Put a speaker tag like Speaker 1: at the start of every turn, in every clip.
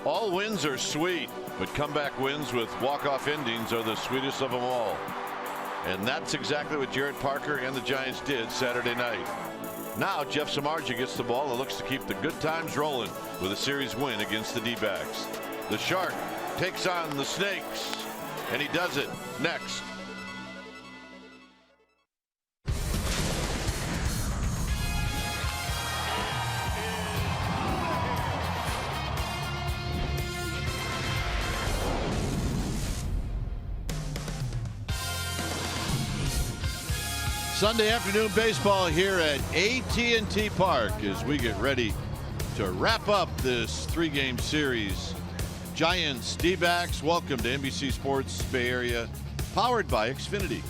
Speaker 1: All wins are sweet, but comeback wins with walk-off endings are the sweetest of them all. And that's exactly what Jarrett Parker and the Giants did Saturday night. Now Jeff Samardzija gets the ball and looks to keep the good times rolling with a series win against the D-backs. The Shark takes on the Snakes, and he does it next. Sunday afternoon baseball here at AT&T Park as we get ready to wrap up this 3-game series. Giants, D-backs, welcome to NBC Sports Bay Area, powered by Xfinity.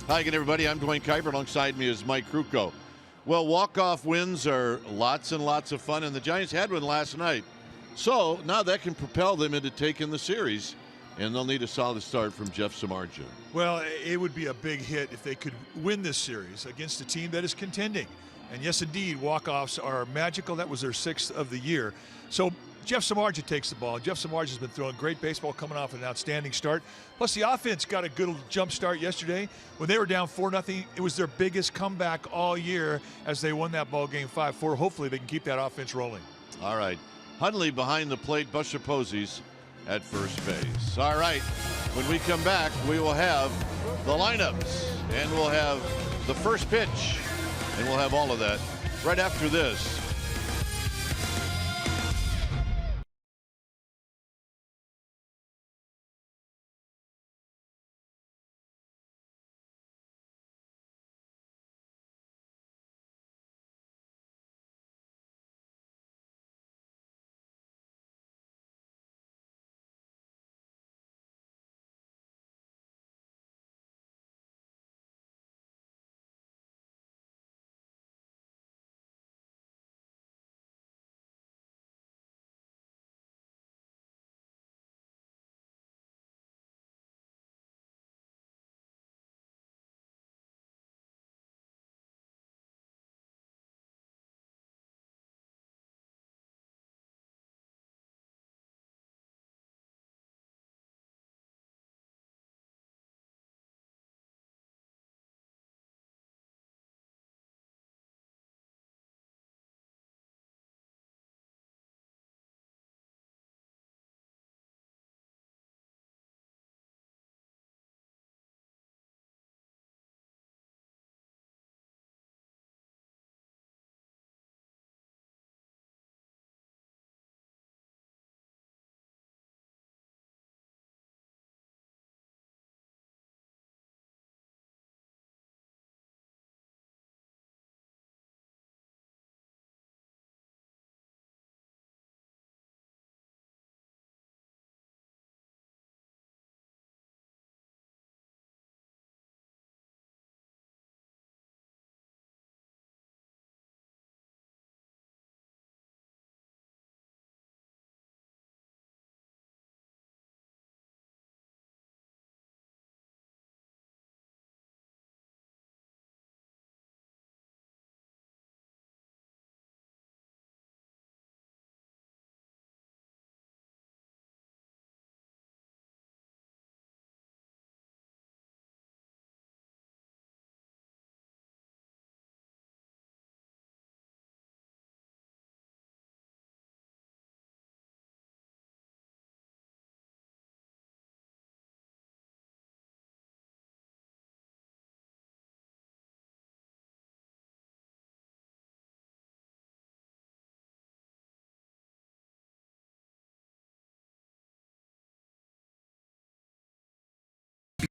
Speaker 1: Hi again, everybody. I'm Dwayne Kuiper. Alongside me is Mike Krukow. Well, walk-off wins are lots and lots of fun, and the Giants had one last night. So now that can propel them into taking the series, and they'll need a solid start from Jeff Samardzija.
Speaker 2: Well, it would be a big hit if they could win this series against a team that is contending. And yes, indeed, walk-offs are magical. That was their 6th of the year. So Jeff Samardzija takes the ball. Jeff Samardzija has been throwing great baseball, coming off an outstanding start. Plus, the offense got a good jump start yesterday. When they were down 4-0, it was their biggest comeback all year as they won that ball game 5-4. Hopefully, they can keep that offense rolling.
Speaker 1: All right. Hundley behind the plate, Buster Posey's at first base. All right, when we come back, we will have the lineups, and we'll have the first pitch, and we'll have all of that right after this.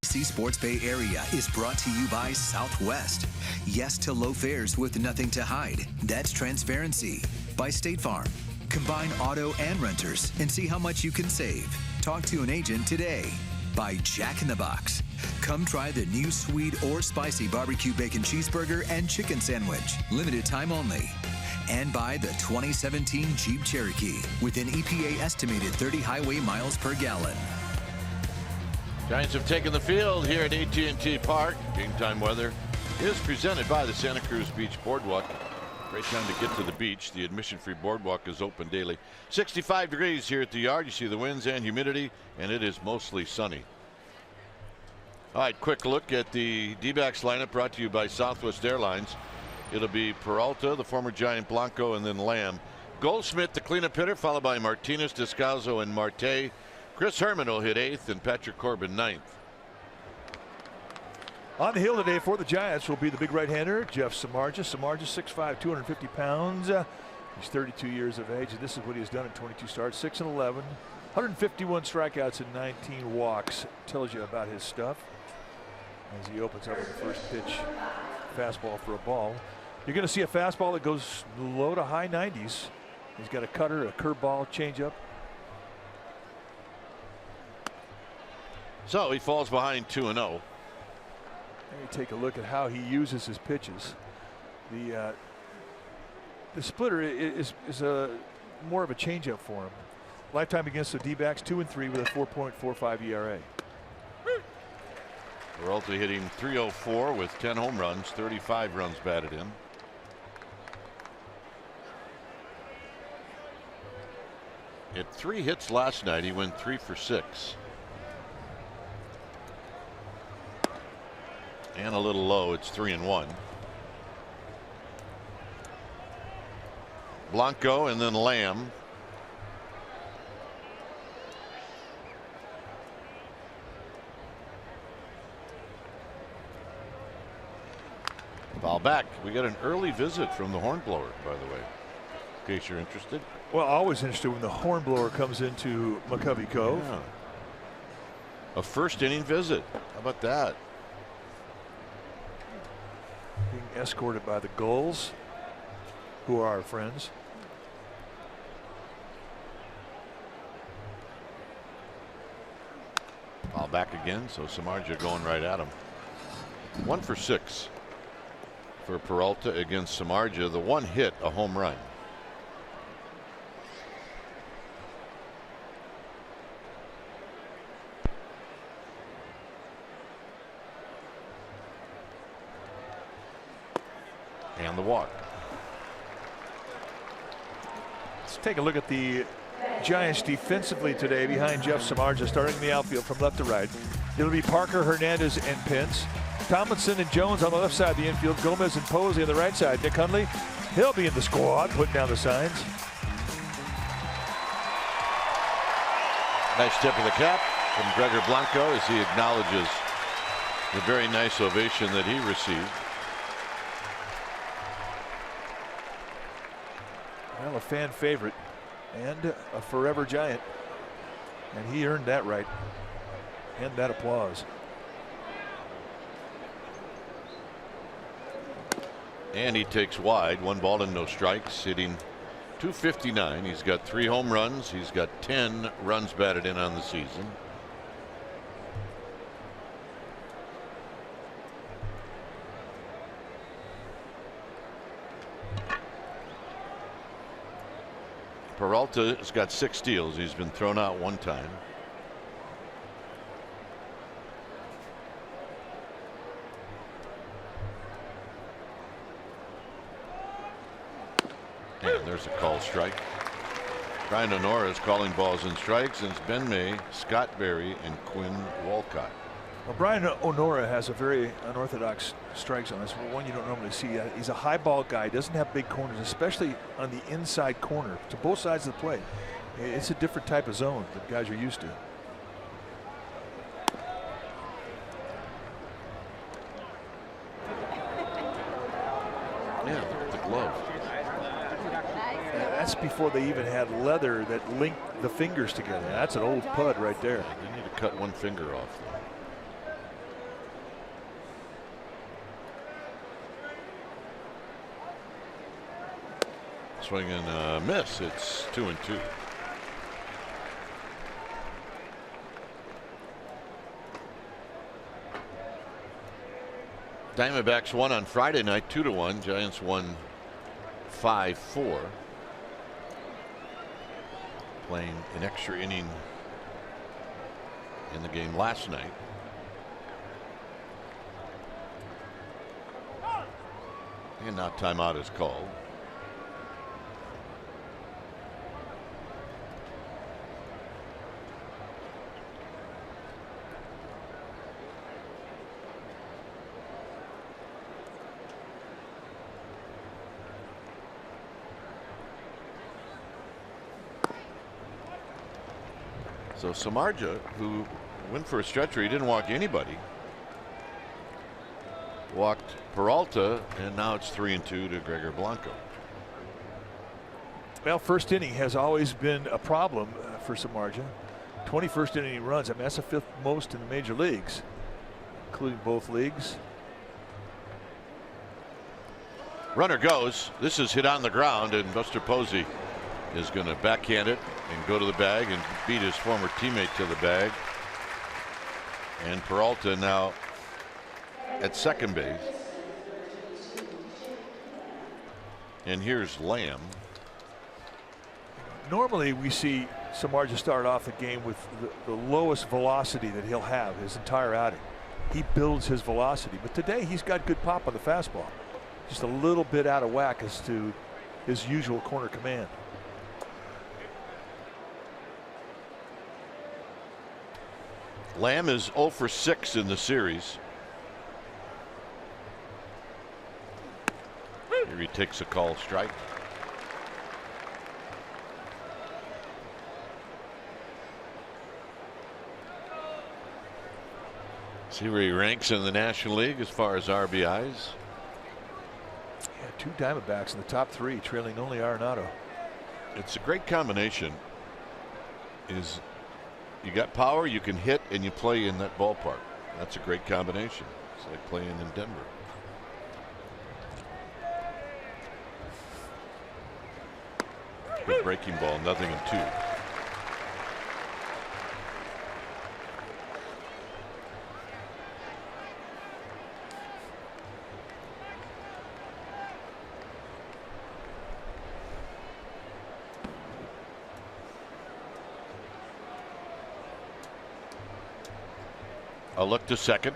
Speaker 3: NBC Sports Bay Area is brought to you by Southwest. Yes to low fares with nothing to hide. That's transparency. By State Farm. Combine auto and renters and see how much you can save. Talk to an agent today. By Jack in the Box. Come try the new sweet or spicy barbecue bacon cheeseburger and chicken sandwich. Limited time only. And by the 2017 Jeep Cherokee with an EPA estimated 30 highway miles per gallon.
Speaker 1: Giants have taken the field here at AT&T Park. Game time weather is presented by the Santa Cruz Beach Boardwalk. Great time to get to the beach. The admission-free boardwalk is open daily. 65 degrees here at the yard. You see the winds and humidity, and it is mostly sunny. All right, quick look at the D-backs lineup brought to you by Southwest Airlines. It'll be Peralta, the former Giant, Blanco, and then Lamb. Goldschmidt, the cleanup hitter, followed by Martinez, Descalzo, and Marte. Chris Herman will hit 8th, and Patrick Corbin 9th.
Speaker 2: On the hill today for the Giants will be the big right-hander, Jeff Samardzija. Samardzija, 6'5", 250 pounds. He's 32 years of age, and this is what he has done in 22 starts, 6-11, 151 strikeouts and 19 walks. Tells you about his stuff. As he opens up with the first pitch, fastball for a ball. You're going to see a fastball that goes low to high 90s. He's got a cutter, a curveball, changeup.
Speaker 1: So he falls behind 2-0.
Speaker 2: And you take a look at how he uses his pitches. The splitter is more of a changeup for him. Lifetime against the D-backs, 2-3 with a 4.45 ERA.
Speaker 1: Peralta hitting .304 with 10 home runs, 35 runs batted in. Hit 3 hits last night. He went 3 for 6. And a little low. It's 3-1. Blanco and then Lamb. Foul back. We got an early visit from the hornblower, by the way, in case you're interested.
Speaker 2: Well, always interested when the hornblower comes into McCovey Cove.
Speaker 1: Yeah. A first inning visit. How about that?
Speaker 2: Being escorted by the Gulls, who are our friends.
Speaker 1: Foul back again, so Samardzija going right at him. 1 for 6 for Peralta against Samardzija. The one hit, a home run. And the walk.
Speaker 2: Let's take a look at the Giants defensively today behind Jeff Samardzija, starting in the outfield from left to right. It'll be Parker, Hernandez, and Pence. Tomlinson and Jones on the left side of the infield. Gomez and Posey on the right side. Nick Hundley, he'll be in the squad, putting down the signs.
Speaker 1: Nice tip of the cap from Gregor Blanco as he acknowledges the very nice ovation that he received.
Speaker 2: Well, a fan favorite and a forever Giant, and he earned that right and that applause.
Speaker 1: And he takes wide. 1 ball and no strikes, hitting .259. He's got 3 home runs. He's got 10 runs batted in on the season. Peralta has got 6 steals. He's been thrown out 1 time. And there's a call strike. Brian Honora is calling balls and strikes, and it's Ben May, Scott Berry, and Quinn Walcott.
Speaker 2: Well, Brian Honora has a very unorthodox strike zone. That's one you don't normally see. He's a high ball guy. Doesn't have big corners, especially on the inside corner to both sides of the plate. It's a different type of zone that guys are used to.
Speaker 1: Yeah, the glove.
Speaker 2: That's before they even had leather that linked the fingers together. That's an old pud right there.
Speaker 1: You need to cut 1 finger off, though. Swing and a miss. It's 2-2. Diamondbacks won on Friday night 2-1. Giants won 5-4. Playing an extra inning in the game last night. And now timeout is called. So Samardzija, who went for a stretcher, he didn't walk anybody. Walked Peralta, and now it's 3-2 to Gregor Blanco.
Speaker 2: Well, first inning has always been a problem for Samardzija. 21st inning runs. I mean, that's the 5th most in the major leagues, including both leagues.
Speaker 1: Runner goes. This is hit on the ground, and Buster Posey is going to backhand it and go to the bag and beat his former teammate to the bag. And Peralta now at second base. And here's Lamb.
Speaker 2: Normally we see Samardzija start off the game with the lowest velocity that he'll have his entire outing. He builds his velocity, but today he's got good pop on the fastball. Just a little bit out of whack as to his usual corner command.
Speaker 1: Lamb is 0 for 6 in the series. Here he takes a call strike. See where he ranks in the National League as far as RBIs.
Speaker 2: Yeah, 2 Diamondbacks in the top 3, trailing only Arenado.
Speaker 1: It's a great combination. Is you got power, you can hit, and you play in that ballpark. That's a great combination. It's like playing in Denver. Good breaking ball, 0-2. A look to second.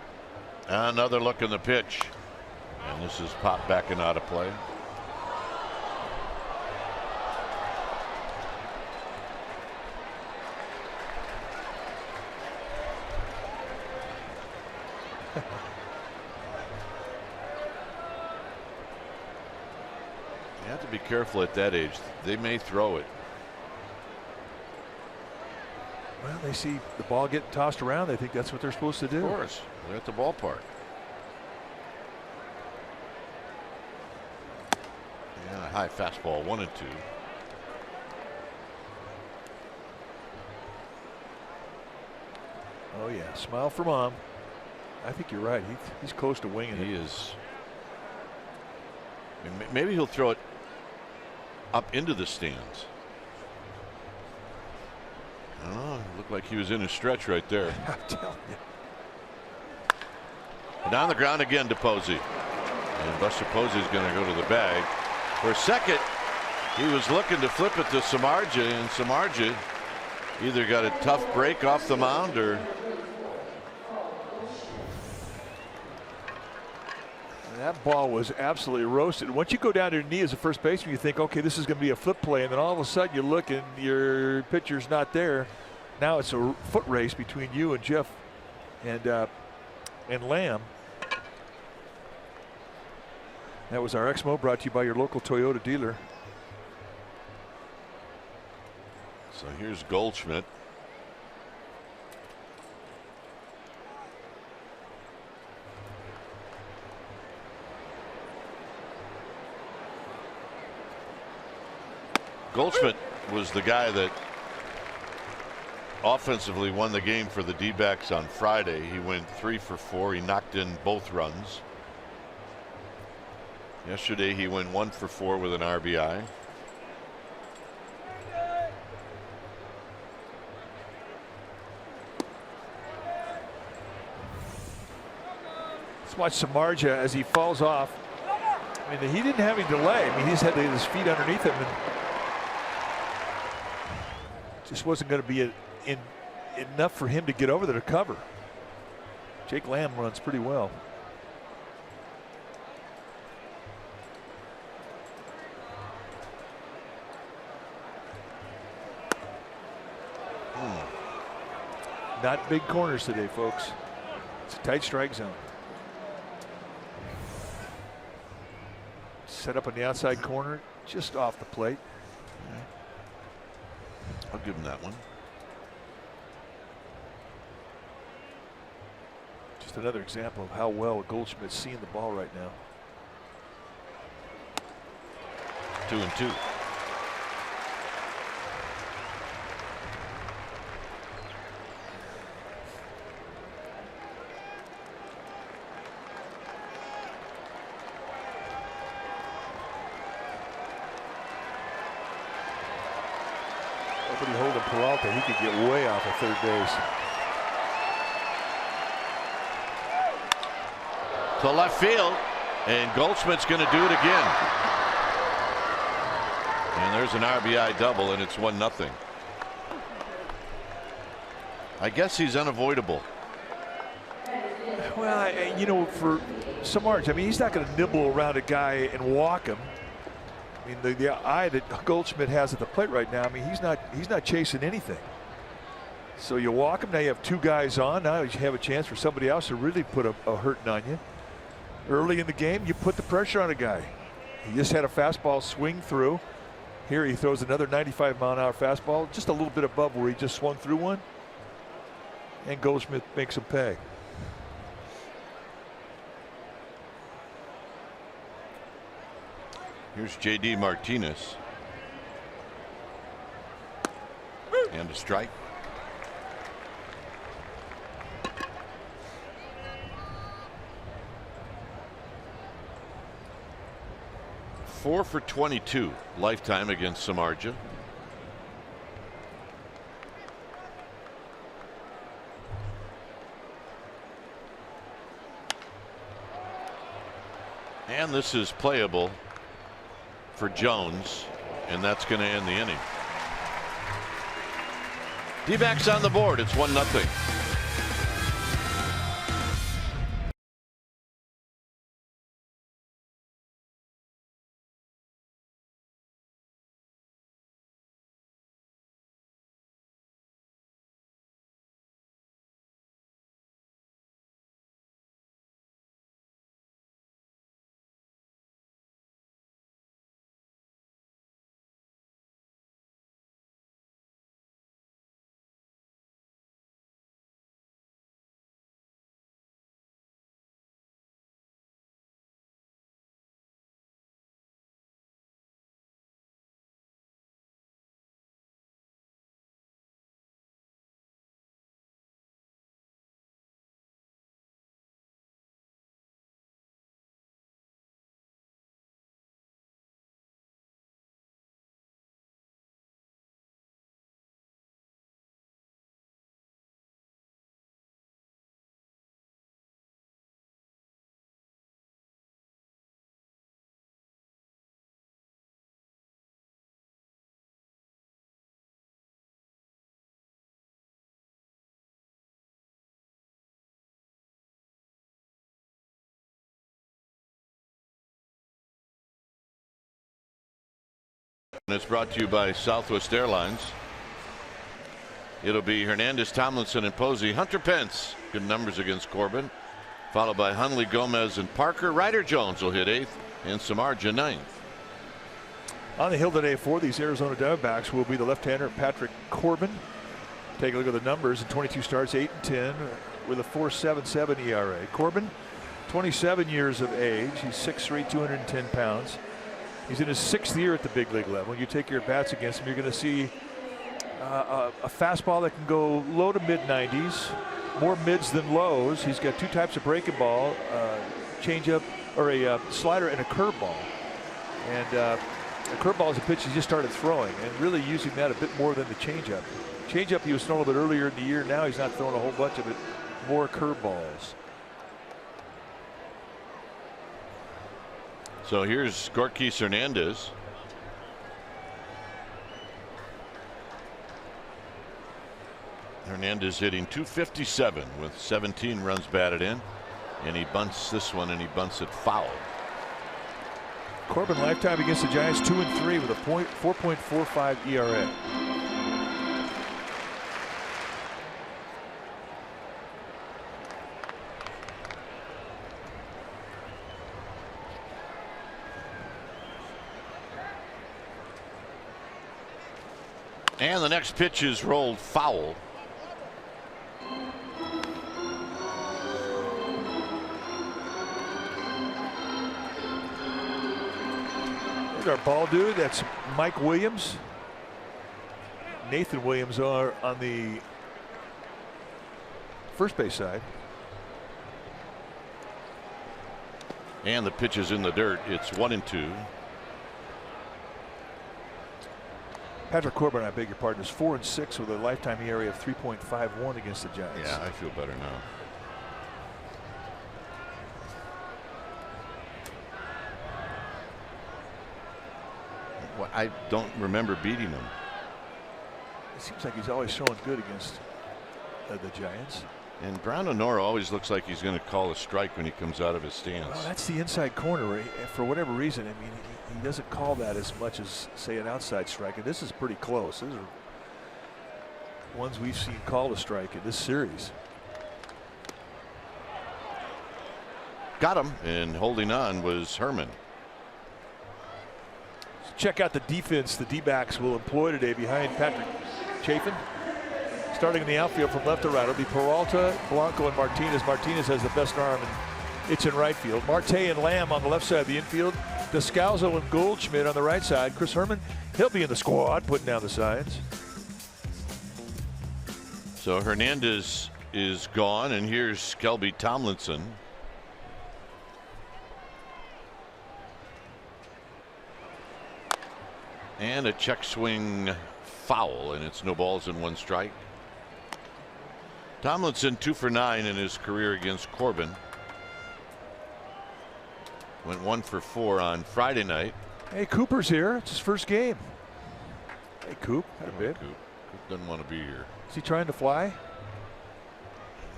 Speaker 1: Another look in the pitch. And this is popped back and out of play. You have to be careful at that age. They may throw it.
Speaker 2: Well, they see the ball getting tossed around. They think that's what they're supposed to do.
Speaker 1: Of course, they're at the ballpark. Yeah, high fastball, 1-2.
Speaker 2: Oh yeah, smile for mom. I think you're right. He's close to winging it.
Speaker 1: He is. Maybe he'll throw it up into the stands. Oh, looked like he was in a stretch right there.
Speaker 2: I'm telling you.
Speaker 1: And on the ground again to Posey. And Buster Posey is going to go to the bag. For a second, he was looking to flip it to Samardzija, and Samardzija either got a tough break off the mound or.
Speaker 2: That ball was absolutely roasted. Once you go down to your knee as a first baseman, you think, okay, this is going to be a flip play, and then all of a sudden you look and your pitcher's not there. Now it's a foot race between you and Jeff and Lamb. That was our Exmo, brought to you by your local Toyota dealer.
Speaker 1: So here's Goldschmidt. Goldschmidt was the guy that offensively won the game for the D-backs on Friday. He went 3 for 4. He knocked in both runs. Yesterday he went 1 for 4 with an RBI.
Speaker 2: Let's watch Samardzija as he falls off. I mean, he didn't have any delay. I mean, he just had to get his feet underneath him, and just wasn't going to be enough for him to get over there to cover. Jake Lamb runs pretty well. Not big corners today, folks. It's a tight strike zone. Set up on the outside corner, just off the plate.
Speaker 1: I'll give him that one.
Speaker 2: Just another example of how well Goldschmidt's seeing the ball right now.
Speaker 1: 2-2.
Speaker 2: Nobody holding Peralta. He could get way off of third base.
Speaker 1: To left field, and Goldschmidt's going to do it again. And there's an RBI double, and it's 1-0. I guess he's unavoidable.
Speaker 2: Well, you know, for Samardge, I mean, he's not going to nibble around a guy and walk him. I mean, the eye that Goldschmidt has at the plate right now, I mean, he's not chasing anything. So you walk him, now you have two guys on. Now you have a chance for somebody else to really put a hurting on you. Early in the game, you put the pressure on a guy. He just had a fastball swing through. Here he throws another 95-mile-an-hour fastball, just a little bit above where he just swung through one. And Goldschmidt makes him pay.
Speaker 1: Here's J.D. Martinez. And a strike. Four for 22 lifetime against Samardzija. And this is playable for Jones, and that's going to end the inning. D-backs on the board. It's 1-0. And it's brought to you by Southwest Airlines. It'll be Hernandez, Tomlinson, and Posey. Hunter Pence, good numbers against Corbin. Followed by Hundley, Gomez, and Parker. Ryder Jones will hit 8th, and Samardzija 9th.
Speaker 2: On the hill today for these Arizona Diamondbacks will be the left-hander Patrick Corbin. Take a look at the numbers in 22 starts, 8-10, with a 4.77 ERA. Corbin, 27 years of age. He's 6'3", 210 pounds. He's in his 6th year at the big league level. You take your bats against him, you're going to see a fastball that can go low to mid-90s, more mids than lows. He's got two types of breaking ball, changeup, or a slider and a curveball. And a curveball is a pitch he just started throwing, and really using that a bit more than the changeup. Changeup he was throwing a little bit earlier in the year. Now he's not throwing a whole bunch of it. More curveballs.
Speaker 1: So here's Gorkis Hernandez. Hernandez hitting .257 with 17 runs batted in, and he bunts this one, and he bunts it foul.
Speaker 2: Corbin lifetime against the Giants 2-3 with a 4.45 ERA.
Speaker 1: And the next pitch is rolled foul.
Speaker 2: There's our ball dude. That's Mike Williams. Nathan Williams are on the first base side.
Speaker 1: And the pitch is in the dirt. It's 1-2.
Speaker 2: Patrick Corbin, I beg your pardon, is 4-6 with a lifetime ERA of 3.51 against the Giants.
Speaker 1: Yeah, I feel better now. Well, I don't remember beating him.
Speaker 2: It seems like he's always showing good against the Giants.
Speaker 1: And Brown Honora always looks like he's going to call a strike when he comes out of his stance.
Speaker 2: Well, that's the inside corner. For whatever reason, I mean, he doesn't call that as much as, say, an outside strike. And this is pretty close. These are ones we've seen called a strike in this series.
Speaker 1: Got him, and holding on was Herman.
Speaker 2: So check out the defense the D-backs will employ today behind Patrick Chafin. Starting in the outfield from left to right, it'll be Peralta, Blanco, and Martinez. Martinez has the best arm, and it's in right field. Marte and Lamb on the left side of the infield. Descalzo and Goldschmidt on the right side. Chris Herman, he'll be in the squad, putting down the signs.
Speaker 1: So Hernandez is gone, and here's Skelby Tomlinson. And a check swing foul, and it's no balls and 1 strike. Tomlinson 2 for 9 in his career against Corbin. Went 1 for 4 on Friday night.
Speaker 2: Hey, Cooper's here. It's his first game. Hey, Coop. Had a bit.
Speaker 1: Coop doesn't want to be here.
Speaker 2: Is he trying to fly?
Speaker 1: He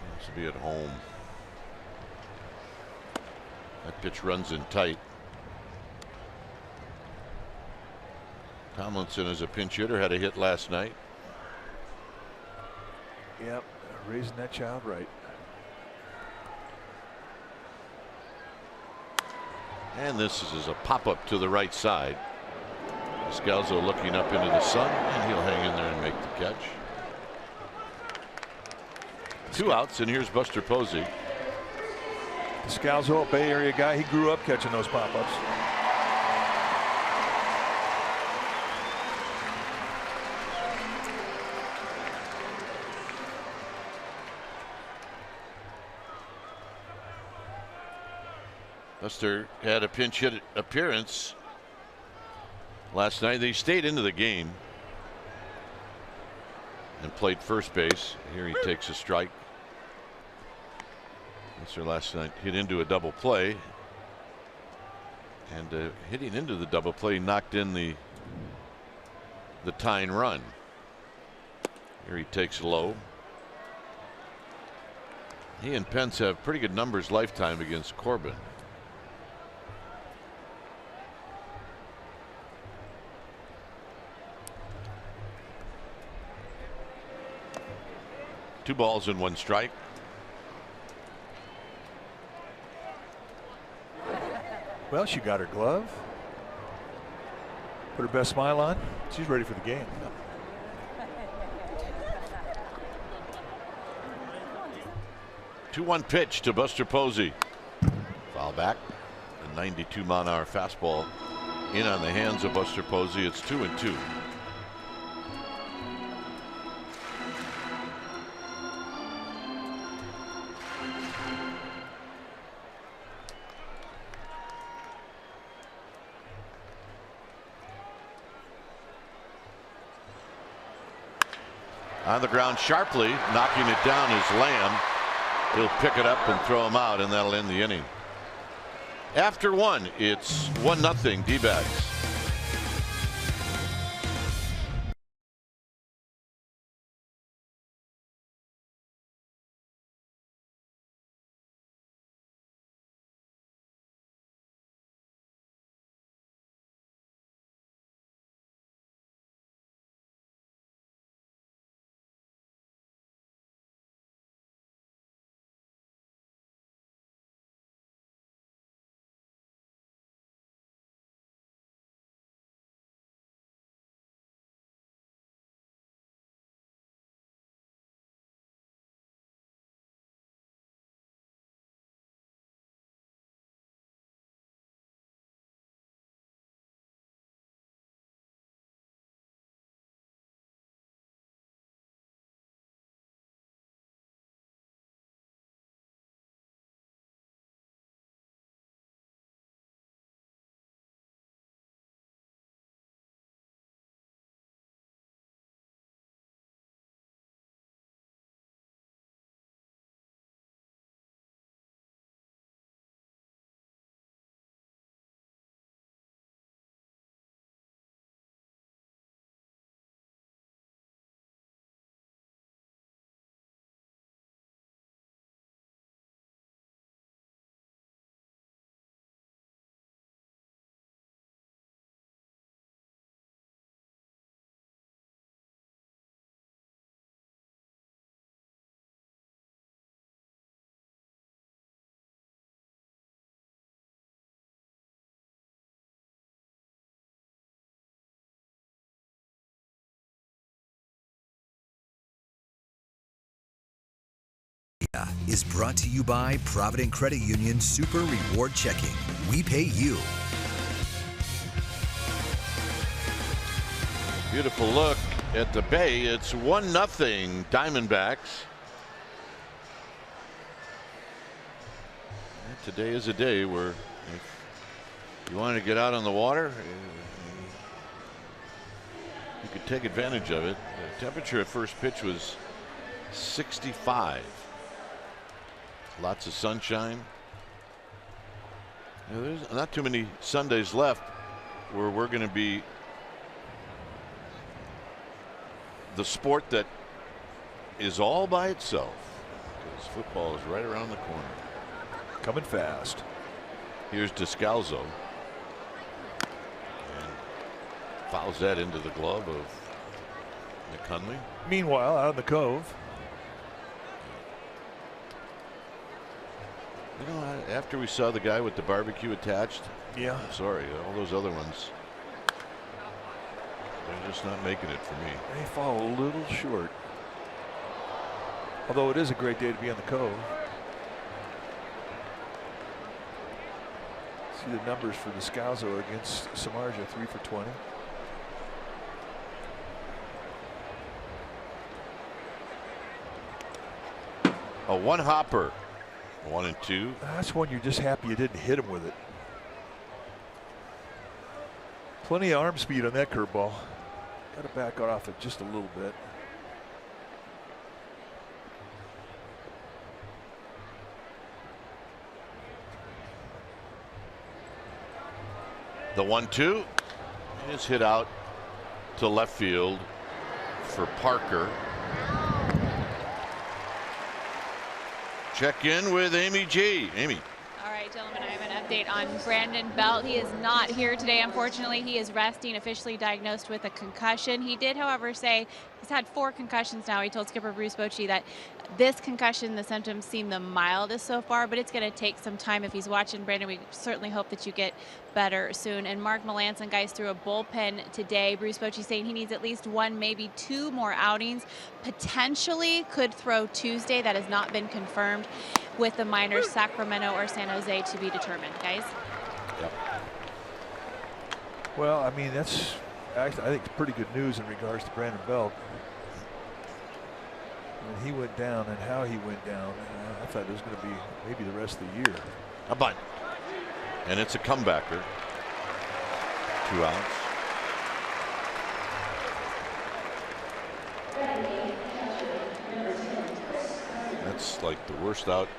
Speaker 1: wants to be at home. That pitch runs in tight. Tomlinson is a pinch hitter, had a hit last night.
Speaker 2: Yep, raising that child right.
Speaker 1: And this is a pop-up to the right side. Scalzo looking up into the sun, and he'll hang in there and make the catch. 2 outs, and here's Buster Posey.
Speaker 2: Scalzo, a Bay Area guy, he grew up catching those pop-ups.
Speaker 1: Buster had a pinch hit appearance last night. They stayed into the game and played first base. Here he takes a strike. Buster last night hit into a double play, and hitting into the double play knocked in the tying run. Here he takes low. He and Pence have pretty good numbers lifetime against Corbin. Two balls and 1 strike.
Speaker 2: Well, she got her glove. Put her best smile on. She's ready for the game.
Speaker 1: 2-1 pitch to Buster Posey. Foul back. A 92-mile-an-hour fastball in on the hands of Buster Posey. It's 2-2. On the ground sharply, knocking it down is Lamb. He'll pick it up and throw him out, and that'll end the inning. After 1, it's 1-0 D-backs.
Speaker 3: Is brought to you by Provident Credit Union Super Reward Checking. We pay you.
Speaker 1: Beautiful look at the Bay. It's 1-0 Diamondbacks. And today is a day where if you want to get out on the water, you could take advantage of it. The temperature at first pitch was 65. Lots of sunshine. You know, there's not too many Sundays left where we're going to be the sport that is all by itself, because football is right around the corner.
Speaker 2: Coming fast.
Speaker 1: Here's Descalzo. And fouls that into the glove of McCunley.
Speaker 2: Meanwhile, out in the Cove.
Speaker 1: You know, after we saw the guy with the barbecue attached,
Speaker 2: yeah,
Speaker 1: I'm sorry, all those other ones, they're just not making it for me.
Speaker 2: They fall a little short. Although it is a great day to be on the Cove. See the numbers for Descalzo against Samardzija, 3 for 20.
Speaker 1: A one hopper. 1 and 2.
Speaker 2: That's one you're just happy you didn't hit him with it. Plenty of arm speed on that curveball. Got to back off it just a little bit.
Speaker 1: The 1-2 is hit out to left field for Parker. Check in with Amy G. Amy.
Speaker 4: All right, gentlemen, I have an update on Brandon Belt. He is not here today, unfortunately. He is resting, officially diagnosed with a concussion. He did, however, say he's had 4 concussions now. He told skipper Bruce Bochy that this concussion, the symptoms seem the mildest so far, but it's going to take some time. If he's watching, Brandon, we certainly hope that you get better soon. And Mark Melancon, guys, threw a bullpen today. Bruce Bochy saying he needs at least 1, maybe 2 more outings. Potentially could throw Tuesday. That has not been confirmed, with the minors Sacramento or San Jose to be determined, guys.
Speaker 1: Yep.
Speaker 2: Well, I mean, that's actually, I think, it's pretty good news in regards to Brandon Belt. When he went down and how he went down, I thought it was going to be maybe the rest of the year.
Speaker 1: A bunt. And it's a comebacker. 2 outs. That's like the worst out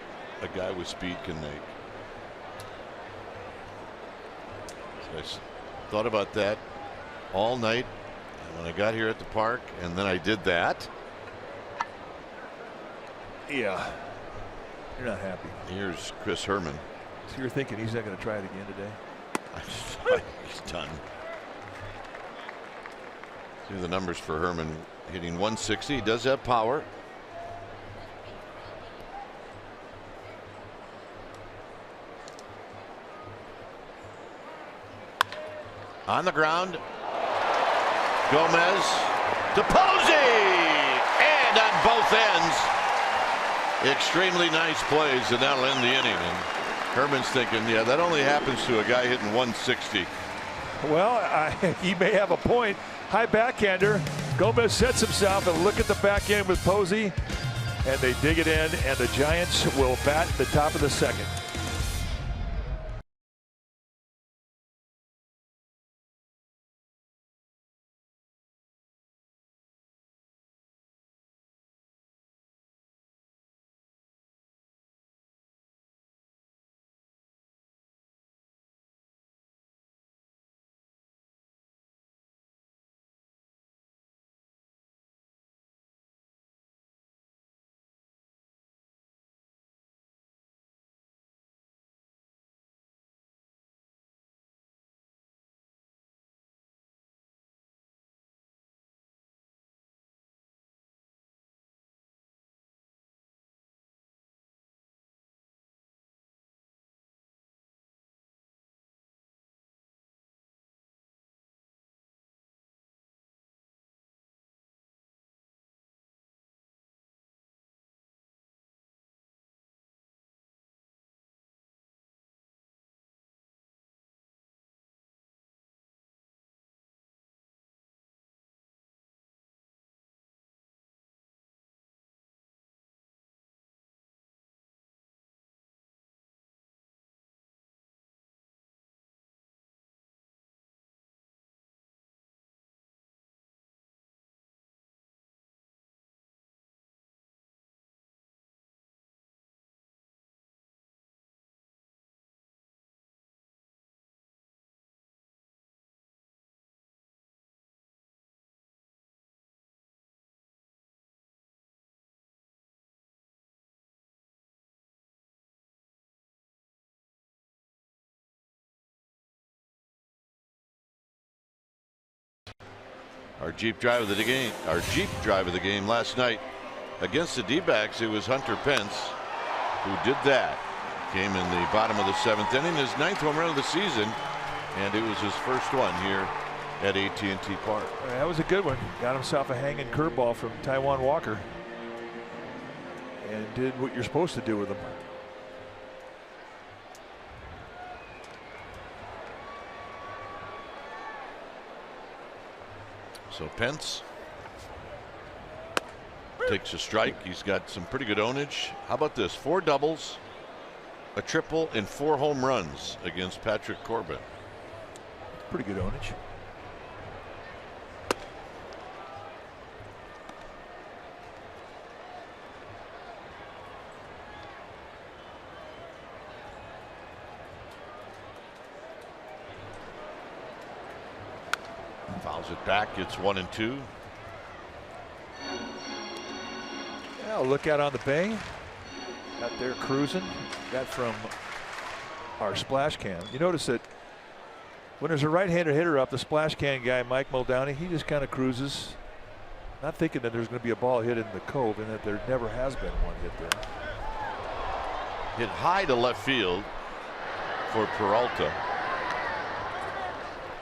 Speaker 1: a guy with speed can make. So I thought about that all night when I got here at the park, and then I did that.
Speaker 2: Yeah. You're not happy.
Speaker 1: Here's Chris Herman.
Speaker 2: So you're thinking he's not going to try it again today?
Speaker 1: He's done. See the numbers for Herman, hitting 160. He does have power. On the ground, Gomez to Posey, and on both ends, extremely nice plays, and that'll end the inning. And Herman's thinking, yeah, that only happens to a guy hitting 160.
Speaker 2: Well, he may have a point. High backhander. Gomez sets himself, and look at the back end with Posey, and they dig it in, and the Giants will bat the top of the second.
Speaker 1: Our Jeep drive of the game last night against the D-backs. It was Hunter Pence who did that. Came in the bottom of the 7th inning, his 9th home run of the season, and it was his first one here at AT&T Park.
Speaker 2: That was a good one. Got himself a hanging curveball from Taijuan Walker and did what you're supposed to do with him.
Speaker 1: So Pence takes a strike. He's got some pretty good ownage. How about this? 4 doubles, a triple, and 4 home runs against Patrick Corbin.
Speaker 2: Pretty good ownage.
Speaker 1: Fouls it back. It's 1-2.
Speaker 2: Yeah, look out on the bay. Out there cruising. That from our splash can. You notice that when there's a right-handed hitter up, the splash can guy, Mike Muldowney, he just kind of cruises, not thinking that there's going to be a ball hit in the cove, and that there never has been one hit there.
Speaker 1: Hit high to left field for Peralta.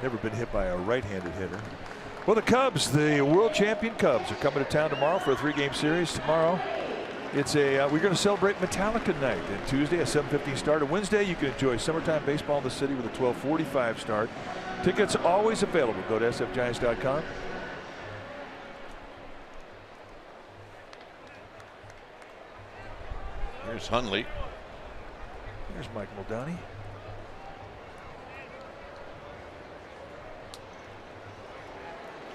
Speaker 2: Never been hit by a right-handed hitter. Well, the Cubs, the world champion Cubs, are coming to town tomorrow for a 3-game series. Tomorrow, it's we're going to celebrate Metallica night. And Tuesday, a 7:15 start. And Wednesday, you can enjoy summertime baseball in the city with a 12:45 start. Tickets always available. Go to sfgiants.com.
Speaker 1: Here's Hundley.
Speaker 2: Here's Mike Muldowney.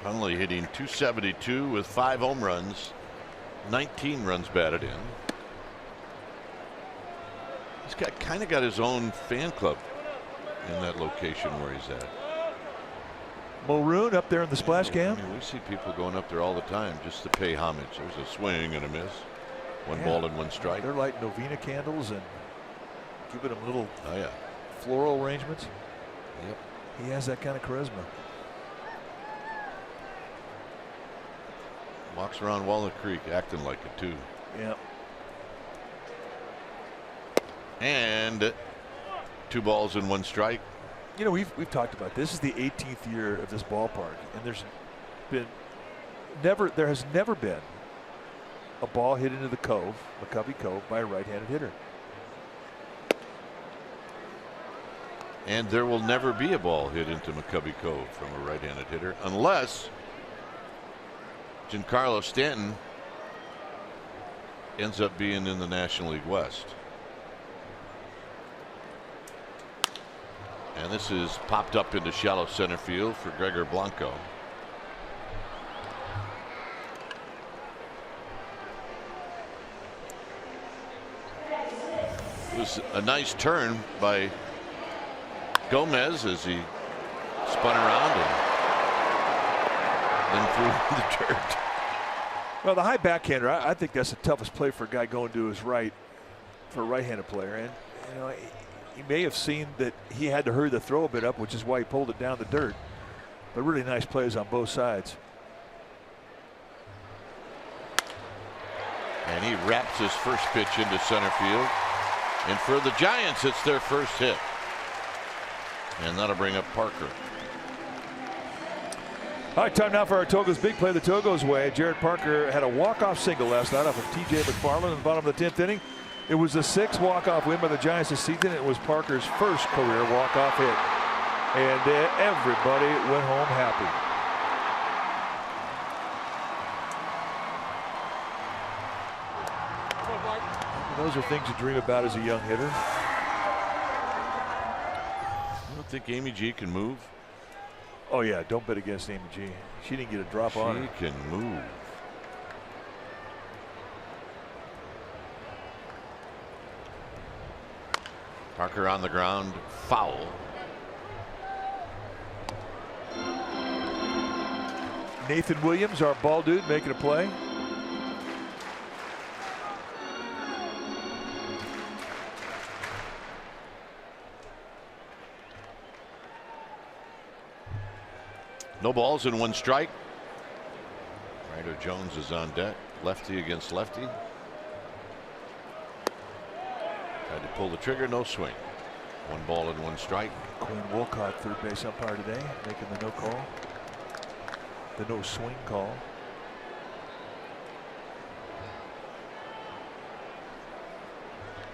Speaker 1: Hundley hitting .272 with 5 home runs, 19 runs batted in. He's kind of got his own fan club in that location where he's at.
Speaker 2: Mulroon up there in the splash cam.
Speaker 1: I mean, we see people going up there all the time just to pay homage. There's a swing and a miss. One ball and 1 strike.
Speaker 2: They're lighting novena candles and giving them little floral arrangements.
Speaker 1: Yep.
Speaker 2: He has that kind of charisma.
Speaker 1: Walks around Walnut Creek acting like it too.
Speaker 2: Yeah.
Speaker 1: And 2 balls and 1 strike.
Speaker 2: You know, we've talked about this. This is the 18th year of this ballpark, and there has never been a ball hit into the cove, McCovey Cove, by a right-handed hitter.
Speaker 1: And there will never be a ball hit into McCovey Cove from a right-handed hitter unless Giancarlo Stanton ends up being in the National League West. And this is popped up into shallow center field for Gregor Blanco. It was a nice turn by Gomez as he spun around and then threw the dirt.
Speaker 2: Well, the high backhander, I think that's the toughest play for a guy going to his right, for a right-handed player. And you know, he may have seen that he had to hurry the throw a bit up, which is why he pulled it down the dirt. But really nice plays on both sides.
Speaker 1: And he wraps his first pitch into center field. And for the Giants, it's their first hit. And that'll bring up Parker.
Speaker 2: All right, time now for our Togo's big play the Togo's way. Jared Parker had a walk-off single last night off of T.J. McFarland in the bottom of the 10th inning. It was the 6th walk-off win by the Giants this season. It was Parker's first career walk-off hit. And everybody went home happy. Those are things you dream about as a young hitter.
Speaker 1: I don't think Amy G can move.
Speaker 2: Oh, yeah, don't bet against Amy G. She didn't get a drop on her.
Speaker 1: She can move. Parker on the ground, foul.
Speaker 2: Nathan Williams, our ball dude, making a play.
Speaker 1: No balls and 1 strike. Ryder Jones is on deck. Lefty against lefty. Tried to pull the trigger, no swing. 1 ball and 1 strike.
Speaker 5: Quinn Wolcott, third base umpire today, making the no call, the no swing call.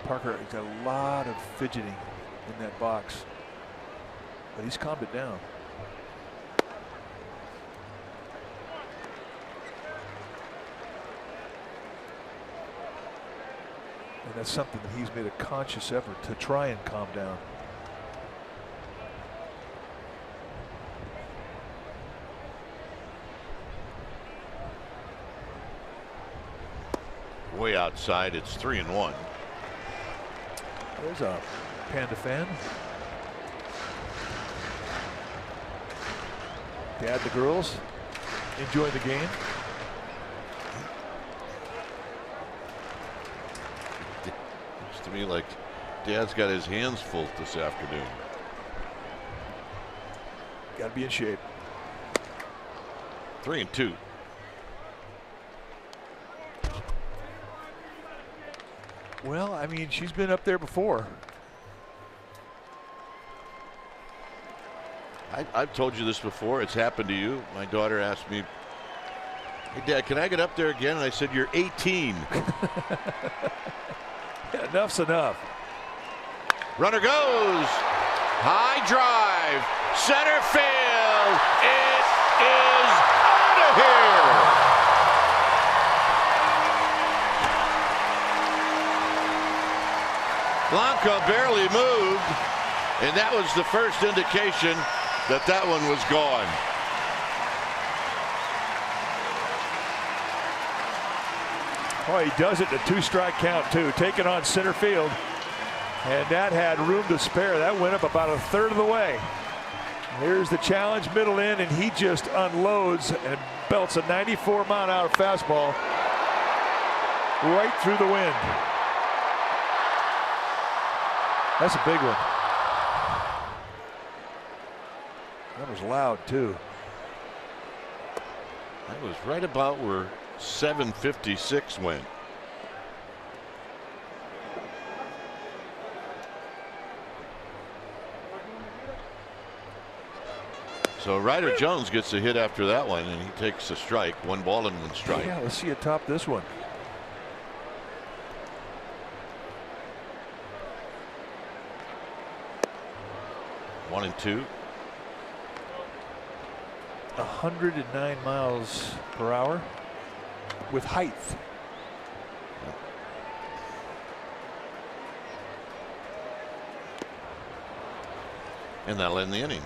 Speaker 5: Parker has got a lot of fidgeting in that box, but he's calmed it down. And that's something that he's made a conscious effort to try and calm down.
Speaker 1: Way outside, it's 3-1.
Speaker 5: There's a Panda fan. Dad, the girls enjoy the game.
Speaker 1: Looks to me like Dad's got his hands full this afternoon.
Speaker 5: Got to be in shape.
Speaker 1: 3-2.
Speaker 5: Well, I mean, she's been up there before.
Speaker 1: I've told you this before. It's happened to you. My daughter asked me, "Hey, Dad, can I get up there again?" And I said, "You're 18."
Speaker 5: Enough's enough.
Speaker 1: Runner goes. High drive. Center field. It is out of here. Blanco barely moved, and that was the first indication that that one was gone.
Speaker 5: Oh, he does it in a 2-strike count too, taking on center field, and that had room to spare. That went up about a third of the way. Here's the challenge, middle in, and he just unloads and belts a 94-mile-an-hour fastball right through the wind. That's a big one. That was loud too.
Speaker 1: That was right about where 756 went. So Ryder Jones gets a hit after that one, and he takes a strike. 1 ball and 1 strike.
Speaker 5: Yeah, let's see you top this one.
Speaker 1: One and 2.
Speaker 5: 109 miles per hour with height.
Speaker 1: And that'll end the inning.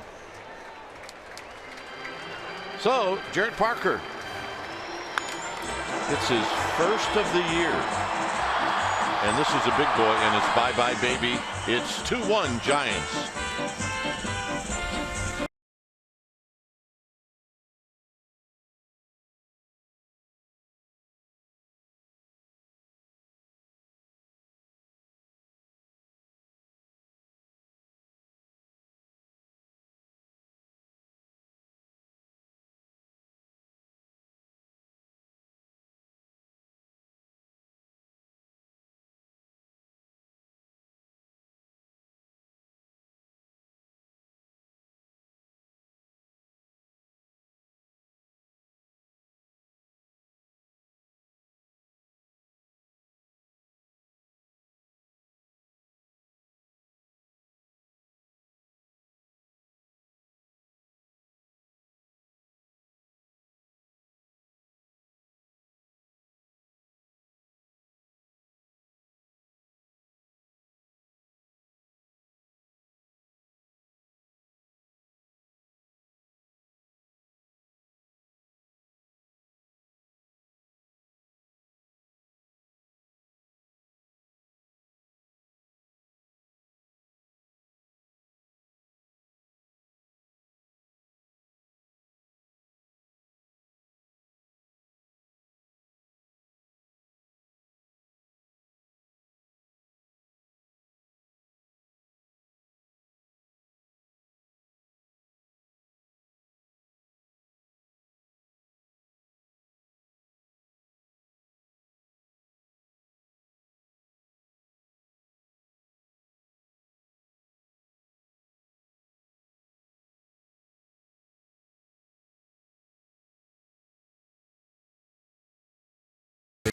Speaker 1: So Jarrett Parker, it's his first of the year, and this is a big boy, and it's bye-bye baby. It's 2-1 Giants.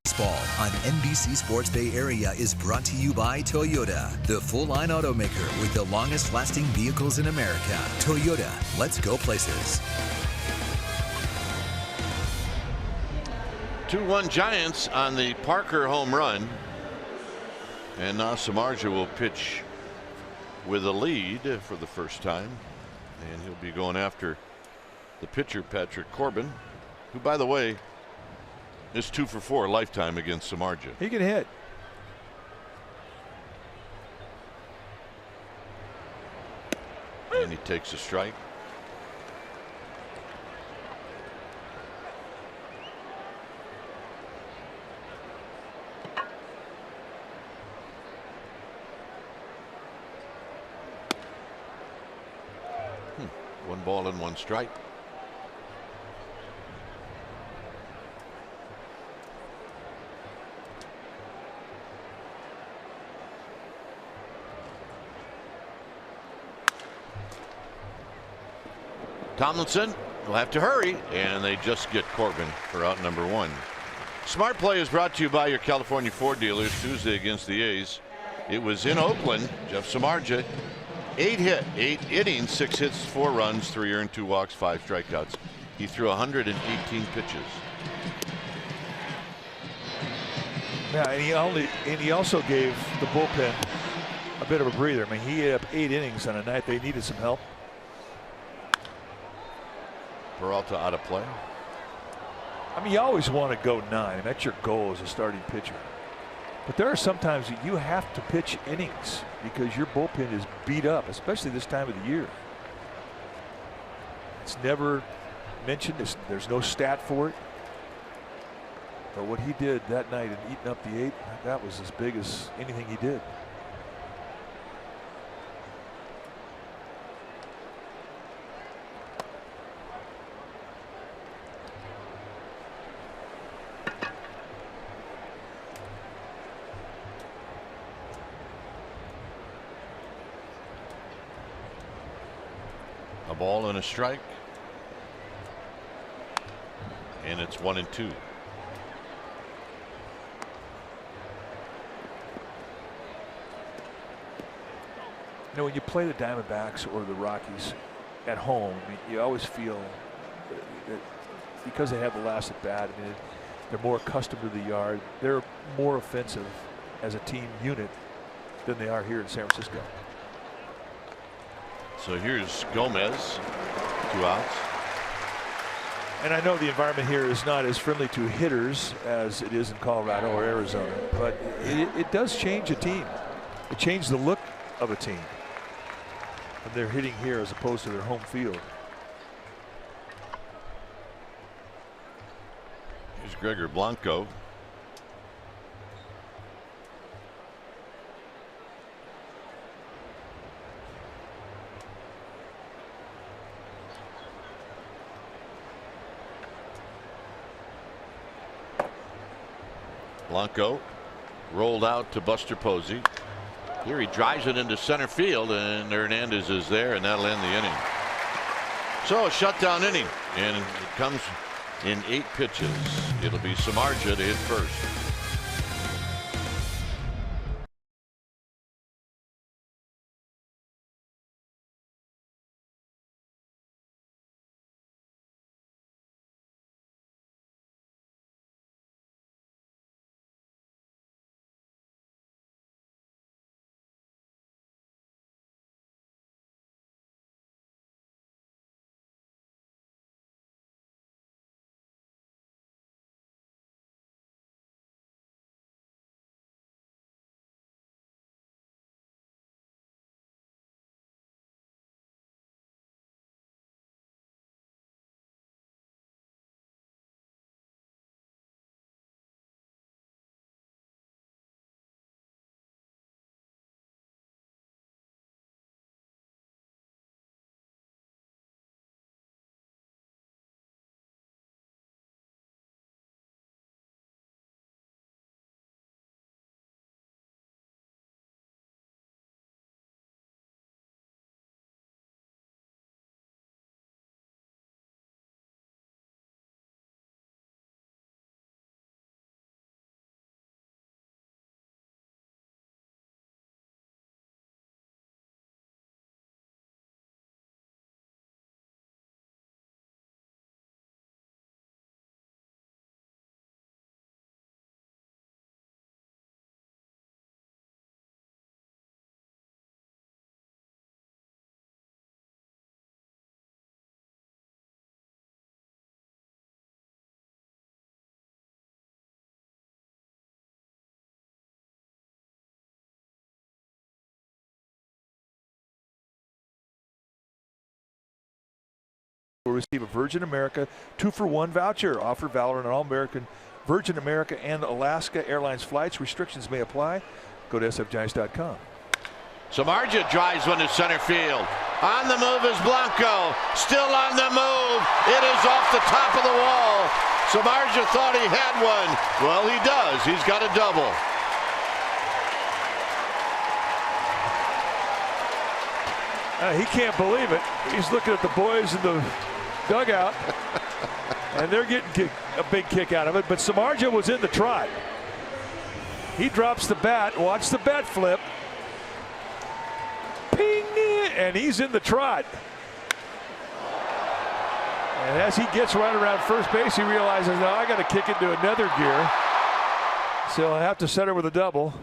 Speaker 3: Baseball on NBC Sports Bay Area is brought to you by Toyota, the full-line automaker with the longest-lasting vehicles in America. Toyota, let's go places.
Speaker 1: 2-1 Giants on the Parker home run. And now Samardzija will pitch with a lead for the first time. And he'll be going after the pitcher, Patrick Corbin, who, by the way, is 2 for 4 lifetime against Samardzija.
Speaker 5: He can hit.
Speaker 1: And he takes a strike. One ball and one strike. Tomlinson will have to hurry, and they just get Corbin for out number 1. Smart Play is brought to you by your California Ford dealers. Tuesday against the A's. It was in Oakland. Jeff Samardzija, 8 innings, 6 hits, 4 runs, 3 earned, 2 walks, 5 strikeouts. He threw 118 pitches.
Speaker 5: Yeah, and he also gave the bullpen a bit of a breather. I mean, he ate up 8 innings on a night they needed some help.
Speaker 1: Peralta out of play.
Speaker 5: I mean, you always want to go 9. I mean, that's your goal as a starting pitcher. But there are some times that you have to pitch innings because your bullpen is beat up, especially this time of the year. It's never mentioned. There's no stat for it. But what he did that night and eating up the 8, that was as big as anything he did.
Speaker 1: A ball and a strike. And it's 1-2.
Speaker 5: You know, when you play the Diamondbacks or the Rockies at home, I mean, you always feel that because they have the last at bat, I mean, they're more accustomed to the yard. They're more offensive as a team unit than they are here in San Francisco.
Speaker 1: So here's Gomez, 2 outs.
Speaker 5: And I know the environment here is not as friendly to hitters as it is in Colorado or Arizona, but it does change a team. It changed the look of a team when they're hitting here as opposed to their home field.
Speaker 1: Here's Gregor Blanco. Blanco rolled out to Buster Posey. Here he drives it into center field, and Hernandez is there, and that'll end the inning. So a shutdown inning, and it comes in 8 pitches. It'll be Samardzija to hit first.
Speaker 5: receive a Virgin America 2-for-1 voucher. Offer valid on all American, Virgin America, and Alaska Airlines flights. Restrictions may apply. Go to sfgiants.com.
Speaker 1: Samardzija drives one to center field. On the move is Blanco. Still on the move. It is off the top of the wall. Samardzija thought he had one. Well, he does. He's got a double.
Speaker 5: He can't believe it. He's looking at the boys in the dugout, and they're getting a big kick out of it. But Samardzija was in the trot. He drops the bat. Watch the bat flip. Ping! And he's in the trot. And as he gets right around first base, he realizes, now I got to kick into another gear. So I have to center with a double.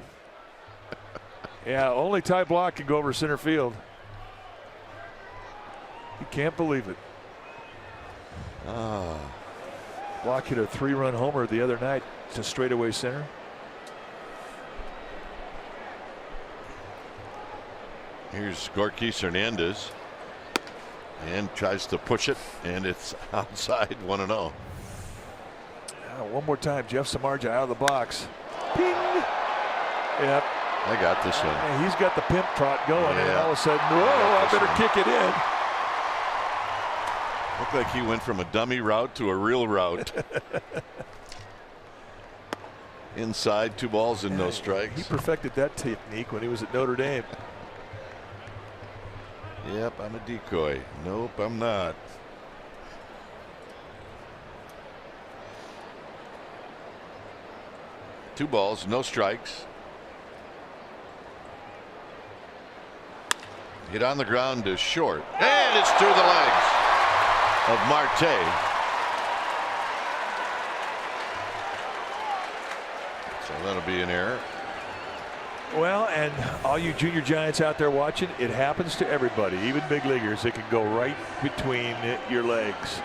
Speaker 5: Yeah, only Ty Blach can go over center field. You can't believe it. Blach hit a 3-run homer the other night to straightaway center.
Speaker 1: Here's Gorky Hernandez. And tries to push it, and it's outside 1-0.
Speaker 5: One more time, Jeff Samardzija out of the box. Ping! Yep.
Speaker 1: I got this one.
Speaker 5: And he's got the pimp trot going, and all of a sudden, whoa, I better kick it in.
Speaker 1: Looked like he went from a dummy route to a real route. Inside, 2 balls and no strikes.
Speaker 5: He perfected that technique when he was at Notre Dame.
Speaker 1: Yep, I'm a decoy. Nope, I'm not. Two balls, no strikes. Hit on the ground to short. And it's through the legs of Marte. So that'll be an error.
Speaker 5: Well, and all you junior Giants out there watching, it happens to everybody, even big leaguers. It can go right between your legs.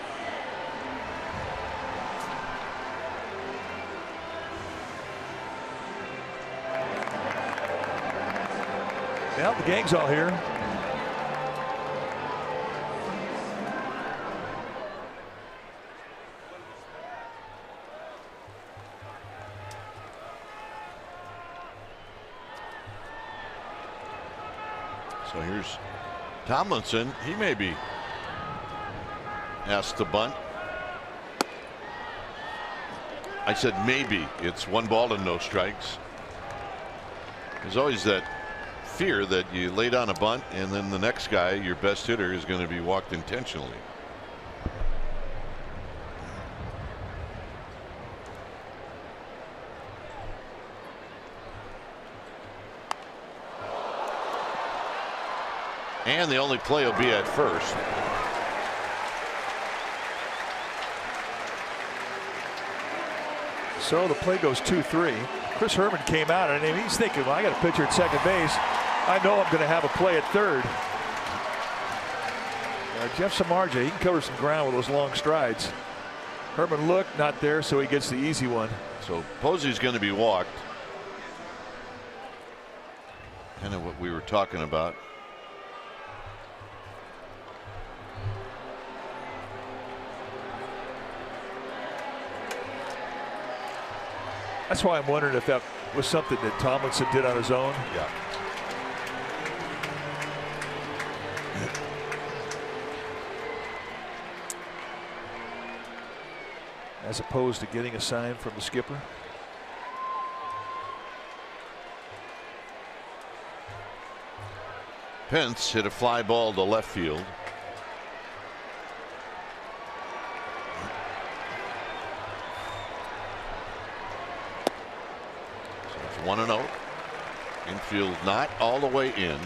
Speaker 5: Well, the gang's all here.
Speaker 1: So here's Tomlinson. He may be asked to bunt. I said maybe. It's 1 ball and no strikes. There's always that fear that you lay down a bunt and then the next guy, your best hitter, is going to be walked intentionally. And the only play will be at first.
Speaker 5: So the play goes 2-3. Chris Herman came out and he's thinking, well, I got a pitcher at second base. I know I'm going to have a play at third. Jeff Samardzija, he can cover some ground with those long strides. Herman looked, not there, so he gets the easy one.
Speaker 1: So Posey's going to be walked. Kind of what we were talking about.
Speaker 5: That's why I'm wondering if that was something that Tomlinson did on his own.
Speaker 1: Yeah.
Speaker 5: As opposed to getting a sign from the skipper.
Speaker 1: Pence hit a fly ball to left field. So it's 1-0. Infield not all the way in.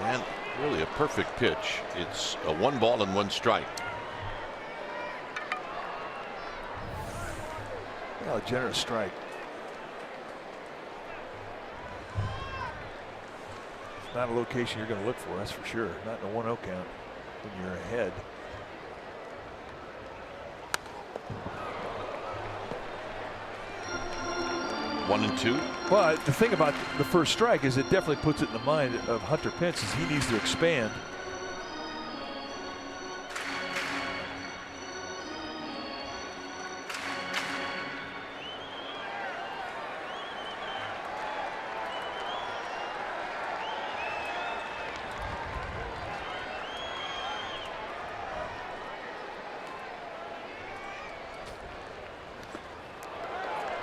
Speaker 1: And really a perfect pitch. It's a 1 ball and 1 strike.
Speaker 5: Oh, generous strike. not a location you're going to look for, that's for sure. Not in a 1-0 count when you're ahead.
Speaker 1: One and two.
Speaker 5: But the thing about the first strike is it definitely puts it in the mind of Hunter Pence is he needs to expand.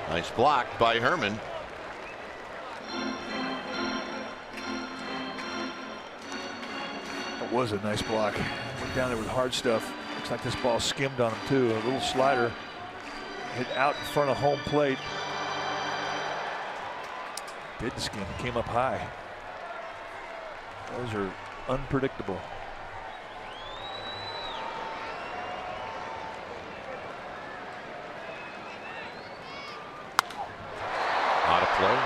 Speaker 1: Nice block by Herman.
Speaker 5: That was a nice block. Went down there with hard stuff. Looks like this ball skimmed on him too. A little slider hit out in front of home plate. Didn't skim, came up high. Those are unpredictable.
Speaker 1: Out of play.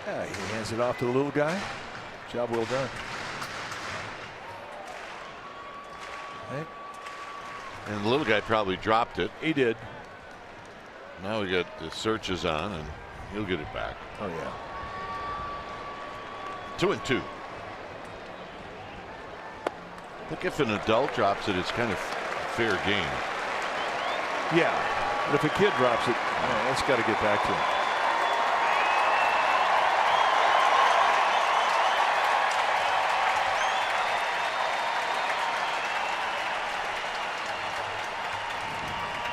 Speaker 5: Yeah, he hands it off to the little guy. Job well done. Right.
Speaker 1: And the little guy probably dropped it.
Speaker 5: He did.
Speaker 1: Now we got the searches on, and he'll get it back.
Speaker 5: Oh yeah.
Speaker 1: 2-2. I think if an adult drops it, it's kind of fair game.
Speaker 5: Yeah, but if a kid drops it, it's got to get back to him.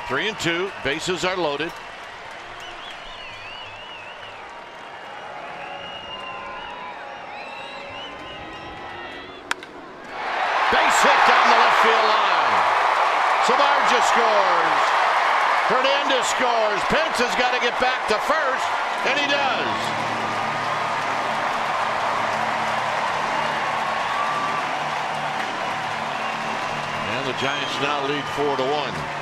Speaker 1: Three and two, bases are loaded. Base hit down the left field line. Samardzija scores. Hernandez scores. Pence has got to get back to first, and he does. And the Giants now lead 4-1.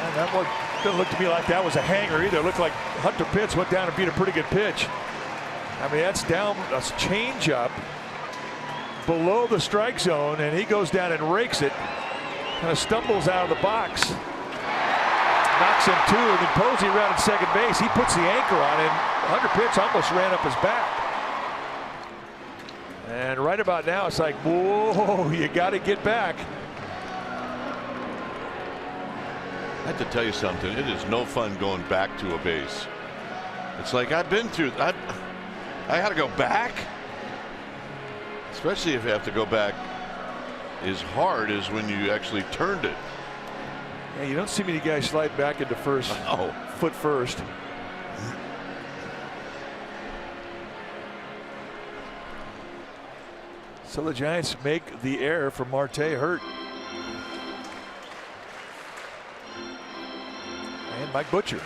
Speaker 5: And that one didn't look to me like that was a hanger either. It looked like Hunter Pence went down and beat a pretty good pitch. I mean, that's down a changeup below the strike zone, and he goes down and rakes it. Kind of stumbles out of the box. Knocks him two, and then Posey around at second base. He puts the anchor on, and Hunter Pence almost ran up his back. And right about now, it's like, whoa, you got to get back.
Speaker 1: I have to tell you something. It is no fun going back to a base. It's like I've been through. I had to go back, especially if you have to go back as hard as when you actually turned it.
Speaker 5: Yeah, you don't see many guys slide back into first.
Speaker 1: Oh,
Speaker 5: Foot first. So the Giants make the error for Marte hurt. And Mike Butcher,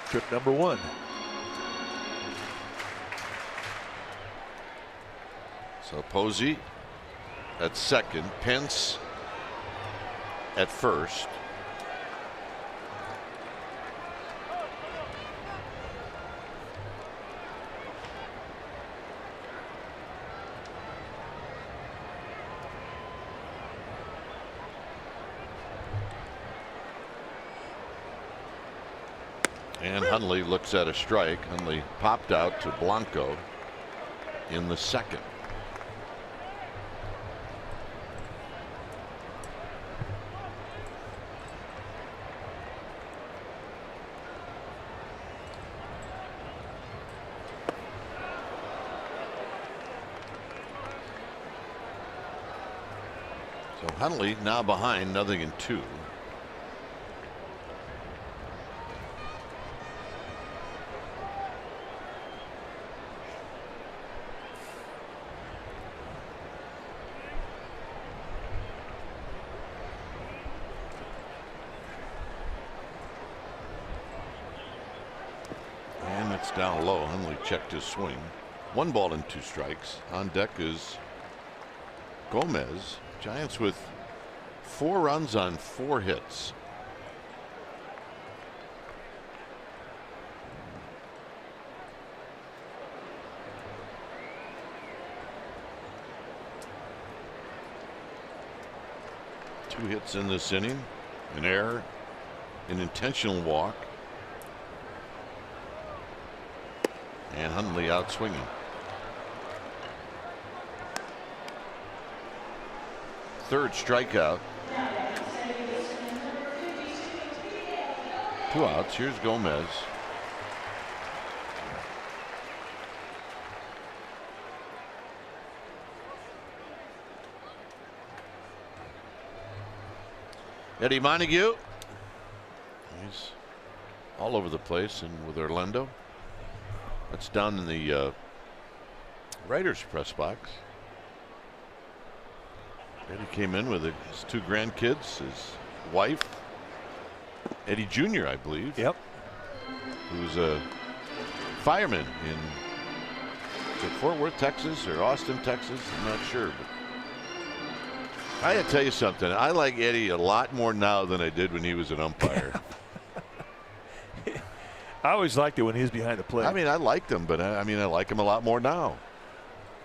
Speaker 5: trip number one.
Speaker 1: so Posey at second, Pence at first. And Hundley looks at a strike. Hundley popped out to Blanco in the second. So Hundley now behind 0-2. Down low. Hundley checked his swing. 1 ball and 2 strikes. On deck is Gomez. Giants with 4 runs on 4 hits. 2 hits in this inning, an error, an intentional walk, and Hundley out swinging. Third strikeout. 2 outs. Here's Gomez. Eddie Montague. He's all over the place, and with Orlando. That's down in the writer's press box. Eddie came in with his 2 grandkids, his wife, Eddie Jr., I believe.
Speaker 5: Yep.
Speaker 1: Who's a fireman in Fort Worth, Texas, or Austin, Texas. I'm not sure. But I gotta tell you something. I like Eddie a lot more now than I did when he was an umpire.
Speaker 5: I always liked it when he was behind the plate.
Speaker 1: I mean, I liked him, but I like him a lot more now.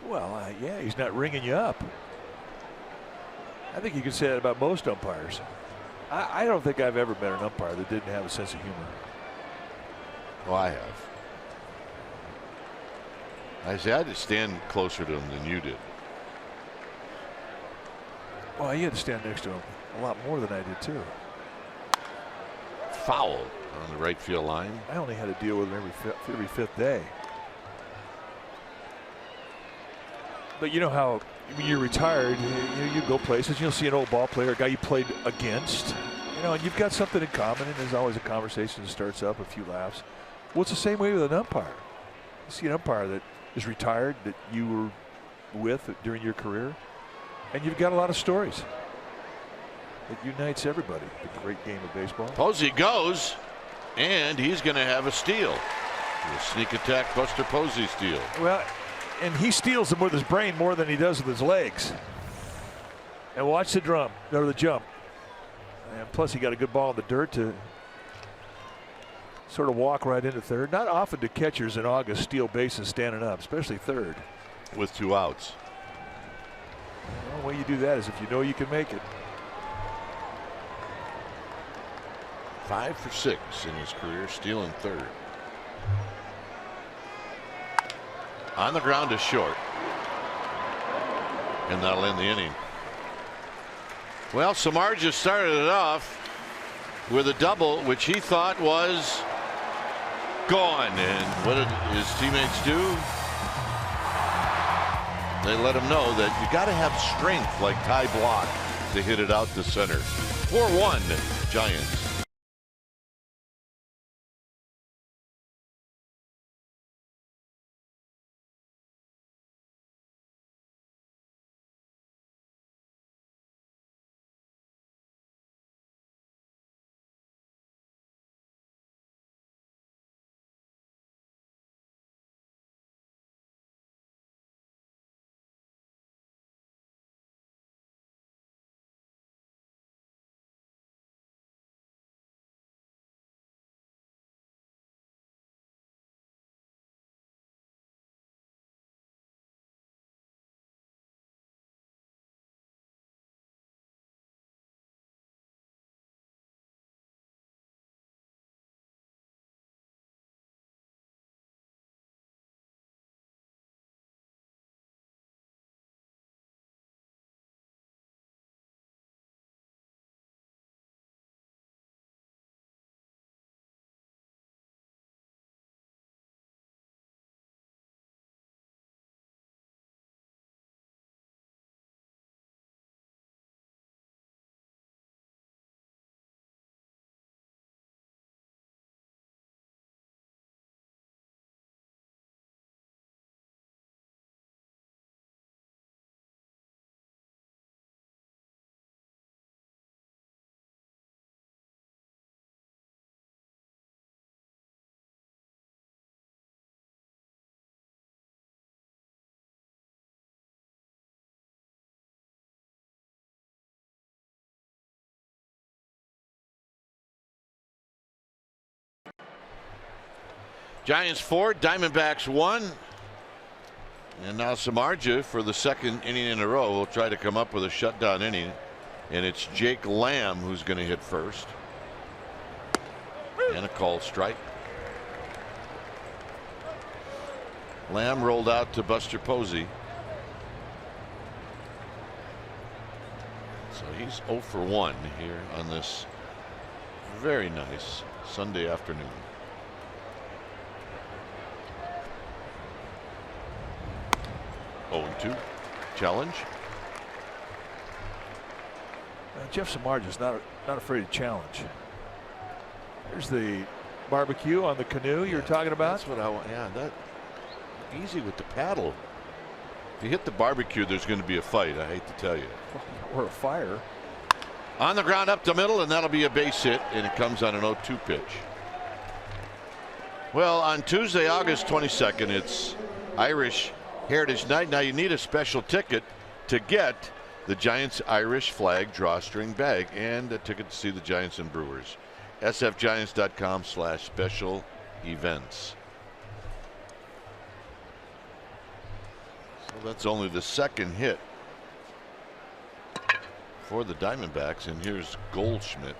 Speaker 5: Well, yeah, he's not ringing you up. I think you could say that about most umpires. I don't think I've ever met an umpire that didn't have a sense of humor.
Speaker 1: Well, I have. I say I had to stand closer to him than you did.
Speaker 5: Well, you had to stand next to him a lot more than I did too.
Speaker 1: Foul on the right field line.
Speaker 5: I only had to deal with him every 5th day. But you know how when you're retired, you go places, you'll see an old ball player, a guy you played against, and you've got something in common, and there's always a conversation that starts up, a few laughs. Well, it's the same way with an umpire. You see an umpire that is retired that you were with during your career, and you've got a lot of stories. It unites everybody. The great game of baseball.
Speaker 1: Posey goes, and he's going to have a steal. A sneak attack, Buster Posey steal.
Speaker 5: Well, and he steals them with his brain more than he does with his legs. And watch the jump. And plus, he got a good ball in the dirt to sort of walk right into third. Not often do catchers in August steal bases standing up, especially third.
Speaker 1: With 2 outs.
Speaker 5: Well, the way you do that is if you know you can make it.
Speaker 1: 5 for 6 in his career, stealing third. On the ground is short. And that'll end the inning. Well, Samar just started it off with a double, which he thought was gone. And what did his teammates do? They let him know that you got to have strength like Ty Block to hit it out to center. 4-1 Giants. Giants 4, Diamondbacks 1. And now Samardzija for the 2nd inning in a row will try to come up with a shutdown inning. And it's Jake Lamb who's going to hit first. And a called strike. Lamb rolled out to Buster Posey. So he's 0 for 1 here on this very nice Sunday afternoon. Oh, 2 challenge.
Speaker 5: Jeff Samardzija not afraid to challenge. There's the barbecue on the canoe you're talking about.
Speaker 1: That's what I want. Yeah, that easy with the paddle. If you hit the barbecue, there's going to be a fight. I hate to tell you.
Speaker 5: Or a fire.
Speaker 1: On the ground up the middle, and that'll be a base hit, and it comes on an 0-2 pitch. Well, on Tuesday, August 22nd, it's Irish Heritage Night. Now you need a special ticket to get the Giants Irish flag drawstring bag and a ticket to see the Giants and Brewers. sfgiants.com/special events. So that's only the second hit for the Diamondbacks, and here's Goldschmidt.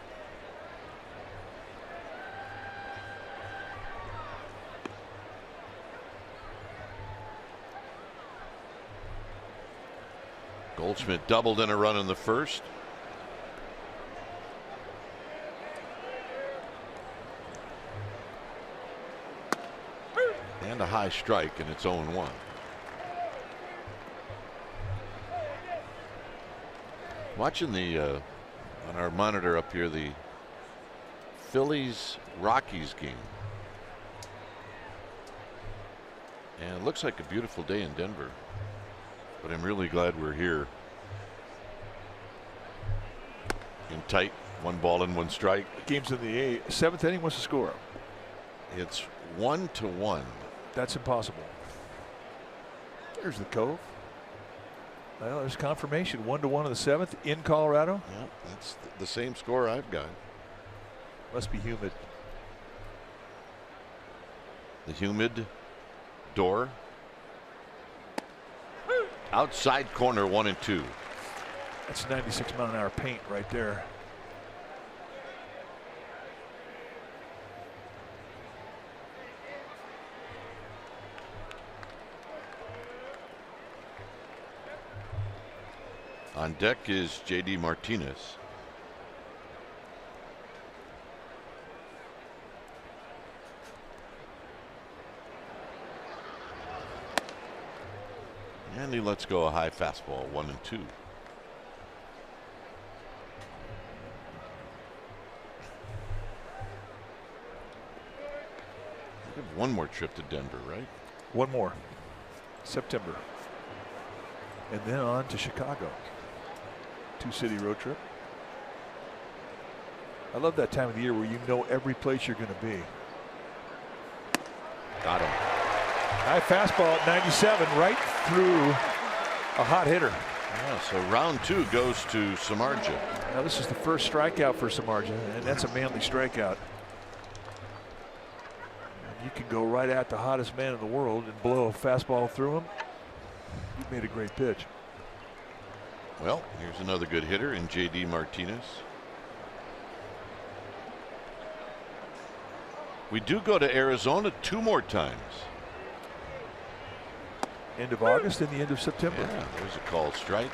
Speaker 1: Goldschmidt doubled in a run in the first. And a high strike, and it's 0-1. Watching the on our monitor up here, the Phillies Rockies game. And it looks like a beautiful day in Denver. But I'm really glad we're here. In tight, 1 ball and 1 strike.
Speaker 5: Game's in the 7th inning. What's the score?
Speaker 1: It's 1-1.
Speaker 5: That's impossible. There's the Cove. Well, there's confirmation. 1-1 in the 7th in Colorado.
Speaker 1: Yeah, that's the same score I've got.
Speaker 5: Must be humid.
Speaker 1: The humid door. Outside corner, 1-2.
Speaker 5: That's 96-mile-an-hour paint right there.
Speaker 1: On deck is J.D. Martinez. And he lets go a high fastball, 1-2. We have one more trip to Denver, right?
Speaker 5: One more. September. And then on to Chicago. 2-city road trip. I love that time of the year where you know every place you're going to be.
Speaker 1: Got him.
Speaker 5: High fastball at 97 right through a hot hitter.
Speaker 1: Yeah, so round 2 goes to Samardzija.
Speaker 5: Now this is the first strikeout for Samardzija, and that's a manly strikeout. And you can go right at the hottest man in the world and blow a fastball through him. You made a great pitch.
Speaker 1: Well, here's another good hitter in J.D. Martinez. We do go to Arizona 2 more times.
Speaker 5: End of August and the end of September.
Speaker 1: Yeah, there's a called strike.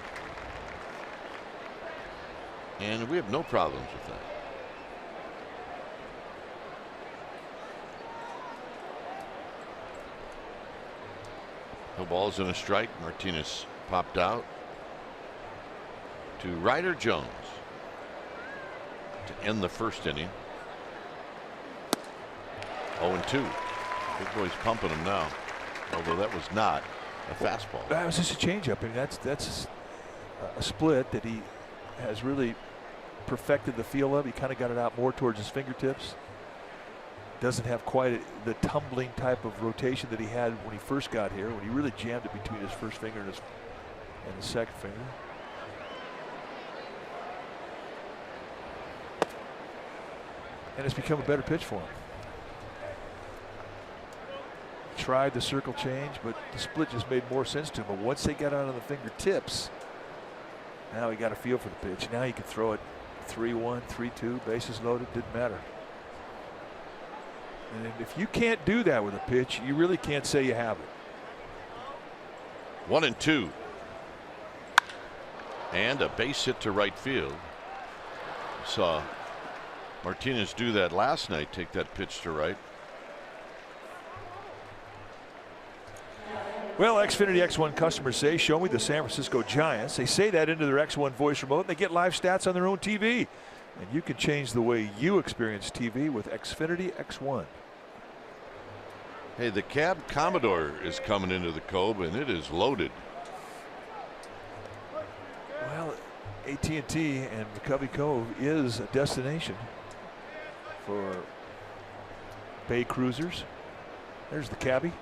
Speaker 1: And we have no problems with that. No balls and a strike. Martinez popped out to Ryder Jones to end the first inning. 0-2. Big boy's pumping him now, although that was not a fastball.
Speaker 5: That was just a changeup. I mean, that's a split that he has really perfected the feel of. He kind of got it out more towards his fingertips. Doesn't have quite the tumbling type of rotation that he had when he first got here, when he really jammed it between his first finger and his second finger. And it's become a better pitch for him. Tried the circle change, but the split just made more sense to him. But once they got out of the fingertips, Now he got a feel for the pitch. Now he can throw it 3-1, 3-2, bases loaded, didn't matter. And if you can't do that with a pitch, you really can't say you have it.
Speaker 1: 1-2. And a base hit to right field. Saw Martinez do that last night, take that pitch to right.
Speaker 5: Well, Xfinity X1 customers say, show me the San Francisco Giants. They say that into their X1 voice remote, and they get live stats on their own TV. And you can change the way you experience TV with Xfinity X1.
Speaker 1: Hey, the Cab Commodore is coming into the Cove, and it is loaded.
Speaker 5: Well, AT&T and McCovey Cove is a destination for Bay cruisers. There's the cabbie.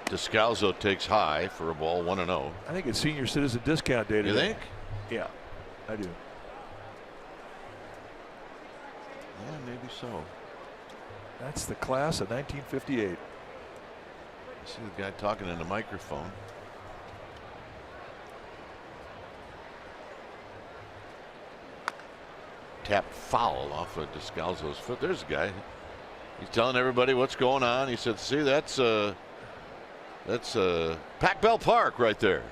Speaker 1: Descalzo takes high for a ball, 1-0.
Speaker 5: I think it's senior citizen discount day today.
Speaker 1: You think?
Speaker 5: Yeah, I do.
Speaker 1: Yeah, maybe so.
Speaker 5: That's the class of 1958.
Speaker 1: I see the guy talking in the microphone. Tap foul off of Descalzo's foot. There's the guy. He's telling everybody what's going on. He said, see, that's Pac Bell Park right there.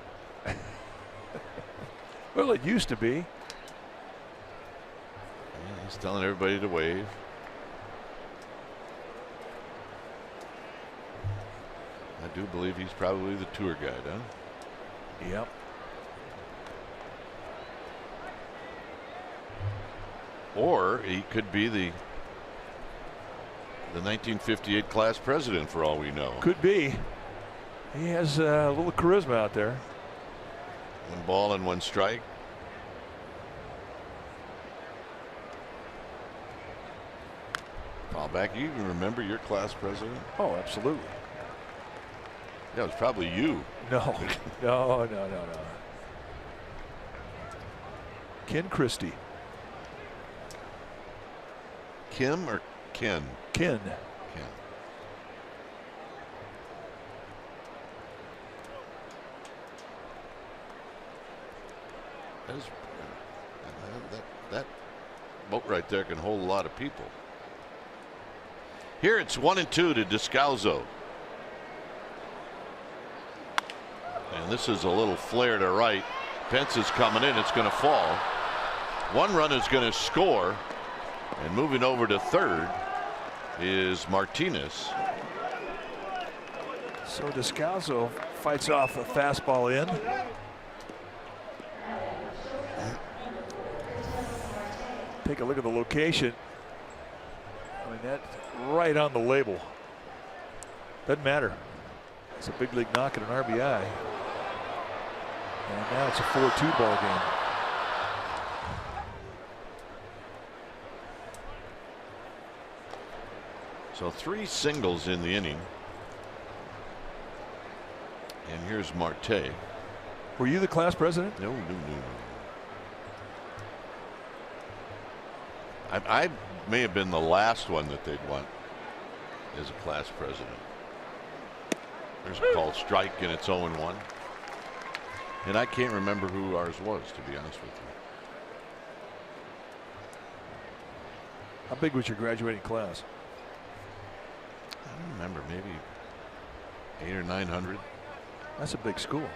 Speaker 5: Well, it used to be.
Speaker 1: Yeah, he's telling everybody to wave. I do believe he's probably the tour guide, huh?
Speaker 5: Yep.
Speaker 1: Or he could be the 1958 class president for all we know.
Speaker 5: Could be. He has a little charisma out there.
Speaker 1: 1 ball and 1 strike. Foul back. You even remember your class president?
Speaker 5: Oh, absolutely.
Speaker 1: Yeah, it was probably you.
Speaker 5: No, no. Ken Christie.
Speaker 1: Kim or Ken?
Speaker 5: Ken.
Speaker 1: Ken. That boat right there can hold a lot of people. Here it's 1-2 to Descalzo. And this is a little flare to right. Pence is coming in. It's going to fall. 1 run is going to score. And moving over to third is Martinez.
Speaker 5: So Descalzo fights off a fastball in. Take a look at the location. I mean, that's right on the label. Doesn't matter. It's a big league knock at an RBI. And now it's a 4-2 ball game.
Speaker 1: So 3 singles in the inning. And here's Marte.
Speaker 5: Were you the class president?
Speaker 1: No. I may have been the last one that they'd want as a class president. There's a called strike, and it's 0-1. And I can't remember who ours was, to be honest with you.
Speaker 5: How big was your graduating class?
Speaker 1: I don't remember, maybe 800 or 900.
Speaker 5: That's a big school.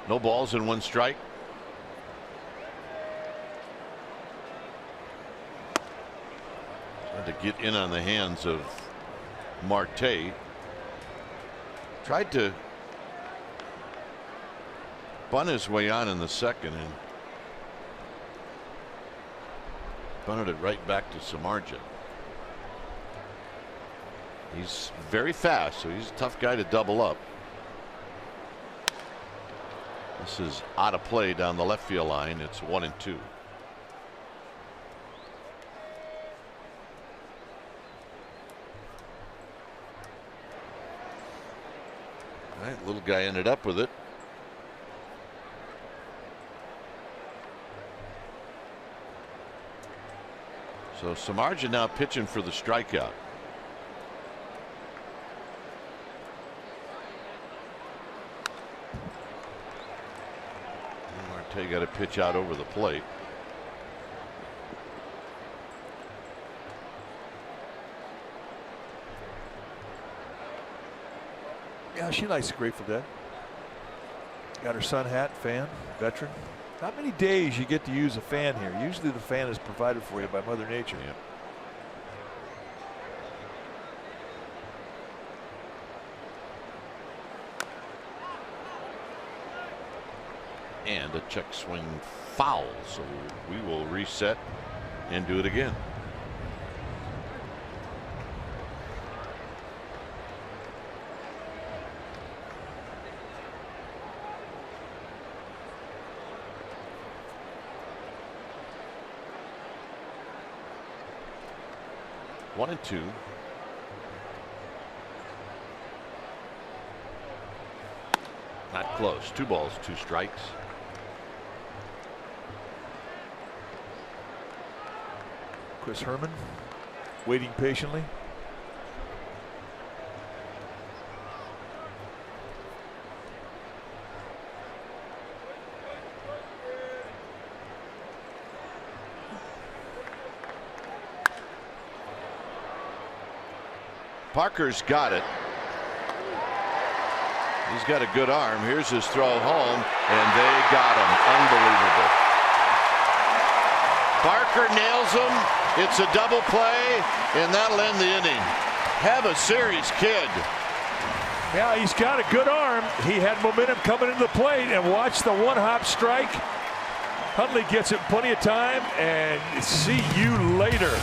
Speaker 1: No balls and 1 strike. Tried to get in on the hands of Marte. Tried to bunt his way on in the second and bunted it right back to Samardzija. He's very fast, so he's a tough guy to double up. This is out of play down the left field line. It's 1-2. All right, little guy ended up with it. So Samardzija now pitching for the strikeout. Marte got a pitch out over the plate.
Speaker 5: Yeah, she likes the Grateful Dead. Got her sun hat, fan, veteran. Not many days you get to use a fan here. Usually the fan is provided for you by Mother Nature.
Speaker 1: Yeah. And a check swing foul. So we will reset and do it again. One and two. Not close. 2 balls, 2 strikes.
Speaker 5: Chris Herman waiting patiently.
Speaker 1: Parker's got it. He's got a good arm. Here's his throw home, and they got him. Unbelievable. Parker nails him. It's a double play, and that'll end the inning. Have a series, kid.
Speaker 5: Yeah, he's got a good arm. He had momentum coming into the plate, and watch the one-hop strike. Hundley gets it plenty of time, and see you later.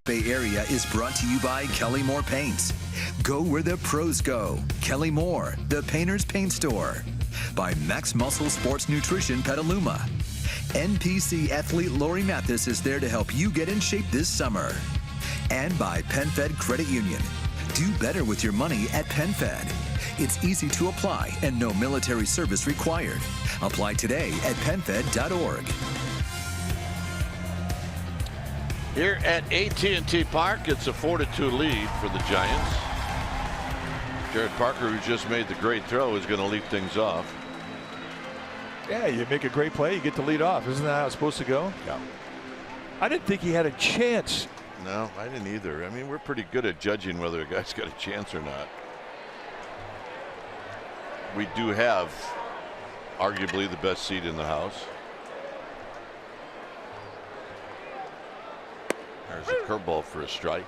Speaker 3: Bay Area is brought to you by Kelly Moore Paints. Go where the pros go. Kelly Moore, the painter's paint store. By Max Muscle Sports Nutrition Petaluma. NPC athlete Lori Mathis is there to help you get in shape this summer. And by PenFed Credit Union. Do better with your money at PenFed. It's easy to apply and no military service required. Apply today at penfed.org.
Speaker 1: Here at AT&T Park, it's a 4-2 lead for the Giants. Jared Parker, who just made the great throw, is going to lead things off.
Speaker 5: Yeah, you make a great play, you get to lead off. Isn't that how it's supposed to go?
Speaker 1: Yeah.
Speaker 5: I didn't think he had a chance.
Speaker 1: No, I didn't either. I mean, we're pretty good at judging whether a guy's got a chance or not. We do have arguably the best seat in the house. There's a curveball for a strike.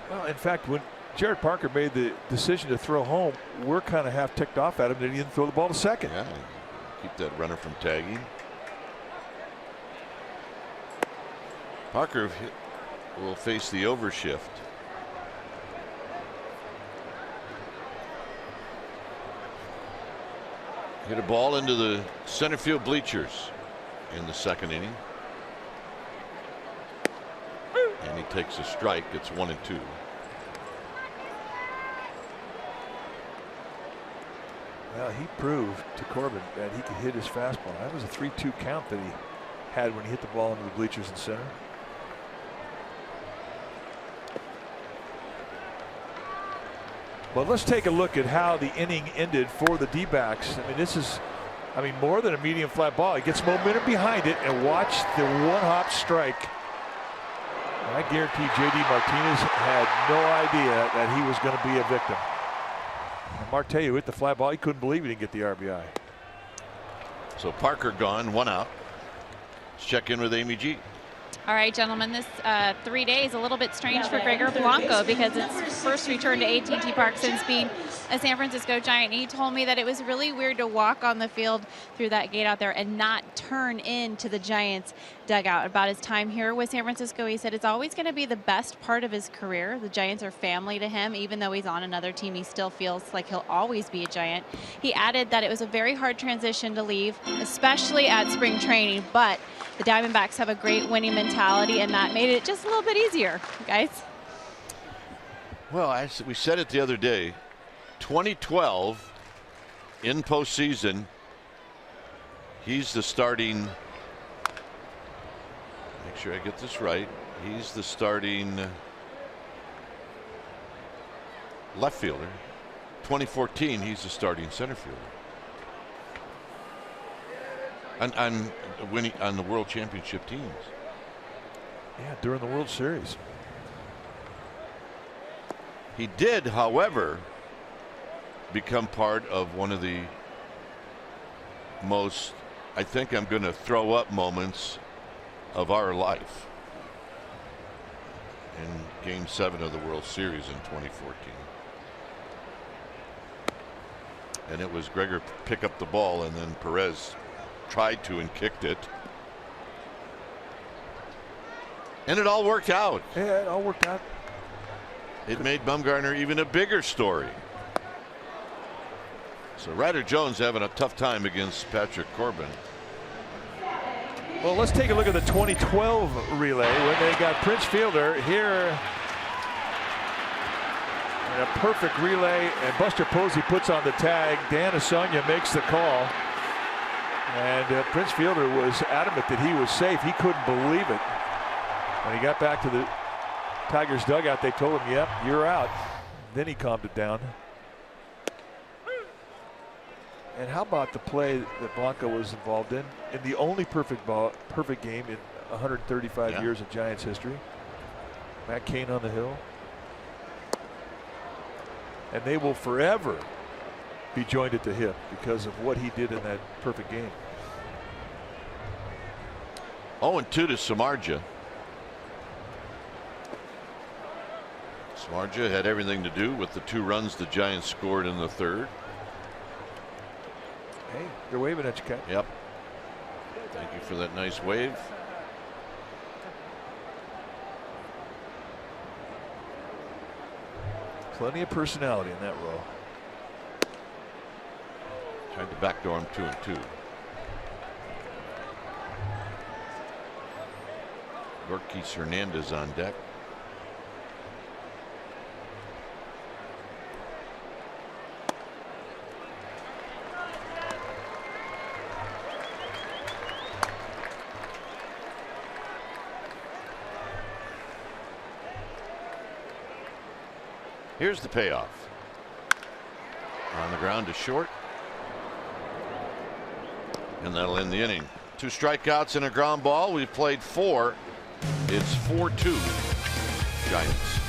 Speaker 5: Well, in fact, when Jared Parker made the decision to throw home, we're kind of half ticked off at him that he didn't throw the ball to second.
Speaker 1: Yeah, keep that runner from tagging. Parker will face the overshift. Hit a ball into the center field bleachers in the second inning. And he takes a strike. It's 1-2.
Speaker 5: Well, he proved to Corbin that he could hit his fastball. That was a 3-2 count that he had when he hit the ball into the bleachers in center. Well, let's take a look at how the inning ended for the D-backs. I mean, this is, more than a medium flat ball. He gets momentum behind it, and watch the one-hop strike. And I guarantee J.D. Martinez had no idea that he was going to be a victim. And Marte hit the fly ball. He couldn't believe he didn't get the RBI.
Speaker 1: So Parker gone, 1 out. Let's check in with Amy G.
Speaker 4: All right, gentlemen, this 3 days a little bit strange for Gregor Blanco because it's first return to AT&T Park since being a San Francisco Giant. He told me that it was really weird to walk on the field through that gate out there and not turn into the Giants dugout. About his time here with San Francisco, he said it's always going to be the best part of his career. The Giants are family to him. Even though he's on another team, he still feels like he'll always be a Giant. He added that it was a very hard transition to leave, especially at spring training, but the Diamondbacks have a great winning mentality, and that made it just a little bit easier, guys.
Speaker 1: Well, we said it the other day. 2012 in postseason, he's the starting. Make sure I get this right. He's the starting left fielder. 2014, he's the starting center fielder. On winning on the World Championship teams.
Speaker 5: Yeah, during the World Series.
Speaker 1: He did, however, become part of one of the most, I think I'm going to throw up moments of our life in Game 7 of the World Series in 2014. And it was Gregor pick up the ball, and then Perez tried to and kicked it. And it all worked out.
Speaker 5: Yeah, it all worked out.
Speaker 1: It made Bumgarner even a bigger story. So Ryder Jones having a tough time against Patrick Corbin.
Speaker 5: Well, let's take a look at the 2012 relay when they got Prince Fielder here. And a perfect relay, and Buster Posey puts on the tag. Dan Asanya makes the call. And Prince Fielder was adamant that he was safe. He couldn't believe it. When he got back to the Tigers dugout, they told him, yep, you're out. Then he calmed it down. And how about the play that Blanco was involved in the only perfect game in 135 years of Giants history? Matt Cain on the hill. And they will forever be joined at the hip because of what he did in that perfect game.
Speaker 1: 0-2 to Samardzija. Samardzija had everything to do with the 2 runs the Giants scored in the third.
Speaker 5: Hey, they're waving at you, Cat.
Speaker 1: Yep. Thank you for that nice wave.
Speaker 5: Plenty of personality in that row.
Speaker 1: Tried to backdoor him 2-2. Yorkis Hernandez on deck. Here's the payoff. On the ground to short. And that'll end the inning. 2 strikeouts and a ground ball. We've played 4. It's 4-2 Giants.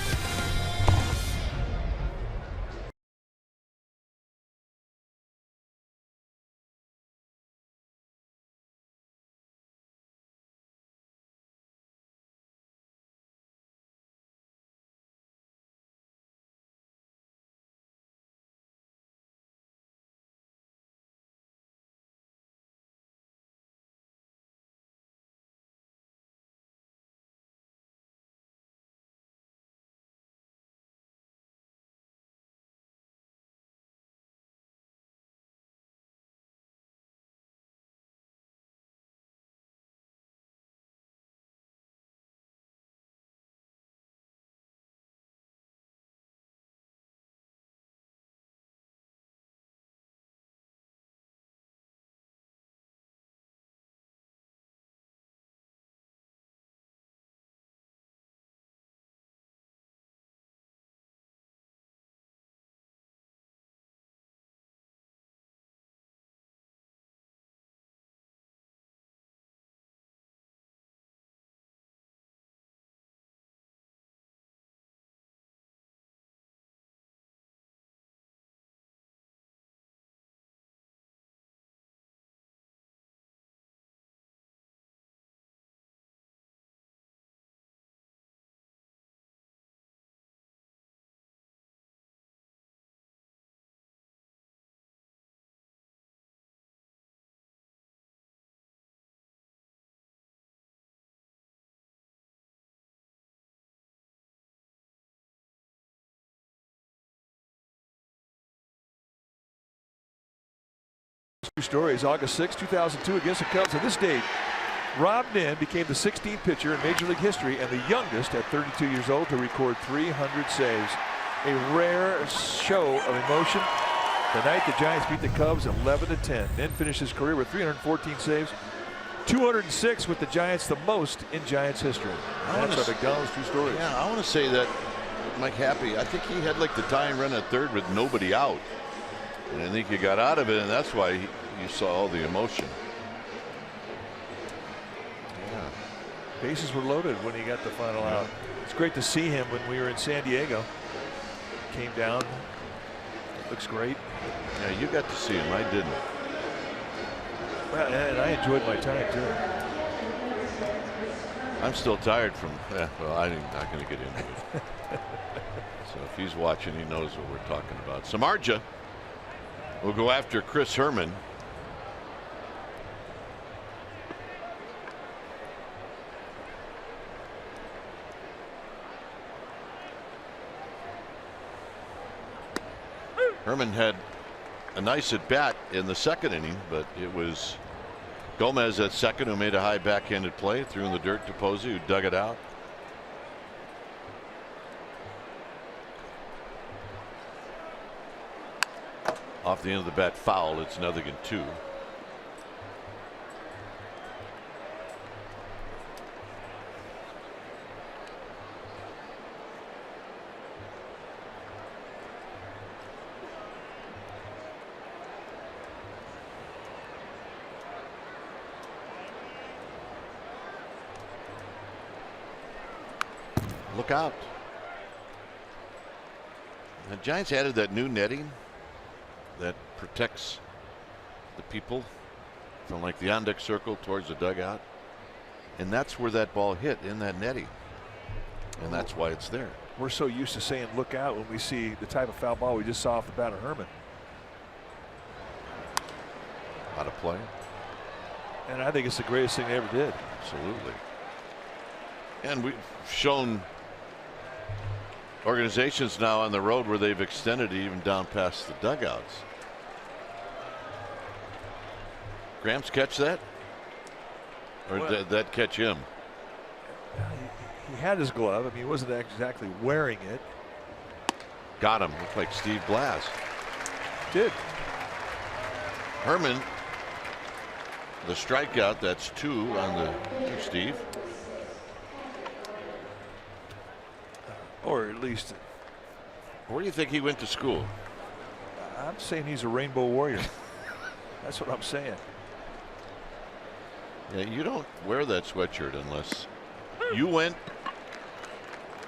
Speaker 5: Stories. August 6, 2002 against the Cubs. On this date, Rob Nin became the 16th pitcher in Major League history and the youngest at 32 years old to record 300 saves. A rare show of emotion. The night the Giants beat the Cubs 11-10. Nin finished his career with 314 saves, 206 with the Giants, the most in Giants history. That's our McDonald's True Stories.
Speaker 1: Yeah, I want to say that Mike Happy, I think he had like the tying run at third with nobody out. And I think he got out of it, and that's why you saw all the emotion.
Speaker 5: Yeah. Bases were loaded when he got the final out. It's great to see him when we were in San Diego. Came down. Looks great.
Speaker 1: Yeah, you got to see him. I didn't.
Speaker 5: Well, and I enjoyed my time too.
Speaker 1: I'm still tired from. Well, I'm not going to get into it. So if he's watching, he knows what we're talking about. Samardzija will go after Chris Herman. Herman had a nice at bat in the second inning, but it was Gomez at second who made a high backhanded play, threw in the dirt to Posey, who dug it out. Off the end of the bat, foul. It's 0-2. Look out. The Giants added that new netting that protects the people from like the on-deck circle towards the dugout, and that's where that ball hit, in that netting, and that's why it's there.
Speaker 5: We're so used to saying look out when we see the type of foul ball we just saw off the bat of Herman.
Speaker 1: Out of play.
Speaker 5: And I think it's the greatest thing they ever did.
Speaker 1: Absolutely. And we've shown organizations now on the road where they've extended it even down past the dugouts. Gramps catch that? Or did that catch him?
Speaker 5: He had his glove. I mean, he wasn't exactly wearing it.
Speaker 1: Got him. Looked like Steve Blas.
Speaker 5: Did.
Speaker 1: Herman, the strikeout, that's 2 on the Steve.
Speaker 5: Or at least.
Speaker 1: Where do you think he went to school?
Speaker 5: I'm saying he's a Rainbow Warrior. That's what I'm saying.
Speaker 1: Yeah, you don't wear that sweatshirt unless you went,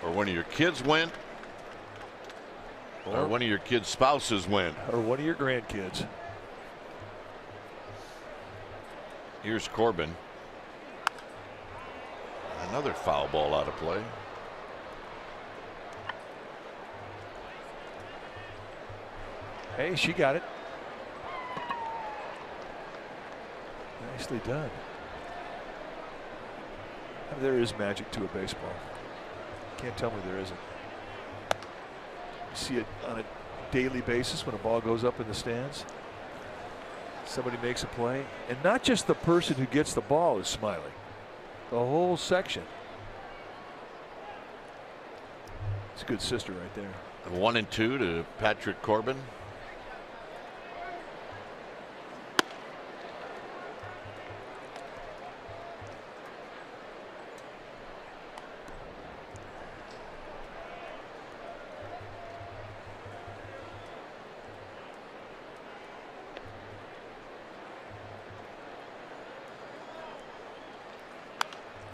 Speaker 1: or one of your kids went, or one of your kids' spouses went,
Speaker 5: or one of your grandkids.
Speaker 1: Here's Corbin. Another foul ball out of play.
Speaker 5: Hey, she got it. Nicely done. There is magic to a baseball. Can't tell me there isn't. You see it on a daily basis when a ball goes up in the stands. Somebody makes a play, and not just the person who gets the ball is smiling. The whole section. It's a good sister right there.
Speaker 1: 1-2 to Patrick Corbin.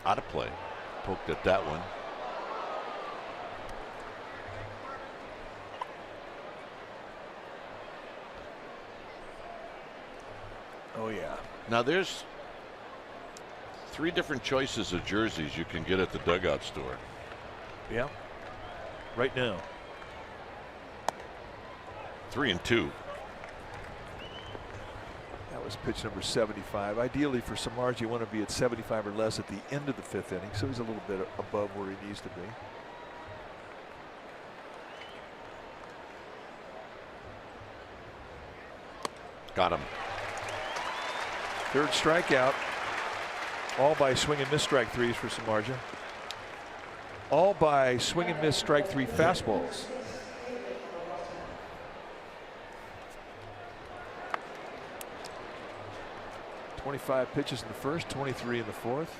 Speaker 1: Out of play. Poked at that one.
Speaker 5: Oh yeah.
Speaker 1: Now there's 3 different choices of jerseys you can get at the dugout store.
Speaker 5: Yeah. Right now.
Speaker 1: 3 and 2.
Speaker 5: That was pitch number 75. Ideally for Samardzija, you want to be at 75 or less at the end of the 5th inning, so he's a little bit above where he needs to be.
Speaker 1: Got him.
Speaker 5: Third strikeout. All by swing and miss strike threes for Samardzija. All by swing and miss strike three fastballs. .25 pitches in the first, 23 in the fourth.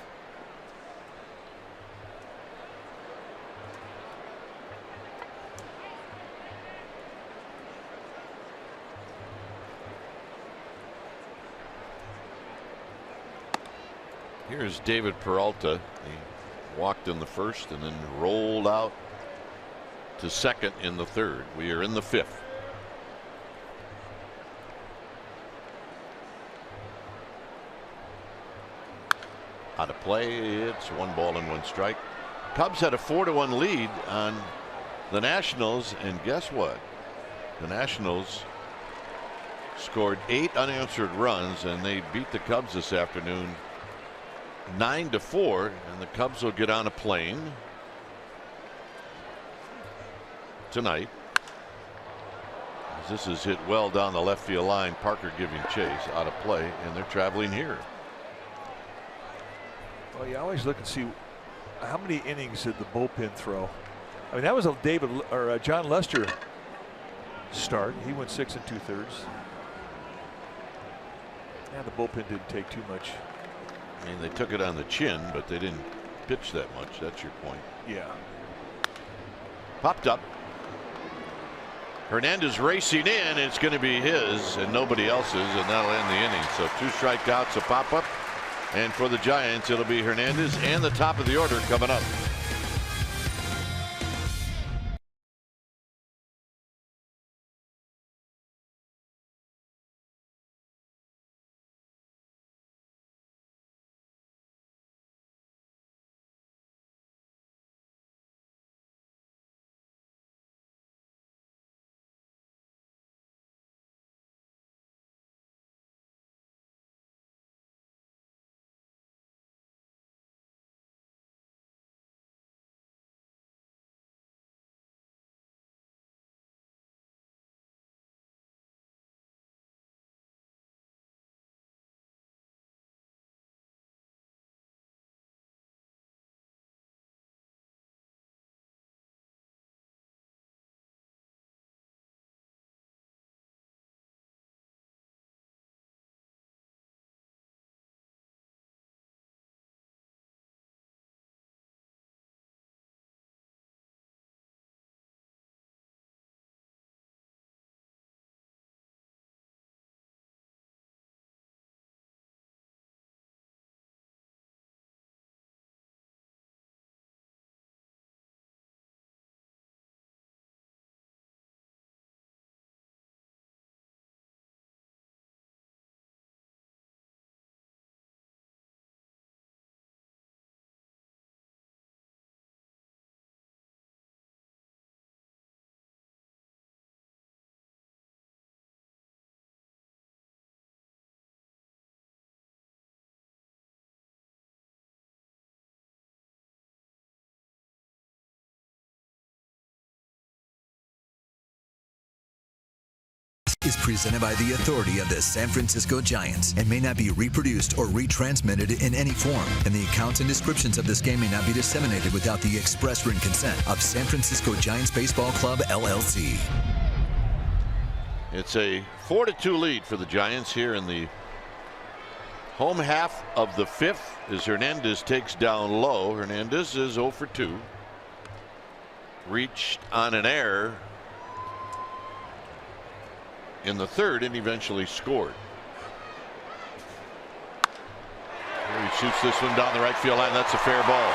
Speaker 1: Here's David Peralta. He walked in the first and then rolled out to second in the third. We are in the fifth. Out of play. It's 1 ball and 1 strike. Cubs had a 4-1 lead on the Nationals, and guess what? The Nationals scored 8 unanswered runs, and they beat the Cubs this afternoon 9-4, and the Cubs will get on a plane tonight. This is hit well down the left field line. Parker giving chase, out of play, and they're traveling here.
Speaker 5: Well, you always look and see how many innings did the bullpen throw. I mean, that was a John Lester start. He went 6 2/3. And the bullpen didn't take too much.
Speaker 1: I mean, they took it on the chin, but they didn't pitch that much. That's your point.
Speaker 5: Yeah.
Speaker 1: Popped up. Hernandez racing in. It's going to be his and nobody else's, and that'll end the inning. So 2 strikeouts, a pop up. And for the Giants, it'll be Hernandez and the top of the order coming up.
Speaker 3: Is presented by the authority of the San Francisco Giants and may not be reproduced or retransmitted in any form. And the accounts and descriptions of this game may not be disseminated without the express written consent of San Francisco Giants Baseball Club, LLC.
Speaker 1: It's a 4-2 lead for the Giants here in the home half of the fifth as Hernandez takes down low. Hernandez is 0 for 2. Reached on an error in the third and eventually scored. He shoots this one down the right field line. That's a fair ball.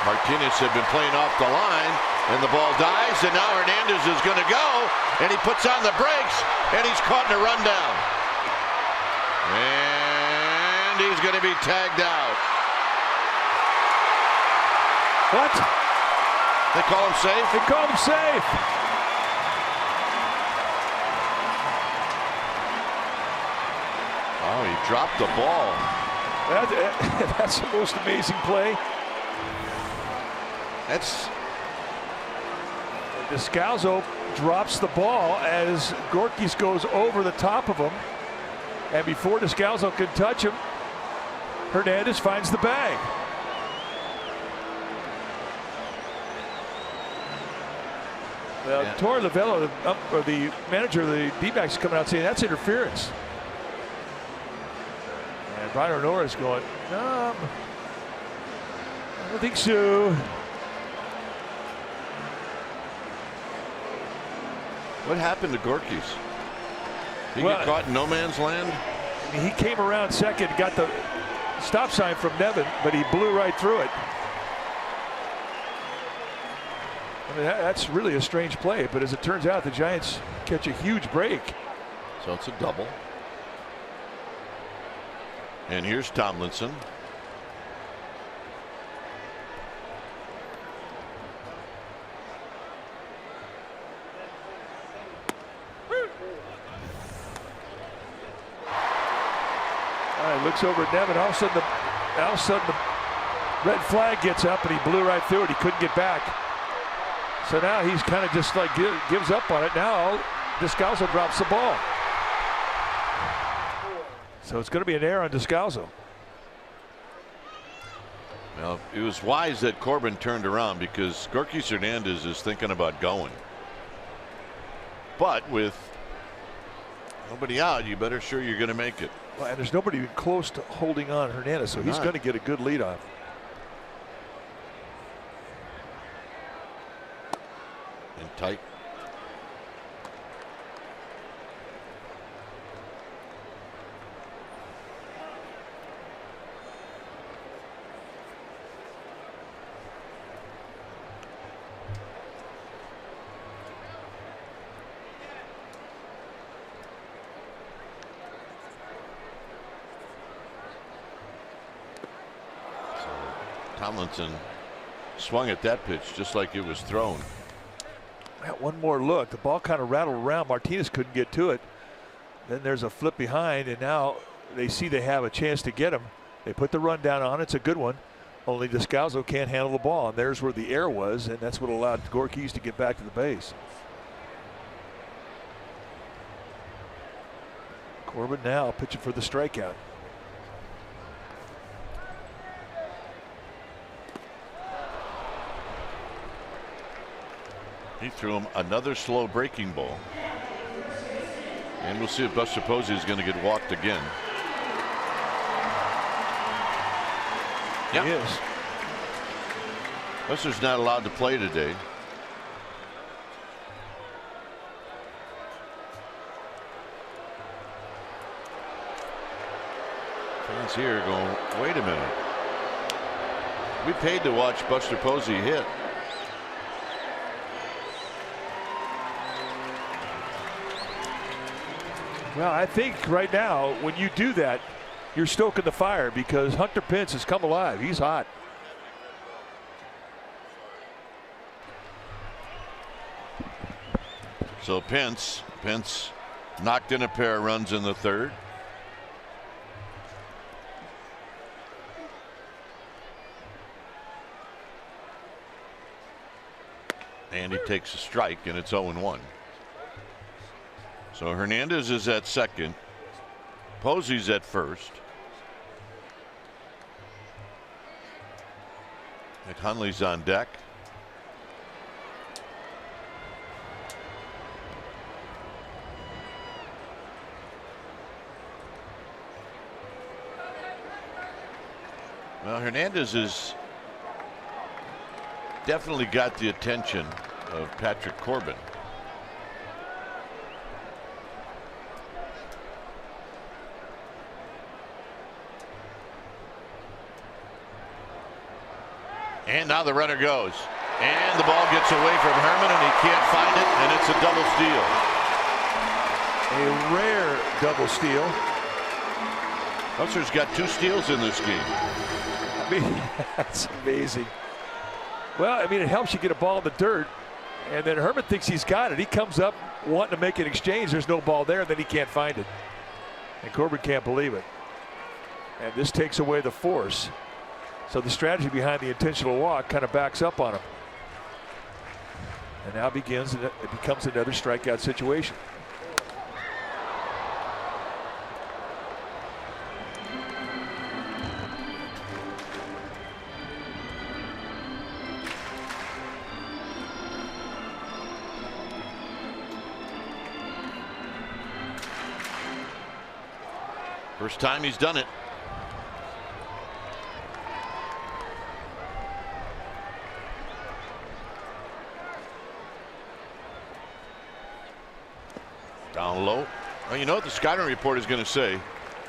Speaker 1: Martinez had been playing off the line and the ball dives, and now Hernandez is going to go, and he puts on the brakes, and he's caught in a rundown. And he's going to be tagged out.
Speaker 5: What?
Speaker 1: They call him safe?
Speaker 5: They call him safe.
Speaker 1: Oh, he dropped the ball.
Speaker 5: That's the most amazing play.
Speaker 1: That's
Speaker 5: Descalzo drops the ball as Gorkis goes over the top of him. And before Descalso can touch him, Hernandez finds the bag. Well,
Speaker 1: Yeah.
Speaker 5: Torre Lavello, or the manager of the D-backs, is coming out saying that's interference. And Byron Orr is going, no, I don't think so.
Speaker 1: What happened to Gorkys? He
Speaker 5: Well,
Speaker 1: got caught in no man's land?
Speaker 5: I mean, he came around second, got the stop sign from Nevin, but he blew right through it. I mean, that's really a strange play, but as it turns out, the Giants catch a huge break.
Speaker 1: So it's a double. And here's Tomlinson.
Speaker 5: Looks over at Nevin. All of a sudden the red flag gets up, and he blew right through it. He couldn't get back. So now he's kind of just like gives up on it. Now Descalso drops the ball. So it's going to be an error on Descalso.
Speaker 1: Well, it was wise that Corbin turned around because Gorkys Hernandez is thinking about going. But with nobody out, you better sure you're going to make it.
Speaker 5: Well, and there's nobody even close to holding on Hernandez, so he's going to get a good lead off.
Speaker 1: And tight. Tomlinson swung at that pitch just like it was thrown.
Speaker 5: Got one more look. The ball kind of rattled around. Martinez couldn't get to it. Then there's a flip behind, and now they see they have a chance to get him. They put the run down on it. It's a good one. Only Descalso can't handle the ball, and there's where the error was, and that's what allowed Gorkys to get back to the base. Corbin now pitching for the strikeout.
Speaker 1: He threw him another slow breaking ball. And we'll see if Buster Posey is going to get walked again.
Speaker 5: He is.
Speaker 1: Buster's not allowed to play today. Fans here going, wait a minute. We paid to watch Buster Posey hit.
Speaker 5: Well, I think right now, when you do that, you're stoking the fire because Hunter Pence has come alive. He's hot.
Speaker 1: So Pence knocked in a pair of runs in the third. And he takes a strike, and it's 0-1. So Hernandez is at second. Posey's at first. McHunley's on deck. Well, Hernandez has definitely got the attention of Patrick Corbin. And now the runner goes. And the ball gets away from Herman, and he can't find it, and it's a double steal.
Speaker 5: A rare double steal.
Speaker 1: Buster's got 2 steals in this game.
Speaker 5: I mean, that's amazing. Well, I mean, it helps you get a ball in the dirt, and then Herman thinks he's got it. He comes up wanting to make an exchange. There's no ball there, and then he can't find it. And Corbin can't believe it. And this takes away the force. So the strategy behind the intentional walk kind of backs up on him. And now it becomes another strikeout situation.
Speaker 1: First time he's done it. Down low. Well, you know what the scouting report is going to say?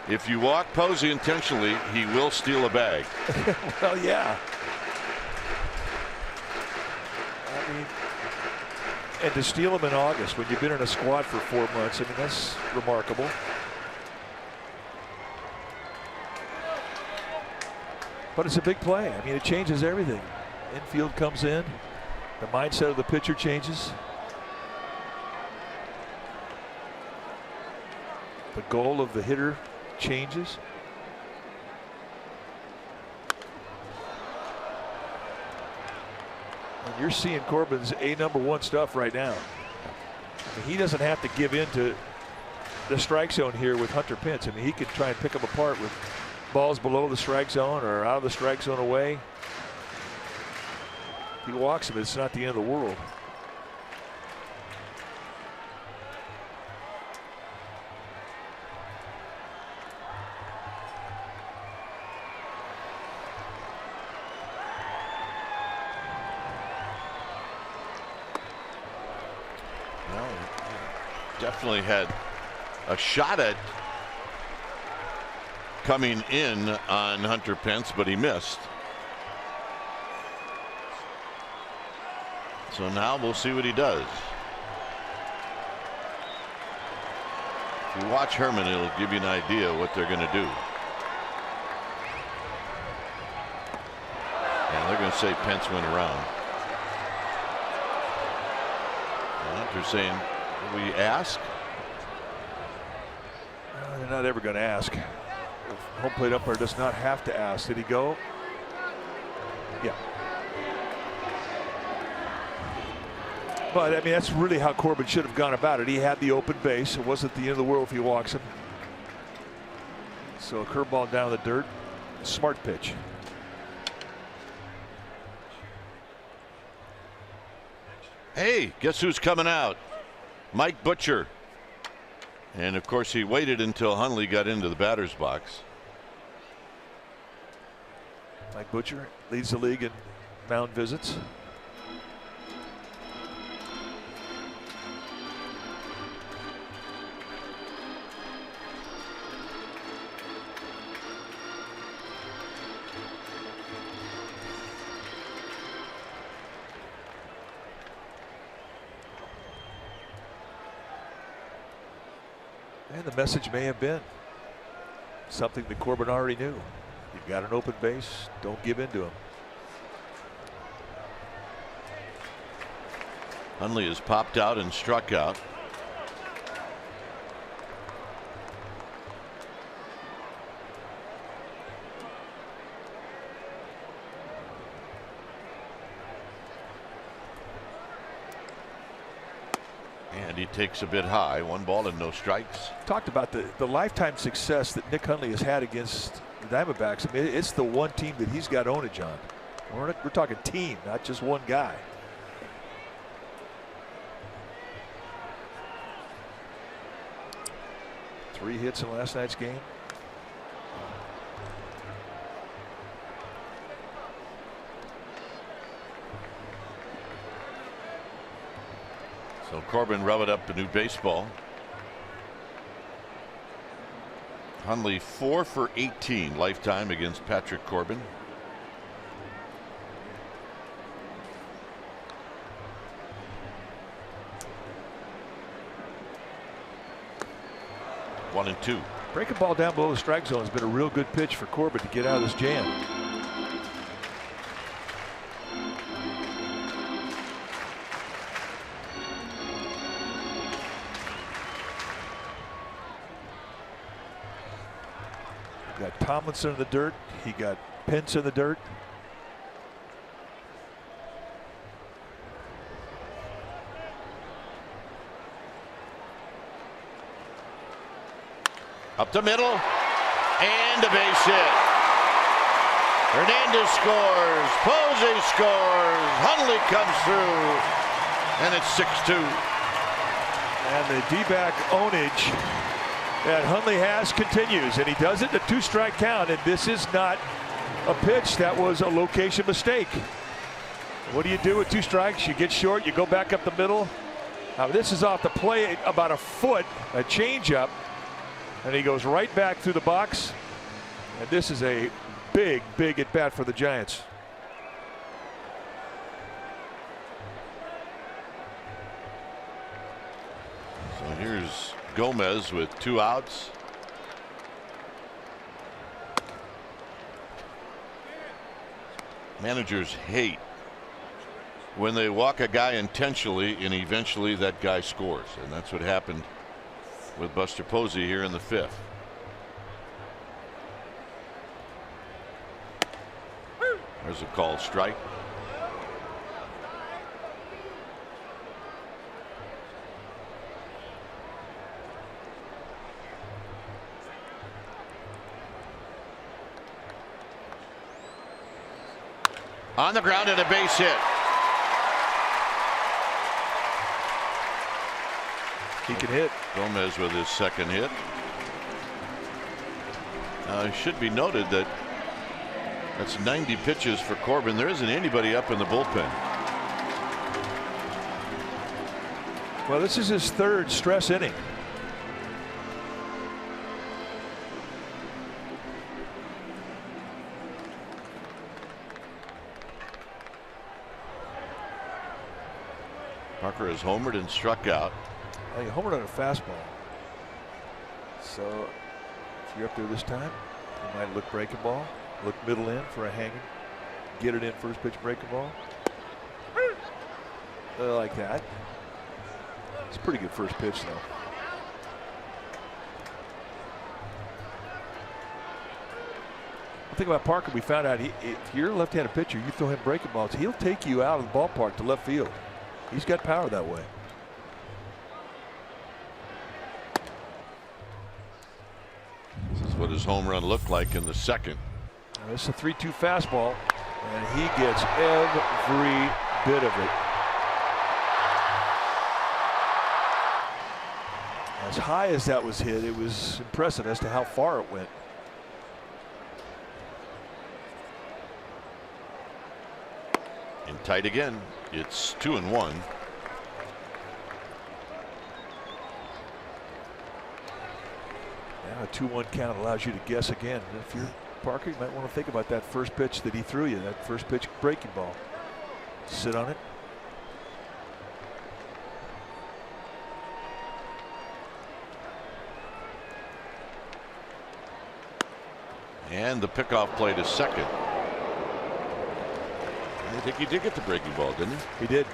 Speaker 1: If you walk Posey intentionally, he will steal a bag.
Speaker 5: Well, yeah. I mean, and to steal him in August when you've been in a squad for 4 months, I mean, that's remarkable. But it's a big play. I mean, it changes everything. Infield comes in. The mindset of the pitcher changes. The goal of the hitter changes. And you're seeing Corbin's #1 stuff right now. I mean, he doesn't have to give in to the strike zone here with Hunter Pence. I mean, he could try and pick him apart with balls below the strike zone or out of the strike zone away. If he walks him, it's not the end of the world.
Speaker 1: Definitely had a shot at coming in on Hunter Pence, but he missed. So now we'll see what he does. If you watch Herman, it'll give you an idea what they're going to do. And they're going to say Pence went around. And Hunter's saying, will we ask?
Speaker 5: They're not ever going to ask. Home plate umpire does not have to ask. Did he go? Yeah. But I mean, that's really how Corbin should have gone about it. He had the open base. It wasn't the end of the world if he walks him. So a curveball down the dirt. Smart pitch.
Speaker 1: Hey, guess who's coming out? Mike Butcher. And of course he waited until Hundley got into the batter's box.
Speaker 5: Mike Butcher leads the league in mound visits. And the message may have been something that Corbin already knew. You've got an open base. Don't give in to him.
Speaker 1: Hundley has popped out and struck out. And he takes a bit high. 1 ball and no strikes.
Speaker 5: Talked about the lifetime success that Nick Hundley has had against the Diamondbacks. I mean, it's the one team that he's got ownage on. We're talking team, not just one guy. Three hits in last night's game.
Speaker 1: So Corbin rubbing up a new baseball. Hundley 4 for 18 lifetime against Patrick Corbin. One and two.
Speaker 5: Breaking ball down below the strike zone has been a real good pitch for Corbin to get out of this jam. Got Tomlinson in the dirt. He got Pence in the dirt.
Speaker 1: Up the middle and a base hit. Hernandez scores. Posey scores. Hundley comes through, and it's 6-2.
Speaker 5: And the D-back ownage that Hundley has continues, and he does it in a 2-strike count, and this is not a pitch. That was a location mistake. What do you do with 2 strikes? You get short, you go back up the middle. Now this is off the plate about a foot, a changeup, and he goes right back through the box. And this is a big, big at bat for the Giants.
Speaker 1: So here's Gomez with 2 outs. Managers hate when they walk a guy intentionally and eventually that guy scores, and that's what happened with Buster Posey here in the 5th. There's a called strike. On the ground and a base hit.
Speaker 5: He can hit.
Speaker 1: Gomez with his 2nd hit. It should be noted that that's 90 pitches for Corbin. There isn't anybody up in the bullpen.
Speaker 5: Well, this is his 3rd stress inning.
Speaker 1: Parker has homered and struck out.
Speaker 5: Well, he homered on a fastball. So if you're up there this time, you might look breaking ball, look middle in for a hanging, get it in first pitch breaking ball. Like that. It's a pretty good first pitch though. The thing about Parker, we found out if you're a left-handed pitcher, you throw him breaking balls, he'll take you out of the ballpark to left field. He's got power that way.
Speaker 1: This is what his home run looked like in the 2nd.
Speaker 5: Now, this is a 3-2 fastball, and he gets every bit of it. As high as that was hit, it was impressive as to how far it went.
Speaker 1: And tight again. It's 2-1.
Speaker 5: Now a 2-1 count allows you to guess again. If you're Parker, you might want to think about that first pitch that he threw you, that first pitch breaking ball. Sit on it.
Speaker 1: And the pickoff play to 2nd. I think he did get the breaking ball, didn't he?
Speaker 5: He did.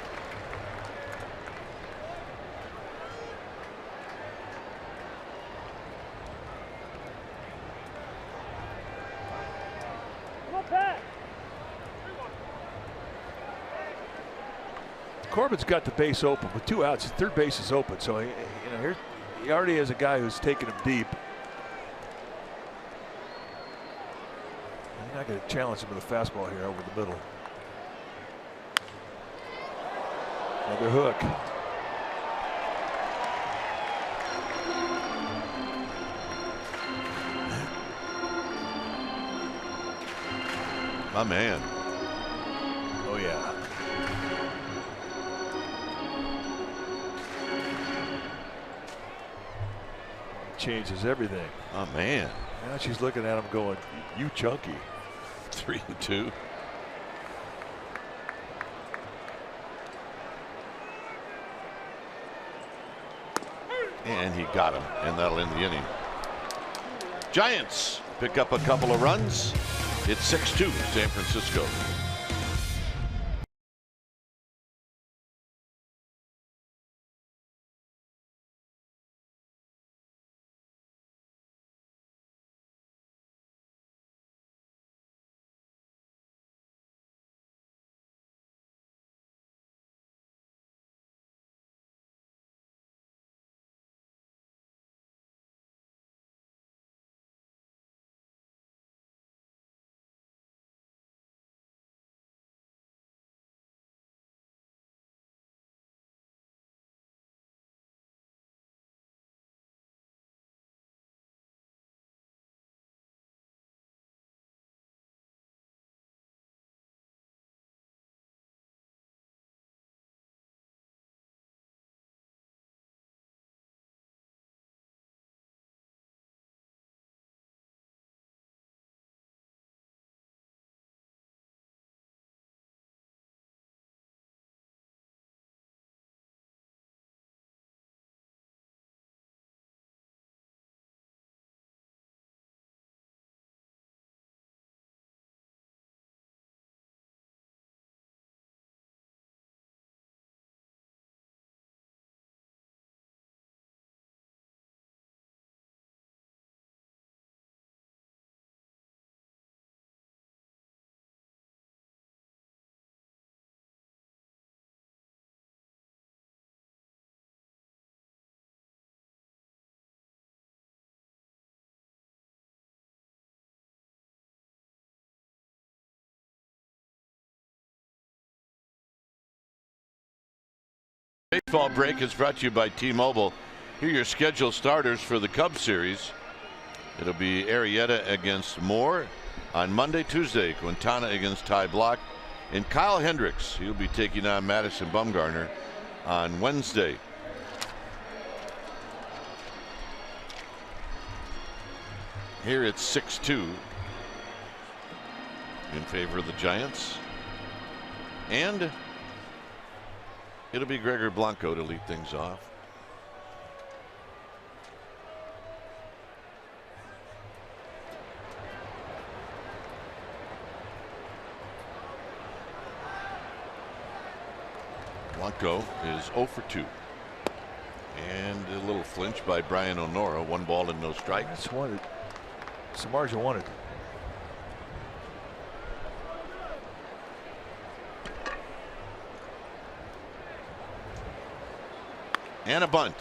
Speaker 5: Corbin's got the base open with 2 outs. 3rd base is open, so he already has a guy who's taking him deep. He's not going to challenge him with a fastball here over the middle. Another hook.
Speaker 1: My man.
Speaker 5: Oh yeah. Changes everything.
Speaker 1: Oh man.
Speaker 5: Now she's looking at him going, you chunky.
Speaker 1: 3-2. And he got him, and that'll end the inning. Giants pick up a couple of runs. It's 6-2 San Francisco. Baseball break is brought to you by T-Mobile. Here are your scheduled starters for the Cubs series. It'll be Arrieta against Moore on Monday. Tuesday, Quintana against Ty Block, and Kyle Hendricks. He'll be taking on Madison Bumgarner on Wednesday. Here it's 6-2 in favor of the Giants, and it'll be Gregor Blanco to lead things off. Blanco is 0 for 2. And a little flinch by Brian O'Nora. 1 ball and no strike.
Speaker 5: That's wanted. Samardzija wanted.
Speaker 1: And a bunt.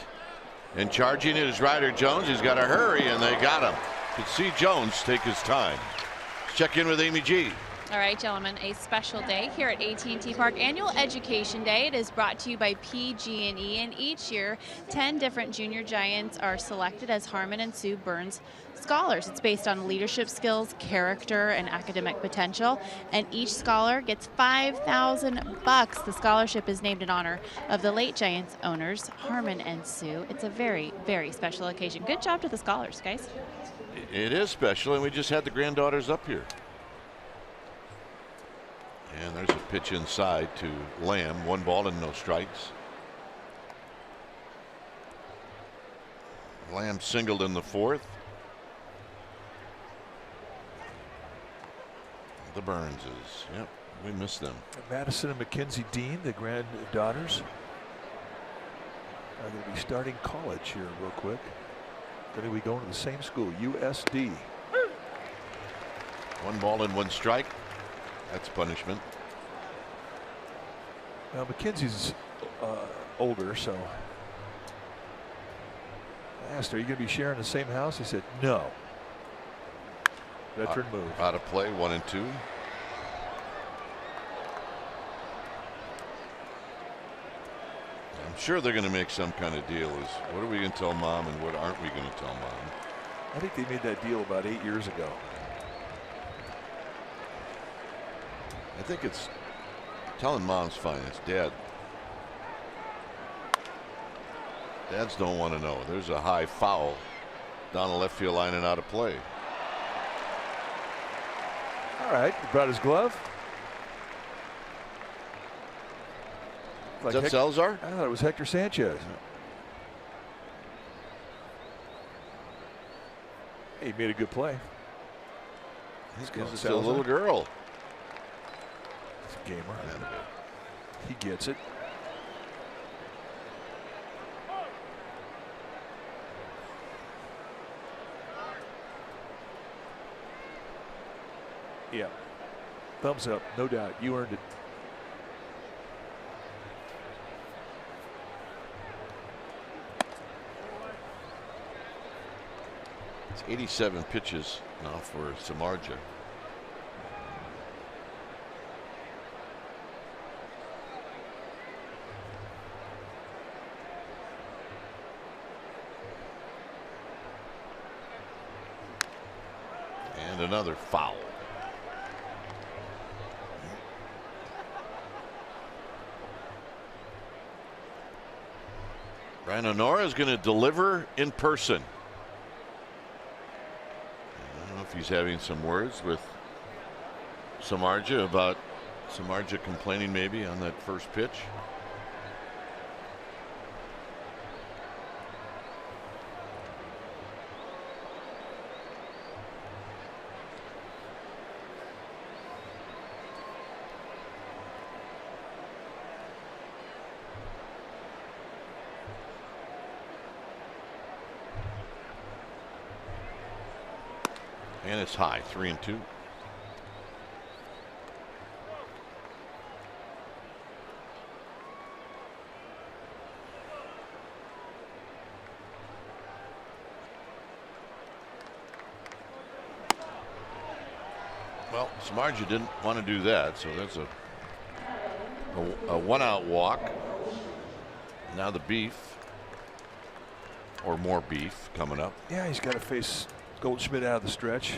Speaker 1: And charging it is Ryder Jones. He's got to hurry, and they got him. Could see Jones take his time. Let's check in with Amy G.
Speaker 4: All right, gentlemen, a special day here at AT&T Park, Annual Education Day. It is brought to you by PG&E, and each year 10 different junior giants are selected as Harmon and Sue Burns Scholars. It's based on leadership skills, character, and academic potential, and each scholar gets $5,000. The scholarship is named in honor of the late Giants owners, Harmon and Sue. It's a very, very special occasion. Good job to the scholars, guys.
Speaker 1: It is special, and we just had the granddaughters up here. And there's a pitch inside to Lamb. 1 ball and no strikes. Lamb singled in the 4th. The Burnses. Yep, we missed them.
Speaker 5: Madison and Mackenzie Dean, the granddaughters, are going to be starting college here real quick. Going to be going to the same school, USD.
Speaker 1: 1 ball and 1 strike. That's punishment.
Speaker 5: Now Mackenzie's older, so I asked her, "Are you going to be sharing the same house?" He said, "No." Veteran move.
Speaker 1: Out of play, 1 and 2. I'm sure they're going to make some kind of deal. Is what are we going to tell Mom and what aren't we going to tell Mom?
Speaker 5: I think they made that deal about 8 years ago.
Speaker 1: I think it's telling Mom's fine. It's Dad. Dads don't want to know. There's a high foul down the left field line and out of play.
Speaker 5: All right, he brought his glove.
Speaker 1: Is that Salazar?
Speaker 5: I thought it was Hector Sanchez. Hey, he made a good play.
Speaker 1: He's a little girl.
Speaker 5: Gamer. He gets it. Yeah. Thumbs up, no doubt. You earned it.
Speaker 1: It's 87 pitches now for Samardzija. And another foul. Brian O'Nora is going to deliver in person. I don't know if he's having some words with Samardzija about Samardzija complaining maybe on that first pitch. And it's high, 3-2. Well, Samardzija didn't want to do that, so that's a 1-out walk. Now the beef, or more beef coming up.
Speaker 5: Yeah, he's got to face Goldschmidt out of the stretch.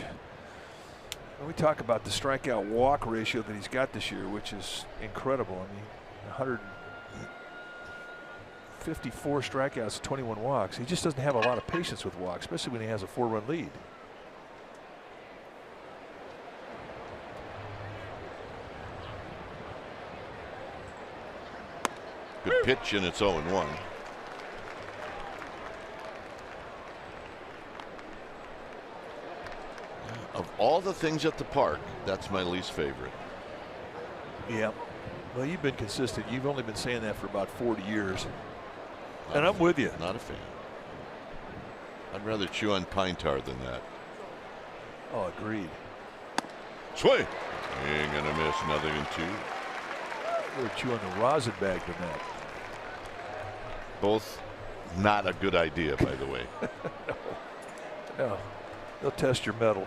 Speaker 5: When we talk about the strikeout walk ratio that he's got this year, which is incredible. I mean, 154 strikeouts, 21 walks. He just doesn't have a lot of patience with walks, especially when he has a 4-run lead.
Speaker 1: Good pitch, and it's 0-1. Of all the things at the park, that's my least favorite.
Speaker 5: Yeah. Well, you've been consistent. You've only been saying that for about 40 years. And I'm with you.
Speaker 1: Not a fan. I'd rather chew on pine tar than that.
Speaker 5: Oh, agreed.
Speaker 1: Swing. Ain't gonna miss. Nothing in 2.
Speaker 5: I'd rather chew on the rosin bag than that.
Speaker 1: Both not a good idea, by the way.
Speaker 5: No. They'll test your metal.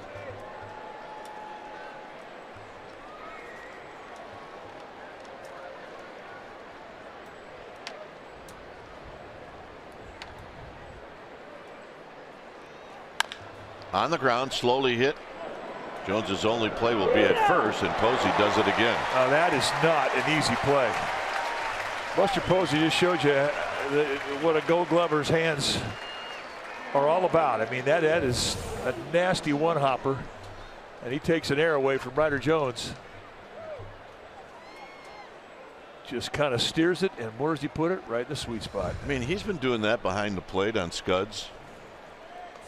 Speaker 1: On the ground, slowly hit. Jones's only play will be at first, and Posey does it again.
Speaker 5: That is not an easy play. Buster Posey just showed you what a Gold Glover's hands are all about. I mean, that is a nasty one-hopper, and he takes an air away from Ryder Jones. Just kind of steers it, and where does he put it? Right in the sweet spot.
Speaker 1: I mean, he's been doing that behind the plate on scuds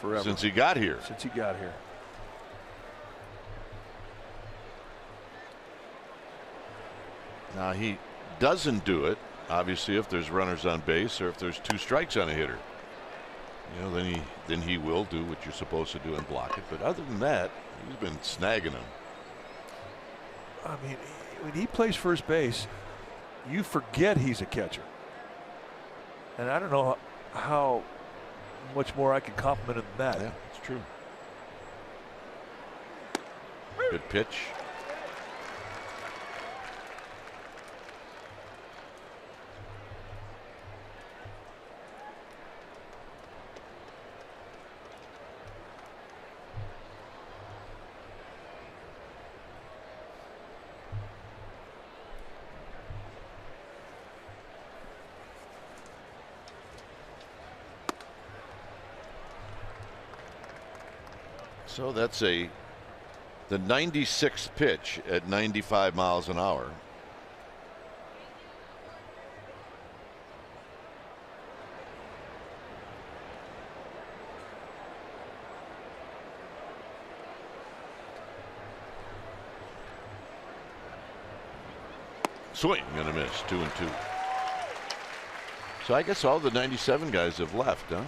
Speaker 5: forever.
Speaker 1: Since he got here.
Speaker 5: Since he got here.
Speaker 1: Now he doesn't do it, obviously, if there's runners on base or if there's 2 strikes on a hitter. You know, then he will do what you're supposed to do and block it. But other than that, he's been snagging them.
Speaker 5: I mean, when he plays first base, you forget he's a catcher. And I don't know how much more I can compliment him than that.
Speaker 1: Yeah, it's true. Good pitch. So that's the 96th pitch at 95 miles an hour. Swing and a miss. 2-2. So I guess all the 97 guys have left, huh?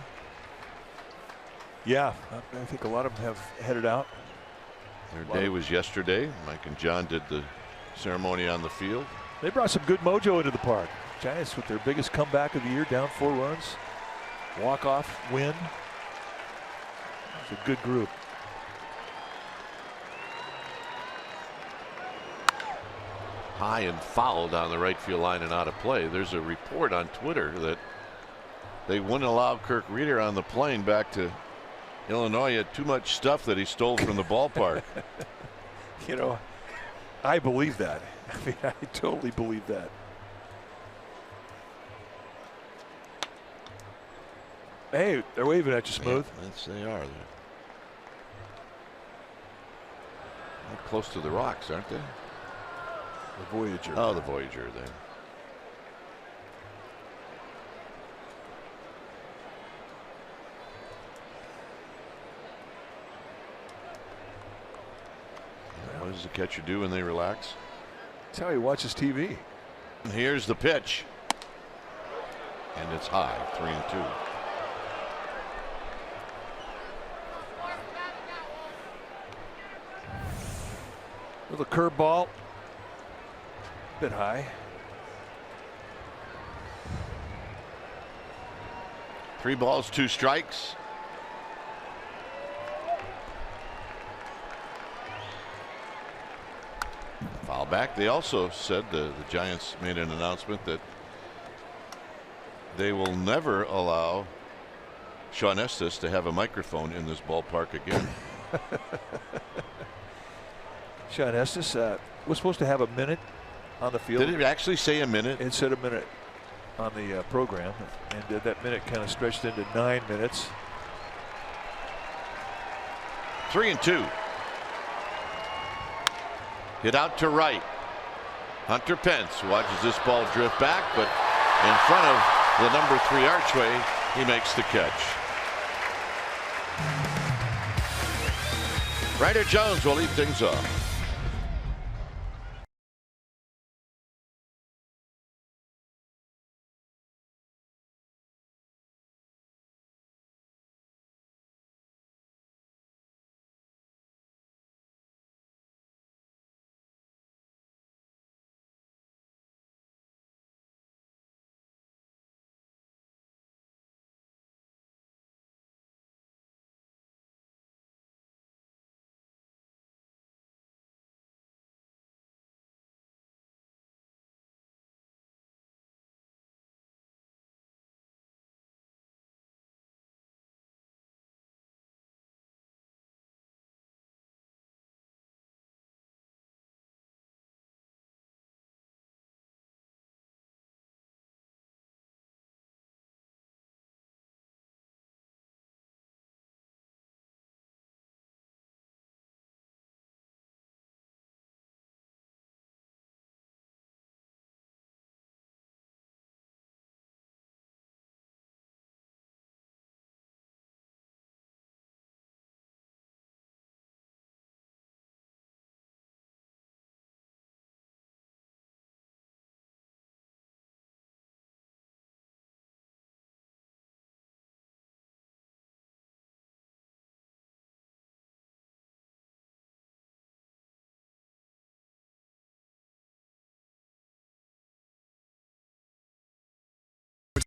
Speaker 5: Yeah, I think a lot of them have headed out.
Speaker 1: Their day was yesterday. Mike and John did the ceremony on the field.
Speaker 5: They brought some good mojo into the park. Giants with their biggest comeback of the year, down 4 runs. Walk-off win. It's a good group.
Speaker 1: High and fouled on the right field line and out of play. There's a report on Twitter that they wouldn't allow Kirk Reeder on the plane back to Illinois. Had too much stuff that he stole from the ballpark.
Speaker 5: You know, I believe that. I mean, I totally believe that. Hey, they're waving at you, Smooth.
Speaker 1: Yeah, yes, they are. They're close to the rocks, aren't they?
Speaker 5: The Voyager.
Speaker 1: Oh, the Voyager then. What does the catcher do when they relax?
Speaker 5: That's how he watches TV.
Speaker 1: And here's the pitch. And it's high, 3-2.
Speaker 5: Little curveball. Bit high.
Speaker 1: 3 balls, 2 strikes. Foul back. They also said the Giants made an announcement that they will never allow Sean Estes to have a microphone in this ballpark again.
Speaker 5: Sean Estes was supposed to have a minute on the field.
Speaker 1: Did it actually say a minute?
Speaker 5: It said a minute on the program, and that minute kind of stretched into 9 minutes.
Speaker 1: 3-2. Hit out to right. Hunter Pence watches this ball drift back, but in front of the number 3 archway, he makes the catch. Ryder Jones will lead things off.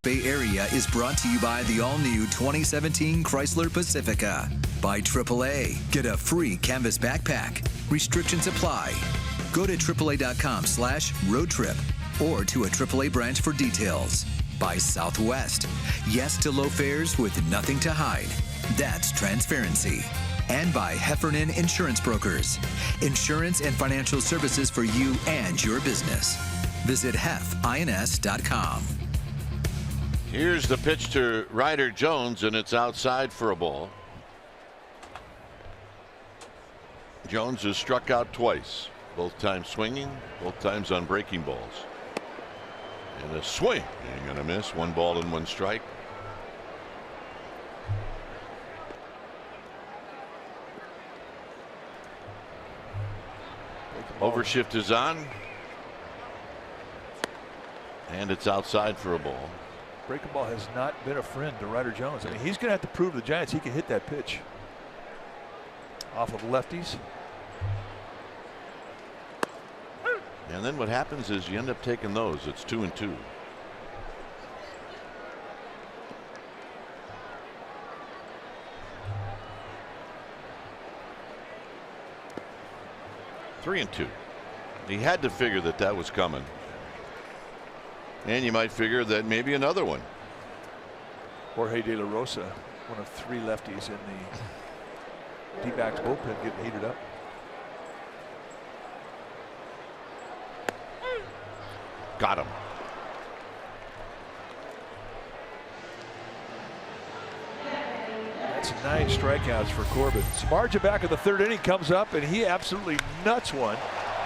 Speaker 3: Bay Area is brought to you by the all-new 2017 Chrysler Pacifica. By AAA. Get a free canvas backpack. Restrictions apply. Go to AAA.com/roadtrip or to a AAA branch for details. By Southwest. Yes to low fares with nothing to hide. That's transparency. And by Heffernan Insurance Brokers. Insurance and financial services for you and your business. Visit hefins.com.
Speaker 1: Here's the pitch to Ryder Jones, and it's outside for a ball. Jones has struck out twice, both times swinging, both times on breaking balls. And a swing, ain't gonna miss. 1 ball and 1 strike. Overshift is on, and it's outside for a ball.
Speaker 5: Breaking ball has not been a friend to Ryder Jones. I mean, he's going to have to prove to the Giants he can hit that pitch off of lefties.
Speaker 1: And then what happens is you end up taking those. It's 2-2. Three and 2. He had to figure that that was coming. And you might figure that maybe another one.
Speaker 5: Jorge De La Rosa, one of 3 lefties in the D-backs bullpen, getting heated up.
Speaker 1: Got him.
Speaker 5: That's 9 strikeouts for Corbin. Samardzija back in the 3rd inning comes up, and he absolutely nuts one.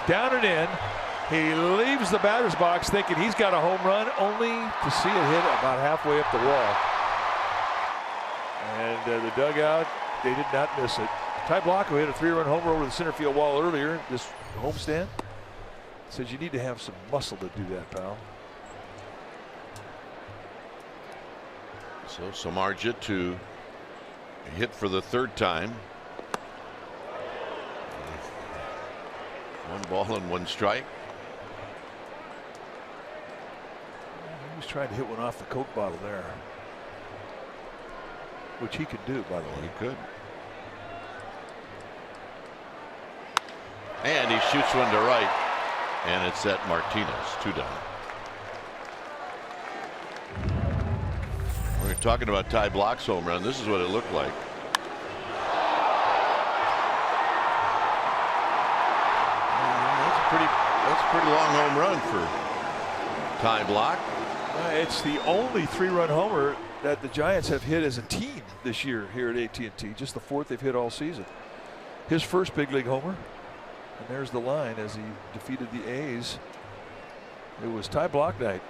Speaker 5: Down and in. He leaves the batter's box thinking he's got a home run, only to see it hit about halfway up the wall. And the dugout, they did not miss it. Ty Blanco hit a 3-run homer over the center field wall earlier this homestand. Says you need to have some muscle to do that, pal.
Speaker 1: So Samardzija to hit for the 3rd time. 1 ball and 1 strike.
Speaker 5: He was trying to hit one off the Coke bottle there, which he could do, by the way.
Speaker 1: He could. And he shoots one to right, and it's at Martinez. 2 down. We're talking about Ty Block's home run. This is what it looked like. That's a pretty long home run for Ty Block.
Speaker 5: It's the only 3-run homer that the Giants have hit as a team this year here at AT&T. Just the 4th they've hit all season. His first big league homer. And there's the line as he defeated the A's. It was Ty Block night.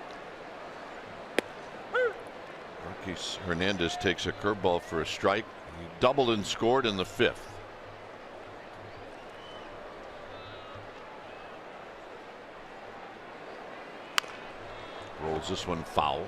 Speaker 1: Marquis Hernandez takes a curveball for a strike. He doubled and scored in the 5th. Rolls this one foul.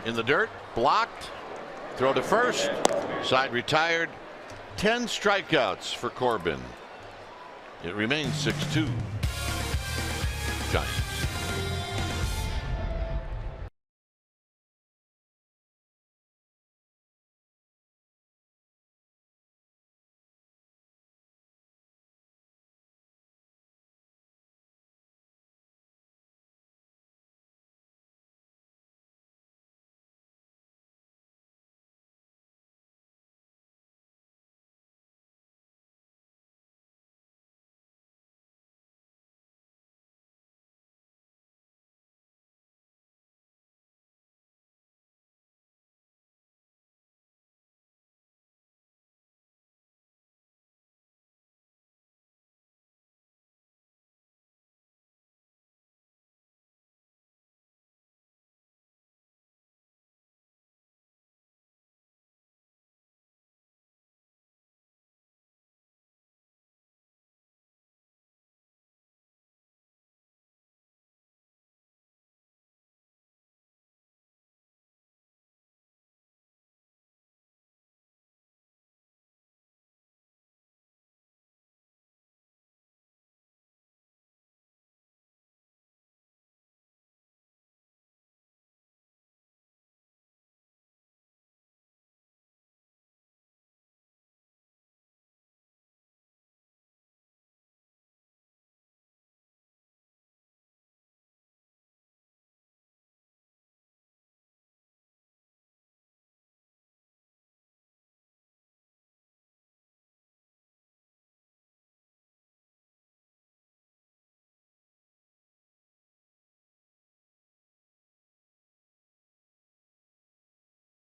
Speaker 1: In the dirt, blocked, throw to first, side retired. 10 strikeouts for Corbin. It remains 6-2 Giants.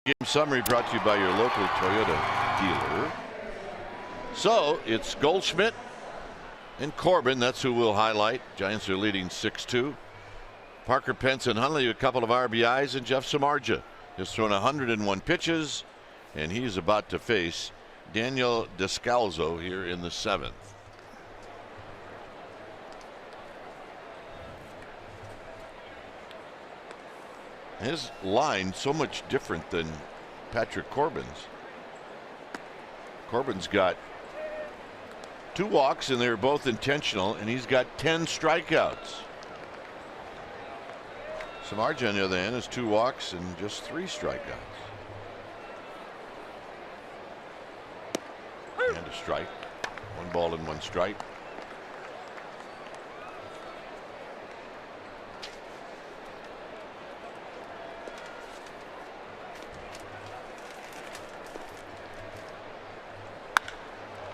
Speaker 1: Game summary brought to you by your local Toyota dealer. So it's Goldschmidt and Corbin. That's who we'll highlight. Giants are leading 6-2. Parker Pence and Hundley a couple of RBIs, and Jeff Samardzija has thrown 101 pitches, and he's about to face Daniel Descalzo here in the 7th. His line so much different than Patrick Corbin's. Corbin's got 2 walks and they're both intentional, and he's got 10 strikeouts. Samardzija on the other hand has 2 walks and just 3 strikeouts. And a strike. 1 ball and 1 strike.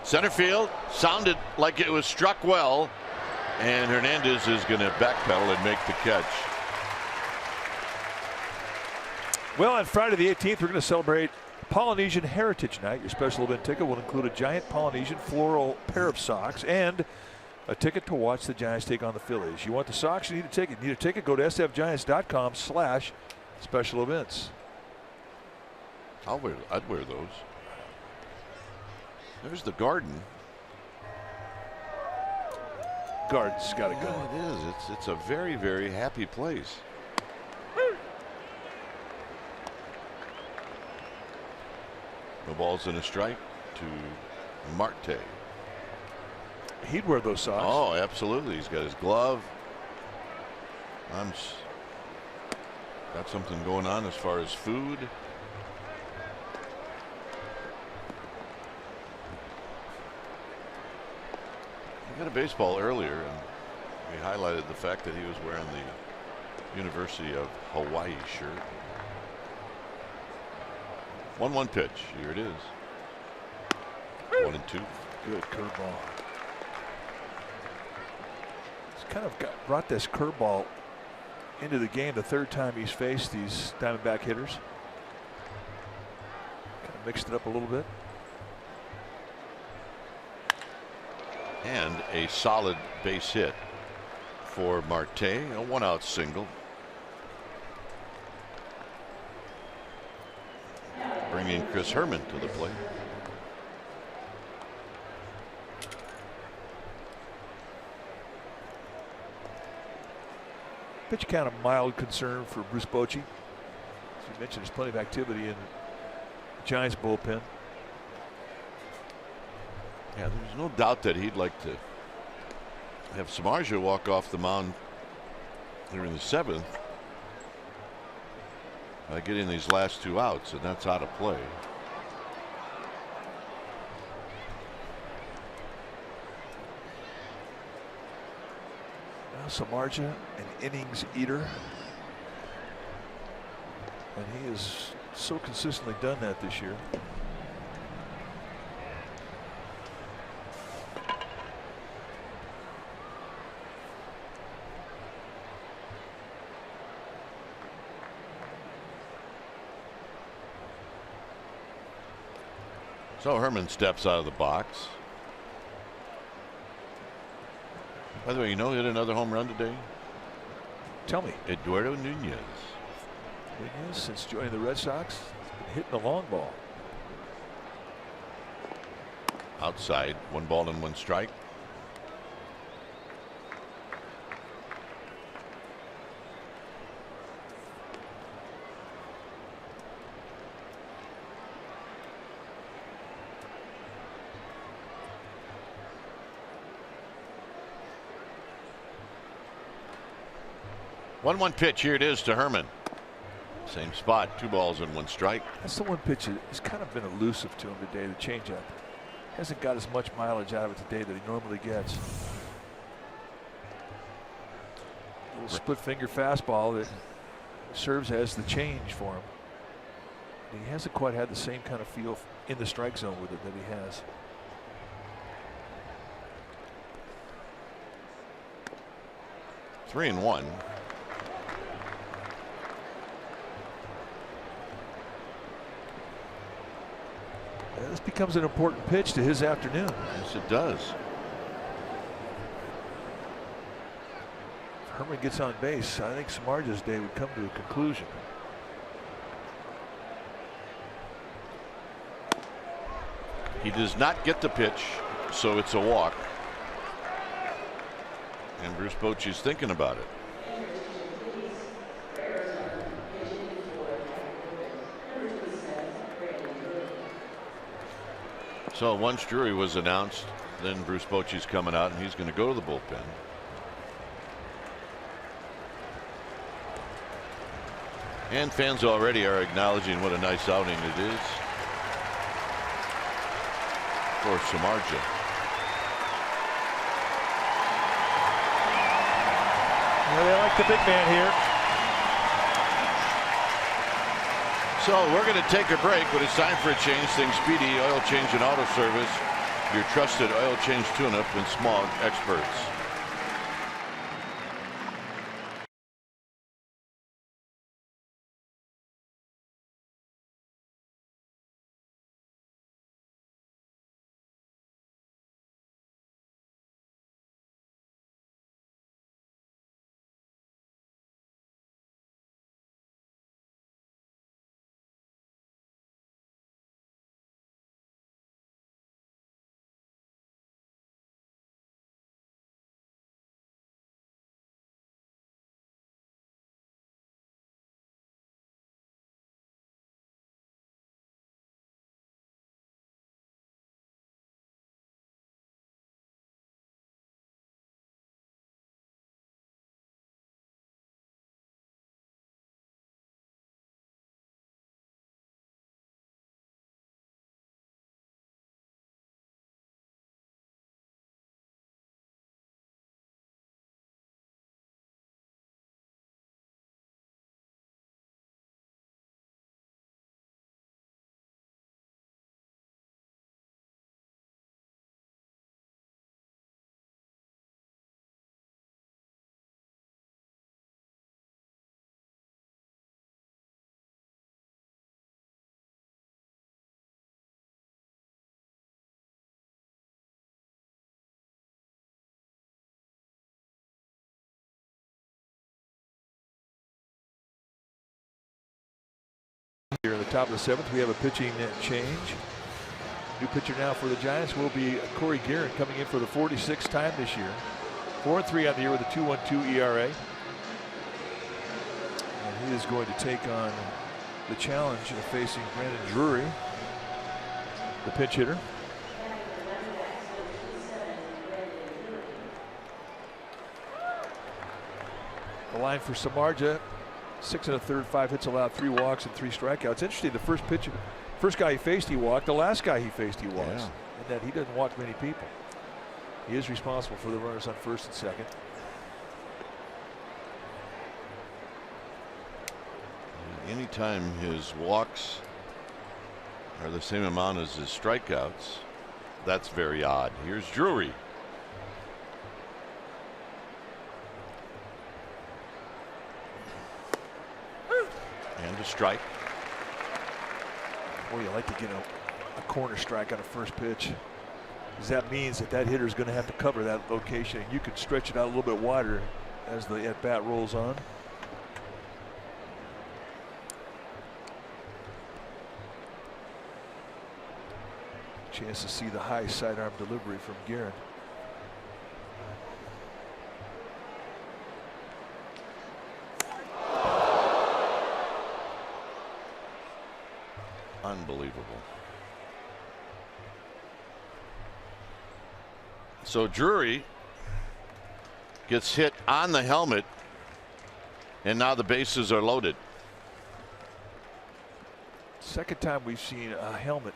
Speaker 1: Center field sounded like it was struck well, and Hernandez is going to backpedal and make the catch.
Speaker 5: Well, on Friday the 18th, we're going to celebrate Polynesian Heritage Night. Your special event ticket will include a giant Polynesian floral pair of socks and a ticket to watch the Giants take on the Phillies. You want the socks? You need a ticket. You need a ticket? Go to sfgiants.com/special events.
Speaker 1: I'd wear those. There's the garden.
Speaker 5: Garden's got to go.
Speaker 1: Yeah, it is. It's a very, very happy place. No balls and a strike to Marte.
Speaker 5: he'd wear those socks.
Speaker 1: Oh, absolutely. He's got his glove. Got something going on as far as food. He got a baseball earlier, and we highlighted the fact that he was wearing the University of Hawaii shirt. 1-1 pitch. Here it is. 1-2.
Speaker 5: Good curveball. He's kind of brought this curveball into the game the third time he's faced these Diamondback hitters. Kind of mixed it up a little bit.
Speaker 1: And a solid base hit for Marte. A 1-out single. Bringing Chris Herman to the plate.
Speaker 5: Pitch count of mild concern for Bruce Bochy. As you mentioned, there's plenty of activity in the Giants bullpen.
Speaker 1: Yeah, there's no doubt that he'd like to have Samardzija walk off the mound here in the 7th by getting these last 2 outs, and that's out of play.
Speaker 5: Well, Samardzija, an innings eater, and he has so consistently done that this year.
Speaker 1: So Herman steps out of the box. By the way, you know, he hit another home run today.
Speaker 5: Tell me.
Speaker 1: Eduardo Nunez.
Speaker 5: Nunez, since joining the Red Sox, has been hitting the long ball.
Speaker 1: Outside, 1 ball and 1 strike. One pitch. Here it is to Herman. Same spot, 2 balls and 1 strike.
Speaker 5: That's the one pitch that has kind of been elusive to him today, the changeup. Hasn't got as much mileage out of it today that he normally gets. A little split finger fastball that serves as the change for him. He hasn't quite had the same kind of feel in the strike zone with it that he has.
Speaker 1: Three and one.
Speaker 5: This becomes an important pitch to his afternoon.
Speaker 1: Yes, it does.
Speaker 5: If Herman gets on base, I think Samardzija's day would come to a conclusion.
Speaker 1: He does not get the pitch, so it's a walk. And Bruce Bochy's thinking about it. So once Drury was announced, then Bruce Bochy's coming out and he's going to go to the bullpen. And fans already are acknowledging what a nice outing it is for Samardzija.
Speaker 5: Yeah, they like the big man here.
Speaker 1: So we're going to take a break, but it's time for a change. Things Speedy Oil Change and Auto Service, your trusted oil change tune-up and smog experts.
Speaker 5: Here in the top of the 7th, we have a pitching change. New pitcher now for the Giants will be Corey Guerin, coming in for the 46th time this year. 4-3 on the year with a 2.12 ERA. And he is going to take on the challenge of facing Brandon Drury, the pinch hitter. The line for Samardzija, 6 1/3, 5 hits allowed, 3 walks and 3 strikeouts. Interesting, the first guy he faced, he walked. The last guy he faced, he walks.
Speaker 1: Yeah.
Speaker 5: And that he doesn't walk many people. He is responsible for the runners on first and second.
Speaker 1: Anytime his walks are the same amount as his strikeouts, that's very odd. Here's Drury. And a strike.
Speaker 5: Boy, you like to get a corner strike on a first pitch, because that means that hitter is going to have to cover that location, and you can stretch it out a little bit wider as the at-bat rolls on. Chance to see the high sidearm delivery from Guerin.
Speaker 1: Unbelievable. So Drury gets hit on the helmet, and now the bases are loaded.
Speaker 5: Second time we've seen a helmet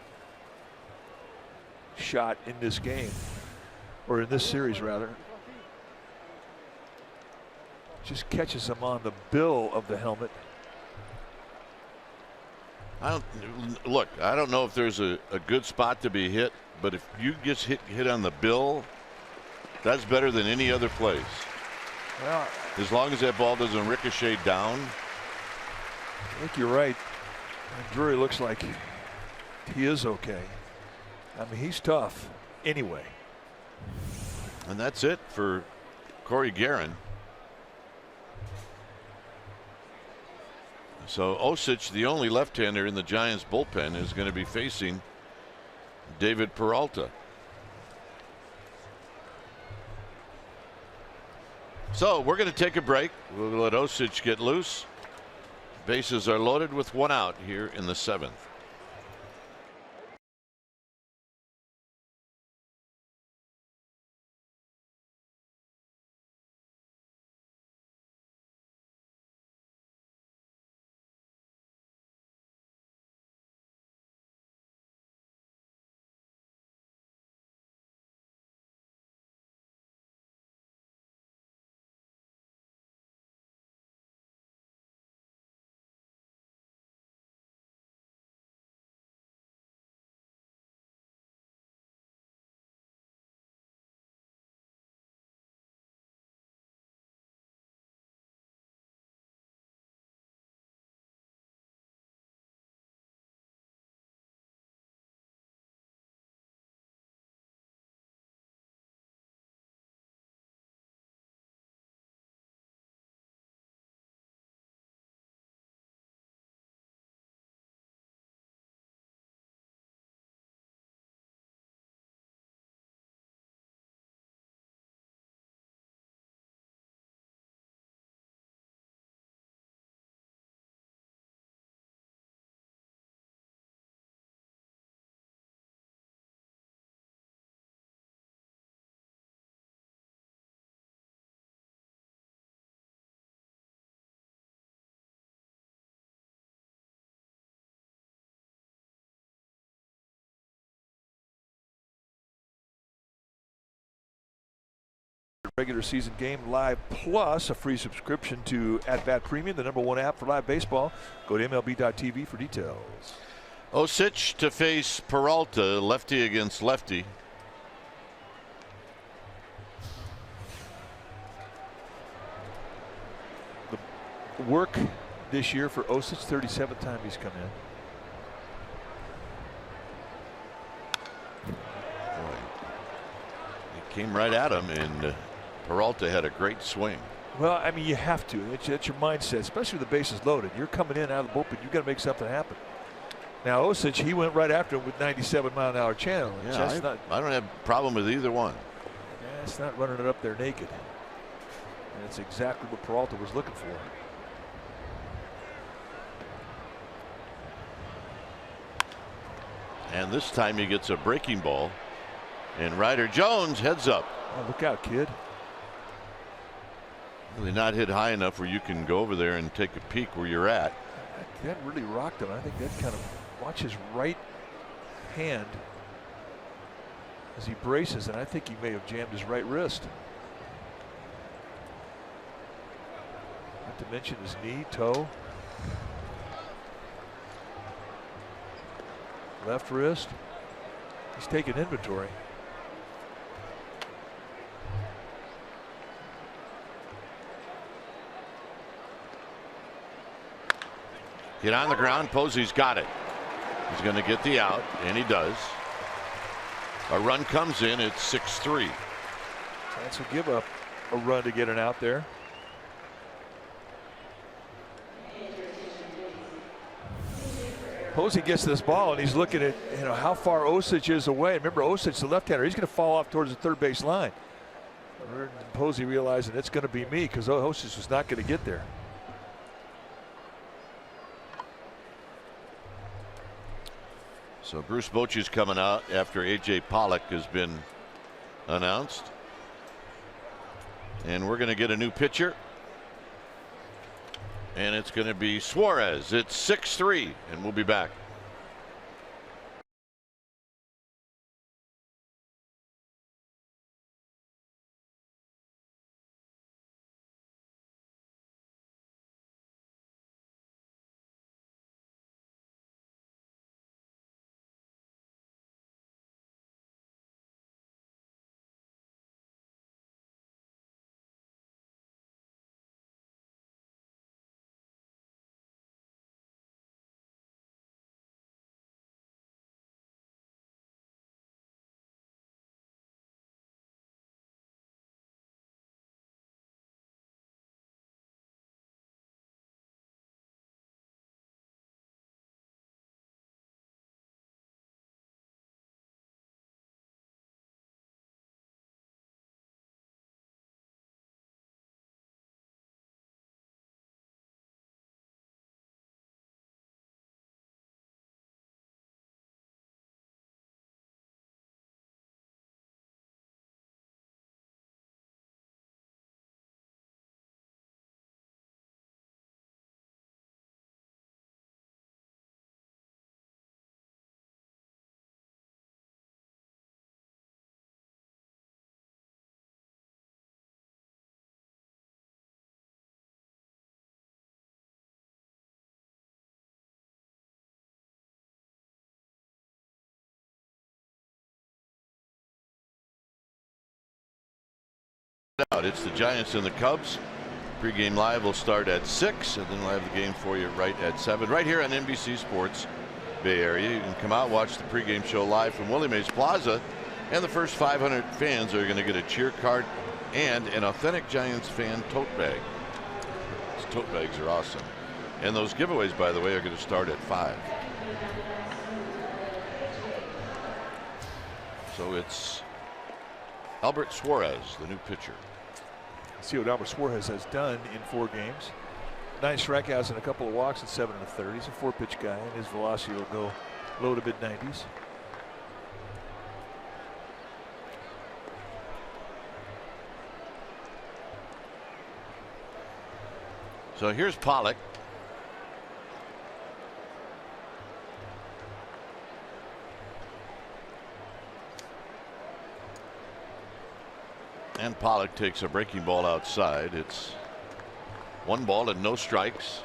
Speaker 5: shot in this game, or in this series rather. Just catches him on the bill of the helmet.
Speaker 1: I don't know if there's a good spot to be hit, but if you get hit on the bill, that's better than any other place.
Speaker 5: Well,
Speaker 1: as long as that ball doesn't ricochet down.
Speaker 5: I think you're right. And Drury looks like he is okay. I mean, he's tough anyway.
Speaker 1: And that's it for Corey Guerin. So Osich, the only left-hander in the Giants bullpen, is going to be facing David Peralta. So we're going to take a break. We'll let Osich get loose. Bases are loaded with 1 out here in the 7th.
Speaker 5: Regular season game live, plus a free subscription to At Bat Premium, the #1 app for live baseball. Go to MLB.tv for details.
Speaker 1: Osich to face Peralta, lefty against lefty.
Speaker 5: The work this year for Osich, 37th time he's come in.
Speaker 1: Boy, it came right at him, and Peralta had a great swing.
Speaker 5: Well, I mean, you have to. That's your mindset, especially with the bases loaded. You're coming in out of the bullpen. You've got to make something happen. Now Osich, he went right after him with 97-mile-an-hour channel.
Speaker 1: Yeah, I don't have a problem with either one.
Speaker 5: Yeah, it's not running it up there naked. And it's exactly what Peralta was looking for.
Speaker 1: And this time he gets a breaking ball. And Ryder Jones heads up.
Speaker 5: Oh, look out, kid.
Speaker 1: Really not hit high enough where you can go over there and take a peek where you're at.
Speaker 5: That really rocked him. I think that kind of, watch his right hand as he braces, and I think he may have jammed his right wrist. Not to mention his knee, toe, left wrist. He's taking inventory.
Speaker 1: Hit on the ground. Posey's got it. He's going to get the out, and he does. A run comes in. It's 6-3.
Speaker 5: Giants will give up a run to get an out there. Posey gets this ball, and he's looking at how far Osich is away. Remember, Osich, the left-hander, he's going to fall off towards the third base line. Posey realizing it's going to be me because Osich was not going to get there.
Speaker 1: So Bruce Bochy's coming out after A.J. Pollock has been announced. And we're going to get a new pitcher. And it's going to be Suarez. It's 6-3, and we'll be back. It's the Giants and the Cubs. Pre-game live will start at 6, and then we'll have the game for you right at 7, right here on NBC Sports Bay Area. You can come out, watch the pre-game show live from Willie Mays Plaza, and the first 500 fans are going to get a cheer card and an authentic Giants fan tote bag. These tote bags are awesome. And those giveaways, by the way, are going to start at 5. So it's Albert Suarez, the new pitcher.
Speaker 5: See what Albert Suarez has done in 4 games. 9 strikeouts and a couple of walks and 7 1/3. He's a 4-pitch guy, and his velocity will go low to mid-90s.
Speaker 1: So here's Pollock. And Pollock takes a breaking ball outside. It's 1 ball and no strikes.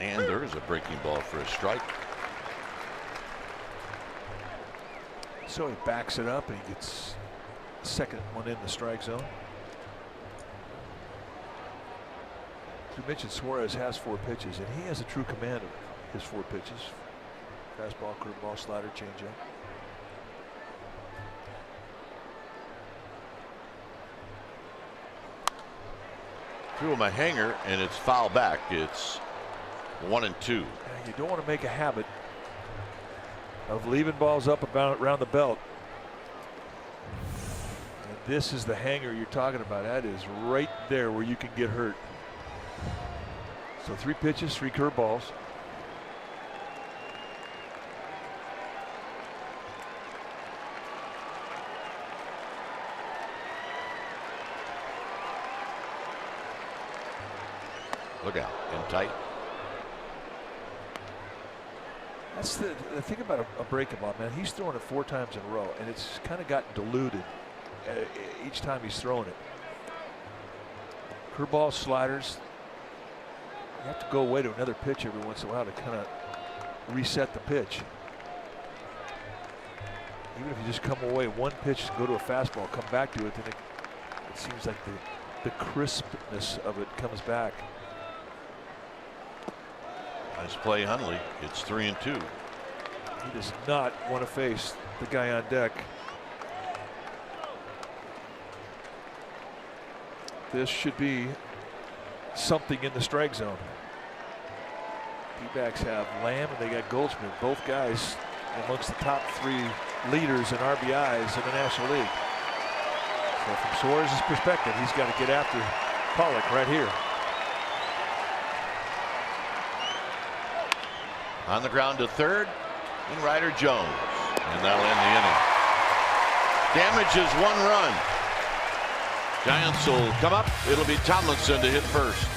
Speaker 1: And there is a breaking ball for a strike.
Speaker 5: So he backs it up and he gets the second one in the strike zone. We mentioned Suarez has 4 pitches, and he has a true command of his 4 pitches. Fastball, curveball, slider, changeup.
Speaker 1: Threw him a hanger, and it's foul back. It's 1-2.
Speaker 5: You don't want to make a habit of leaving balls up around the belt. And this is the hanger you're talking about. That is right there where you can get hurt. So 3 pitches, 3 curveballs.
Speaker 1: Look out, in tight.
Speaker 5: That's the thing about a breaking ball, man. He's throwing it 4 times in a row, and it's kind of gotten diluted each time he's throwing it. Curveball, sliders. You have to go away to another pitch every once in a while to kind of reset the pitch. Even if you just come away 1 pitch, go to a fastball, come back to it, then it seems like the crispness of it comes back.
Speaker 1: Nice play, Hundley. It's 3-2.
Speaker 5: He does not want to face the guy on deck. This should be something in the strike zone. D-backs have Lamb and they got Goldschmidt, both guys amongst the top 3 leaders in RBIs in the National League. So from Suarez's perspective, he's got to get after Pollock right here.
Speaker 1: On the ground to third, and Ryder Jones, and that'll end the inning. Damages 1 run. Giants will come up. It'll be Tomlinson to hit first.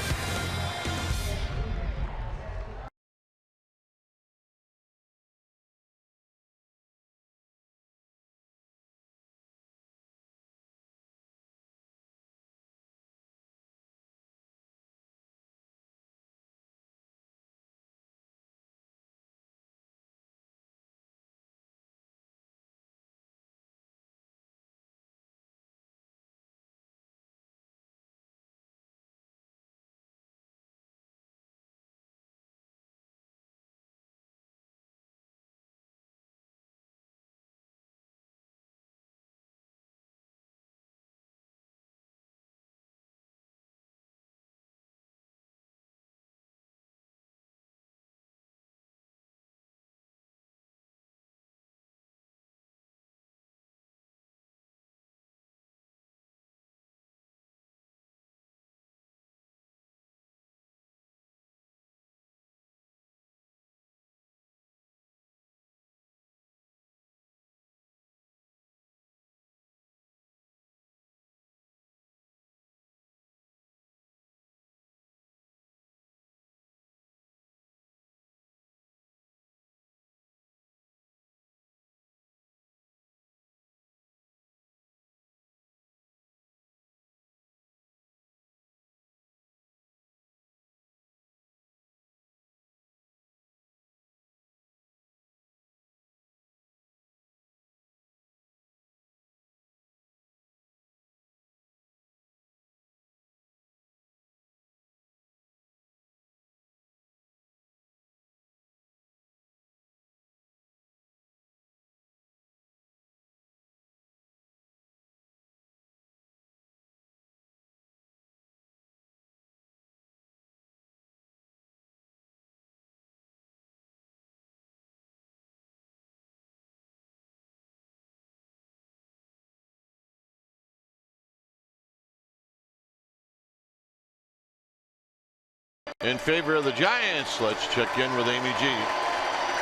Speaker 1: In favor of the Giants, let's check in with Amy G.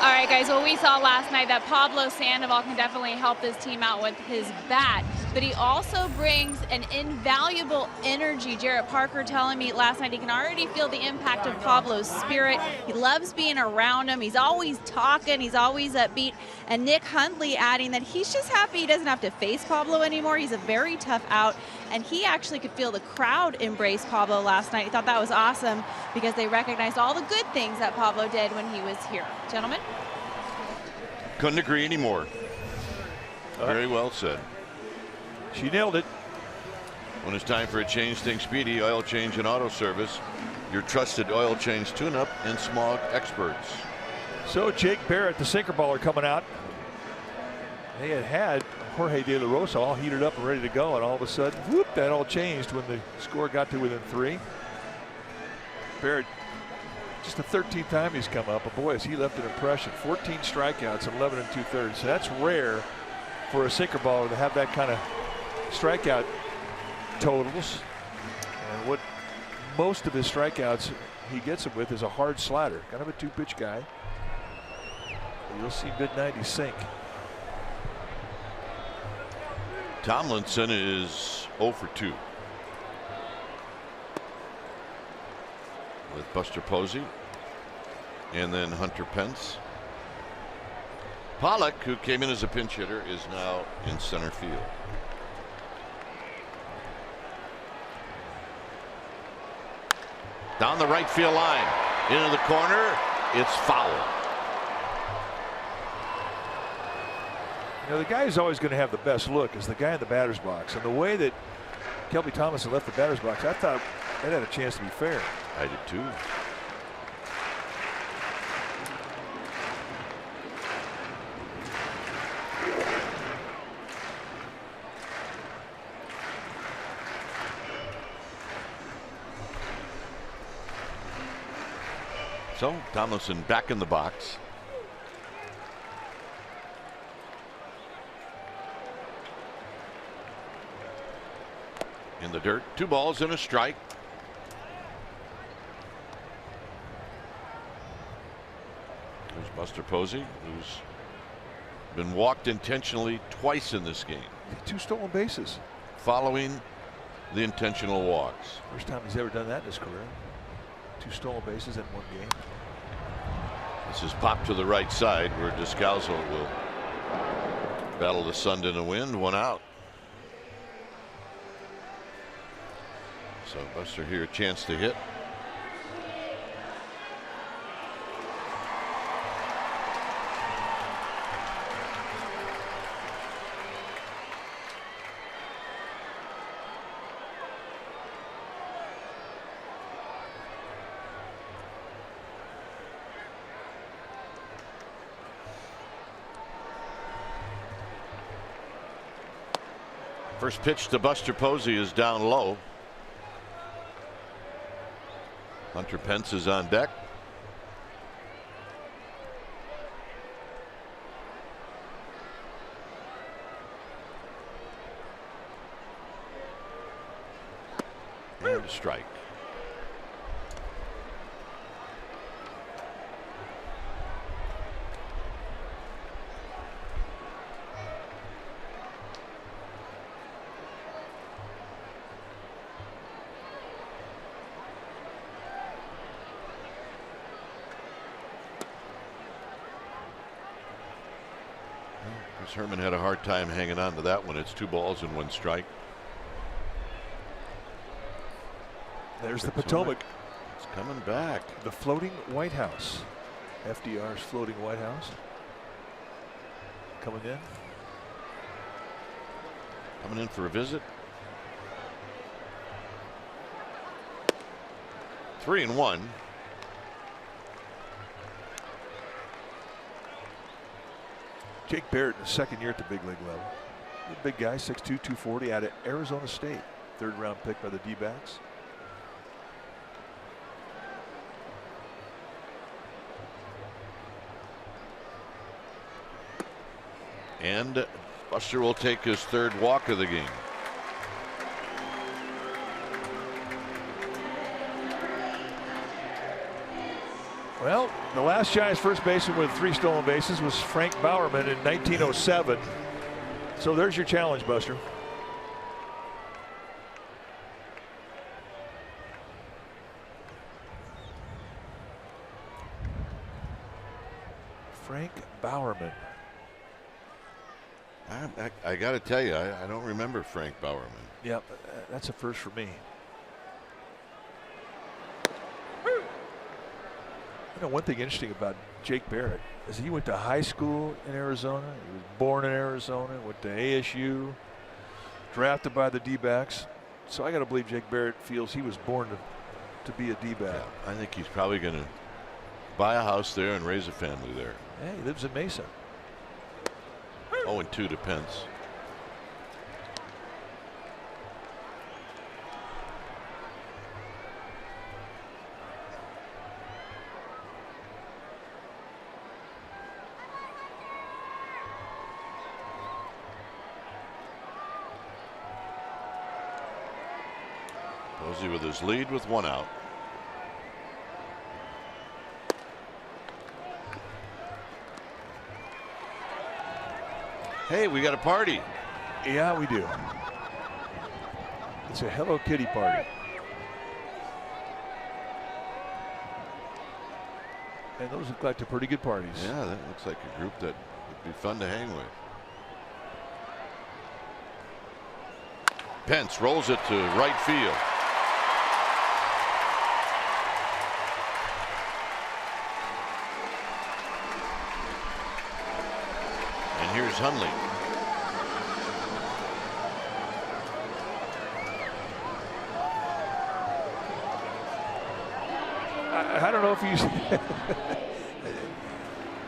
Speaker 4: All right, guys, well, we saw last night that Pablo Sandoval can definitely help this team out with his bat, but he also brings an invaluable energy. Jarrett Parker telling me last night he can already feel the impact of Pablo's spirit. He loves being around him. He's always talking. He's always upbeat. And Nick Hundley adding that he's just happy he doesn't have to face Pablo anymore. He's a very tough out, and he actually could feel the crowd embrace Pablo last night. He thought that was awesome because they recognized all the good things that Pablo did when he was here. Gentlemen?
Speaker 1: Couldn't agree anymore. Very well said.
Speaker 5: She nailed it.
Speaker 1: When it's time for a change, think Speedy Oil Change and Auto Service. your trusted oil change tune-up and smog experts.
Speaker 5: So Jake Barrett, the sinker baller, coming out. They had Jorge De La Rosa all heated up and ready to go, and all of a sudden, whoop, that all changed when the score got to within 3. Barrett, just the 13th time he's come up, but boy, has he left an impression. 14 strikeouts, 11 2/3. So that's rare for a sinker baller to have that kind of strikeout totals. And what most of his strikeouts he gets them with is a hard slider, kind of a 2-pitch guy. You'll see mid-90s sink.
Speaker 1: Tomlinson is 0 for 2. With Buster Posey and then Hunter Pence. Pollock, who came in as a pinch hitter, is now in center field. Down the right field line, into the corner, it's foul.
Speaker 5: You know, the guy who's always going to have the best look is the guy in the batter's box. And the way that Kelby Thomason left the batter's box, I thought that had a chance to be fair.
Speaker 1: I did too. So Tomlinson back in the box. In the dirt, 2 balls and a strike. There's Buster Posey, who's been walked intentionally twice in this game.
Speaker 5: 2 stolen bases.
Speaker 1: Following the intentional walks.
Speaker 5: First time he's ever done that in his career. 2 stolen bases in 1 game.
Speaker 1: This is popped to the right side where Descalzo will battle the sun and the wind. 1 out. So Buster here, a chance to hit. First pitch to Buster Posey is down low. Hunter Pence is on deck. And a strike. Herman had a hard time hanging on to that one. It's 2 balls and 1 strike.
Speaker 5: There's the Potomac.
Speaker 1: It's coming back.
Speaker 5: The floating White House. FDR's floating White House. Coming in.
Speaker 1: Coming in for a visit. 3-1.
Speaker 5: Jake Barrett in his 2nd year at the big league level. The big guy, 6'2", 240, out of Arizona State. 3rd round pick by the D-backs.
Speaker 1: And Buster will take his 3rd walk of the game.
Speaker 5: Well, the last Giants first baseman with 3 stolen bases was Frank Bowerman in 1907. So there's your challenge, Buster. Frank Bowerman.
Speaker 1: I got to tell you, I don't remember Frank Bowerman.
Speaker 5: Yep, that's a first for me. You know, one thing interesting about Jake Barrett is he went to high school in Arizona. He was born in Arizona, went to ASU, drafted by the D-backs. So I got to believe Jake Barrett feels he was born to be a D-back.
Speaker 1: Yeah, I think he's probably going to buy a house there and raise a family there.
Speaker 5: Yeah, he lives in Mesa.
Speaker 1: 0-2 to Pence. Posey with his lead with 1 out. Hey, we got a party.
Speaker 5: Yeah, we do. It's a Hello Kitty party. And those look like they're pretty good parties.
Speaker 1: Yeah, that looks like a group that would be fun to hang with. Pence rolls it to right field. And here's Hundley.
Speaker 5: I don't know if he's.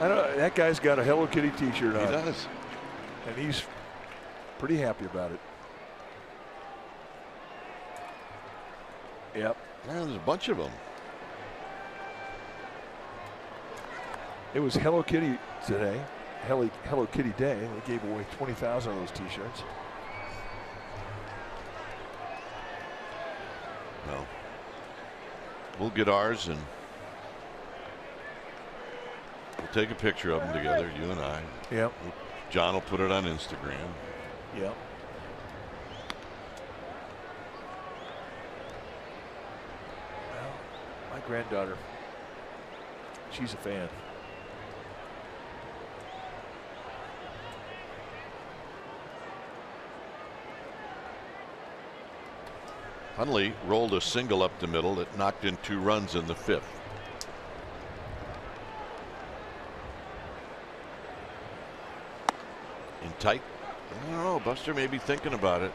Speaker 5: I don't. That guy's got a Hello Kitty T-shirt on.
Speaker 1: He does,
Speaker 5: and he's pretty happy about it. Yep.
Speaker 1: Yeah, there's a bunch of them.
Speaker 5: It was Hello Kitty today. Hello Kitty Day. They gave away 20,000 of those T-shirts.
Speaker 1: Well, we'll get ours and we'll take a picture of them together, you and I.
Speaker 5: Yep.
Speaker 1: John will put it on Instagram.
Speaker 5: Yep. Well, my granddaughter, she's a fan.
Speaker 1: Hundley rolled a single up the middle that knocked in 2 runs in the 5th. In tight. I don't know. Buster may be thinking about it.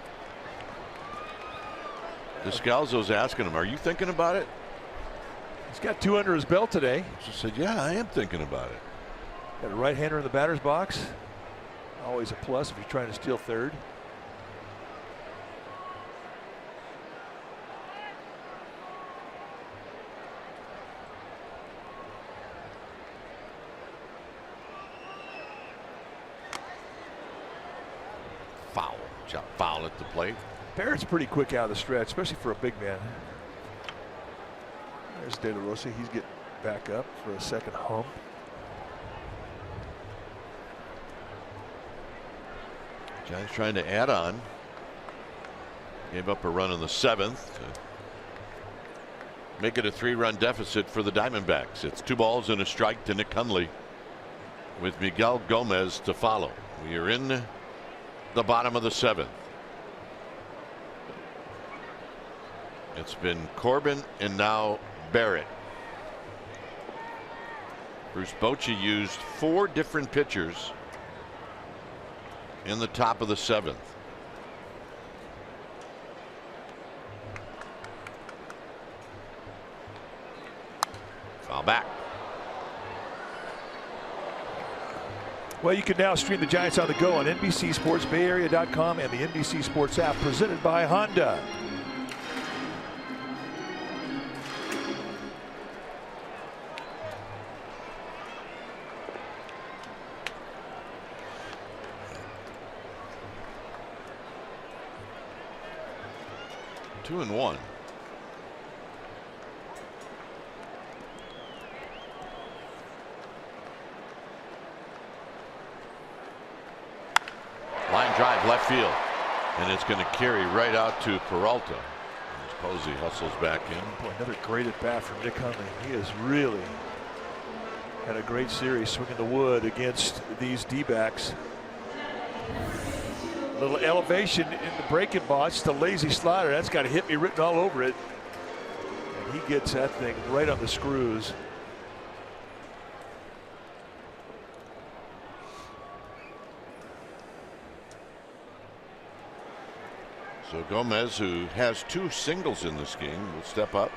Speaker 1: Descalzo's asking him, "Are you thinking about it?"
Speaker 5: He's got 2 under his belt today.
Speaker 1: He said, "Yeah, I am thinking about it."
Speaker 5: Got a right-hander in the batter's box. Always a plus if you're trying to steal third.
Speaker 1: Foul at the plate.
Speaker 5: Barrett's pretty quick out of the stretch, especially for a big man. There's De La Rosa. He's getting back up for a second hump.
Speaker 1: Giants trying to add on. Gave up a run in the 7th to make it a 3-run deficit for the Diamondbacks. It's 2 balls and a strike to Nick Hundley with Miguel Gomez to follow. We are in the bottom of the 7th. It's been Corbin and now Barrett. Bruce Bochy used 4 different pitchers in the top of the 7th. Foul back.
Speaker 5: Well, you can now stream the Giants on the go on NBCSportsBayArea.com and the NBC Sports app, presented by Honda.
Speaker 1: Two and one. Line drive left field, and it's going to carry right out to Peralta. As Posey hustles back in.
Speaker 5: Boy, another great at bat from Nick Hundley. He has really had a great series swinging the wood against these D-backs. Little elevation in the breaking ball. It's just a lazy slider. That's got a hit me written all over it. And he gets that thing right on the screws.
Speaker 1: So Gomez, who has 2 singles in this game, will step up.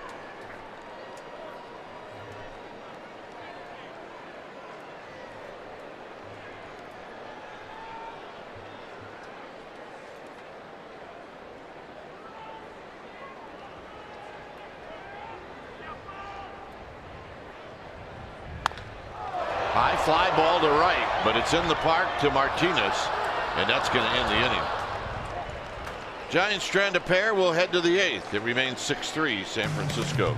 Speaker 1: High fly ball to right, but it's in the park to Martinez, and that's going to end the inning. Giants strand a pair. Will head to the 8th. It remains 6-3 San Francisco.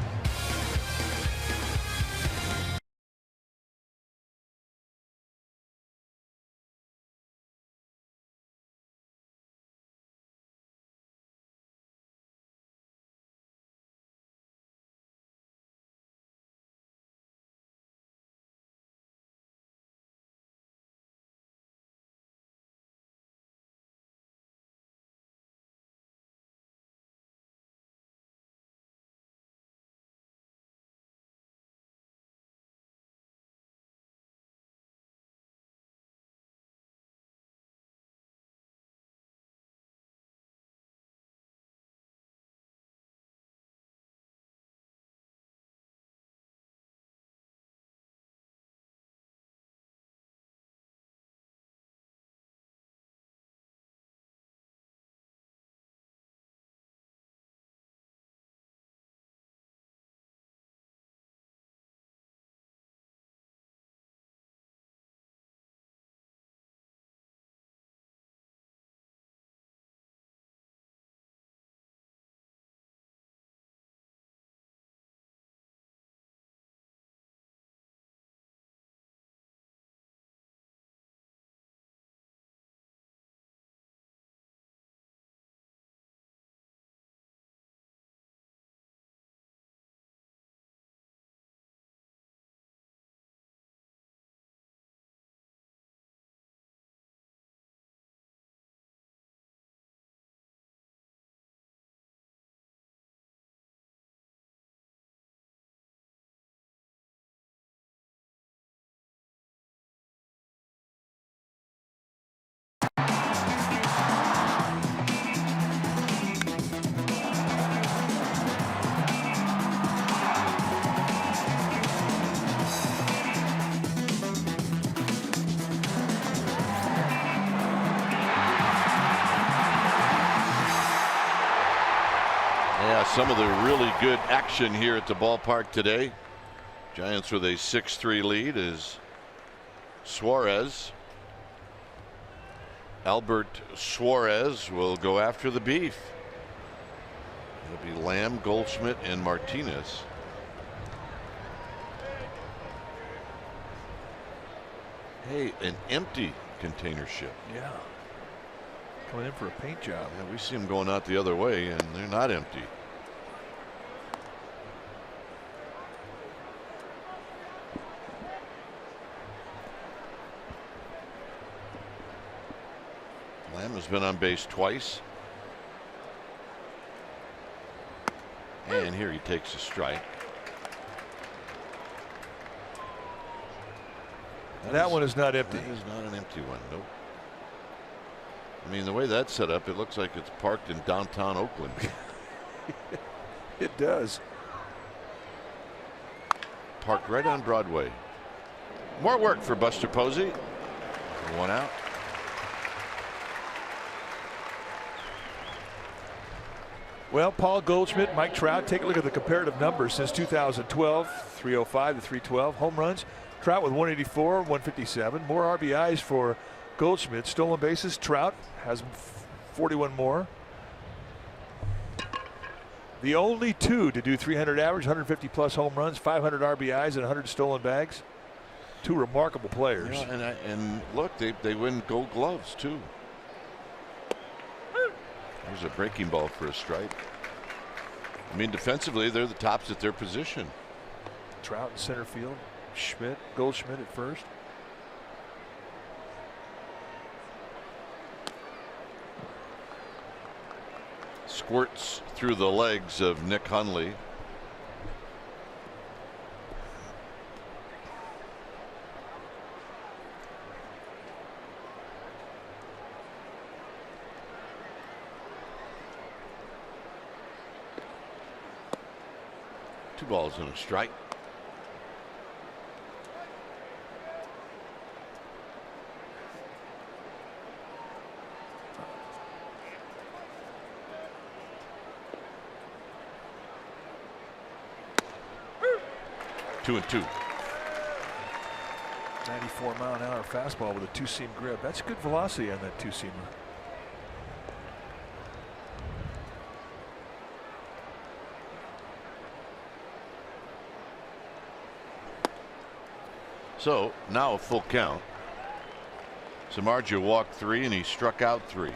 Speaker 1: Some of the really good action here at the ballpark today. Giants with a 6-3 lead is Suarez. Albert Suarez will go after the beef. It'll be Lamb, Goldschmidt, and Martinez. Hey, an empty container ship.
Speaker 5: Yeah. Coming in for a paint job.
Speaker 1: Yeah, we see them going out the other way, and they're not empty. Lamb has been on base twice. And here he takes a strike.
Speaker 5: That one is not empty.
Speaker 1: That is not an empty one, nope. I mean, the way that's set up, it looks like it's parked in downtown Oakland.
Speaker 5: It does.
Speaker 1: Parked right on Broadway. More work for Buster Posey. 1 out.
Speaker 5: Well, Paul Goldschmidt, Mike Trout, take a look at the comparative numbers since 2012. 305 to 312 home runs. Trout with 184, 157. More RBIs for Goldschmidt. Stolen bases, Trout has 41 more. The only two to do 300 average, 150 plus home runs, 500 RBIs, and 100 stolen bags. Two remarkable players.
Speaker 1: Yeah, and look, they win Gold Gloves too. There's a breaking ball for a strike. I mean, defensively, they're the tops at their position.
Speaker 5: Trout in center field. Schmidt, Goldschmidt at first.
Speaker 1: Squirts through the legs of Nick Hundley. Two balls and a strike. Two and two.
Speaker 5: 94-mile-an-hour fastball with a two-seam grip. That's good velocity on that two-seamer.
Speaker 1: So now a full count. Samardzija walked 3 and he struck out 3.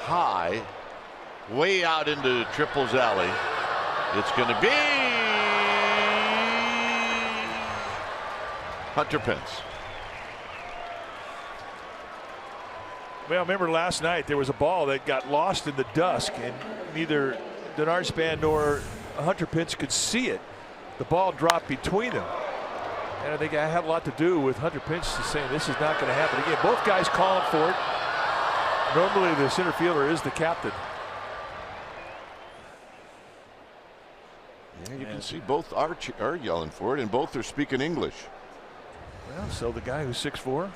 Speaker 1: High, way out into Triple's alley. It's going to be Hunter Pence.
Speaker 5: Well, remember last night there was a ball that got lost in the dusk, and neither Denard Span nor Hunter Pence could see it. The ball dropped between them, and I think I had a lot to do with Hunter Pence saying this is not going to happen again. Both guys calling for it. Normally the center fielder is the captain.
Speaker 1: Yeah, you can see both are yelling for it, and both are speaking English.
Speaker 5: Well, so the guy who's 6'4",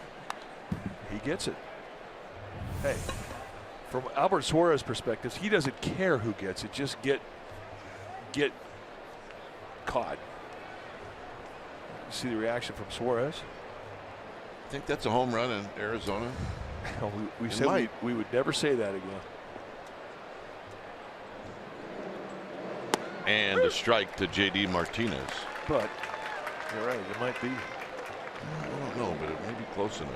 Speaker 5: he gets it. Hey, from Albert Suarez's perspective, he doesn't care who gets it, just get caught. You see the reaction from Suarez?
Speaker 1: I think that's a home run in Arizona.
Speaker 5: We said we would never say that again.
Speaker 1: And a strike to J.D. Martinez.
Speaker 5: But you're right, it might be.
Speaker 1: I don't know, but it may be close enough.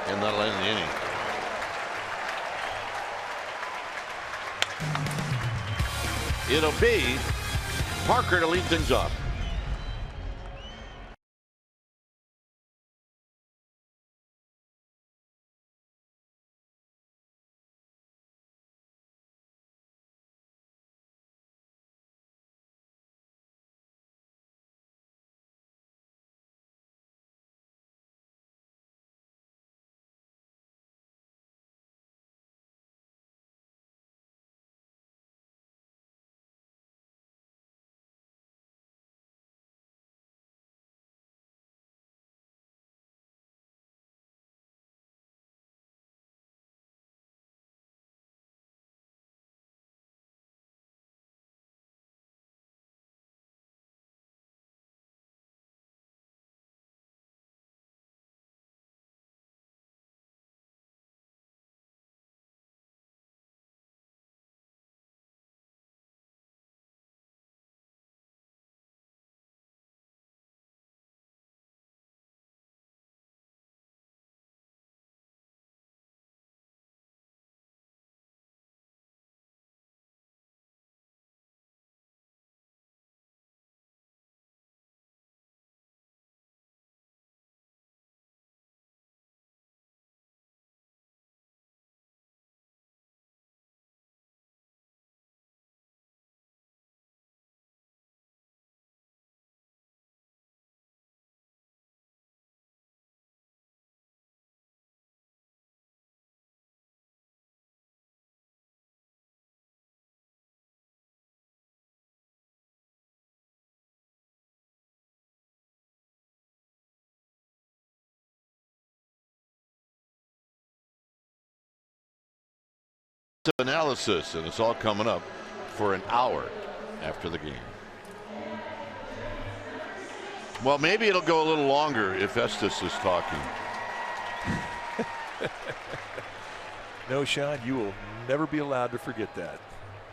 Speaker 1: And that'll end the inning. It'll be Parker to lead things off. Analysis, and it's all coming up for an hour after the game. Well, maybe it'll go a little longer if Estes is talking.
Speaker 5: No, Sean, you will never be allowed to forget that.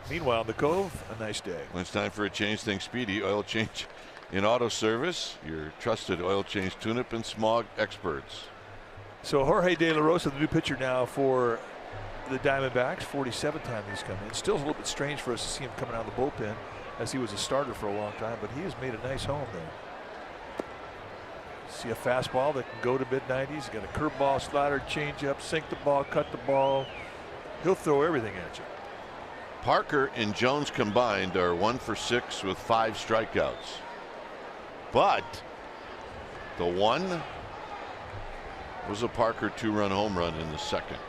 Speaker 5: Meanwhile, in the Cove, a nice day.
Speaker 1: When it's time for a change, think Speedy Oil Change in Auto Service, your trusted oil change tune-up and smog experts.
Speaker 5: So Jorge De La Rosa, the new pitcher now for the Diamondbacks, 47th time he's come in. Still a little bit strange for us to see him coming out of the bullpen, as he was a starter for a long time, but he has made a nice home there. See a fastball that can go to mid-90s. Got a curveball, slider, changeup, sink the ball, cut the ball. He'll throw everything at you.
Speaker 1: Parker and Jones combined are 1 for 6 with 5 strikeouts. But the one was a Parker 2-run home run in the second.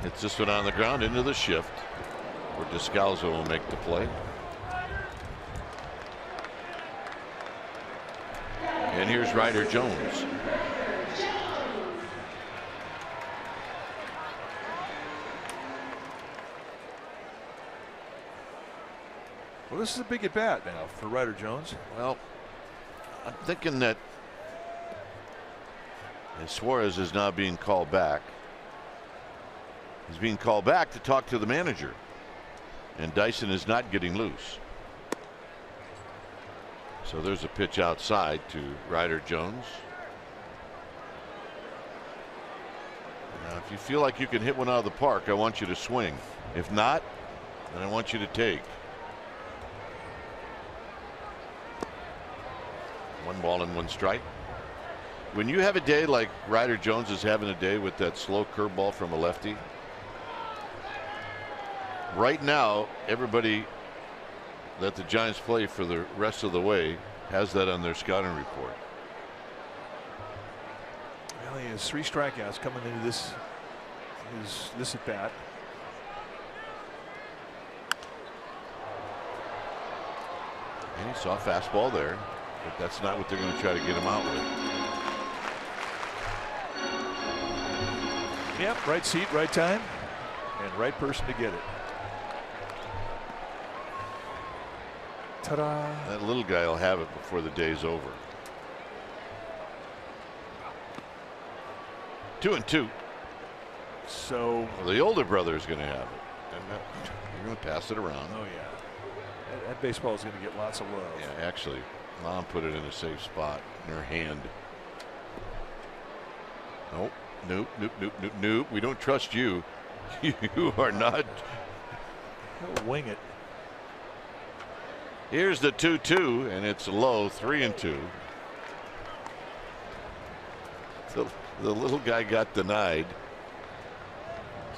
Speaker 1: It's this one on the ground into the shift where Descalzo will make the play. And here's Ryder Jones.
Speaker 5: Well, this is a big at bat now for Ryder Jones.
Speaker 1: Well, I'm thinking that Suarez is now being called back. He's being called back to talk to the manager, and Dyson is not getting loose. So there's a pitch outside to Ryder Jones. Now, if you feel like you can hit one out of the park, I want you to swing. If not, then I want you to take. 1 ball and 1 strike. When you have a day like Ryder Jones is having a day with that slow curveball from a lefty, right now everybody that the Giants play for the rest of the way has that on their scouting report.
Speaker 5: Well, he has 3 strikeouts coming into this at bat.
Speaker 1: And he saw a fastball there, but that's not what they're going to try to get him out with.
Speaker 5: Yep, right seat, right time, and right person to get it. Ta-da!
Speaker 1: That little guy will have it before the day's over. 2-2.
Speaker 5: So
Speaker 1: well, the older brother is going to have it, and you're going to pass it around.
Speaker 5: Oh yeah, that baseball is going to get lots of love.
Speaker 1: Yeah, actually, Mom put it in a safe spot in her hand. Nope, nope, nope, nope, nope, nope. We don't trust you. You are not.
Speaker 5: He'll wing it.
Speaker 1: Here's the 2-2, and it's low, 3-2. The little guy got denied,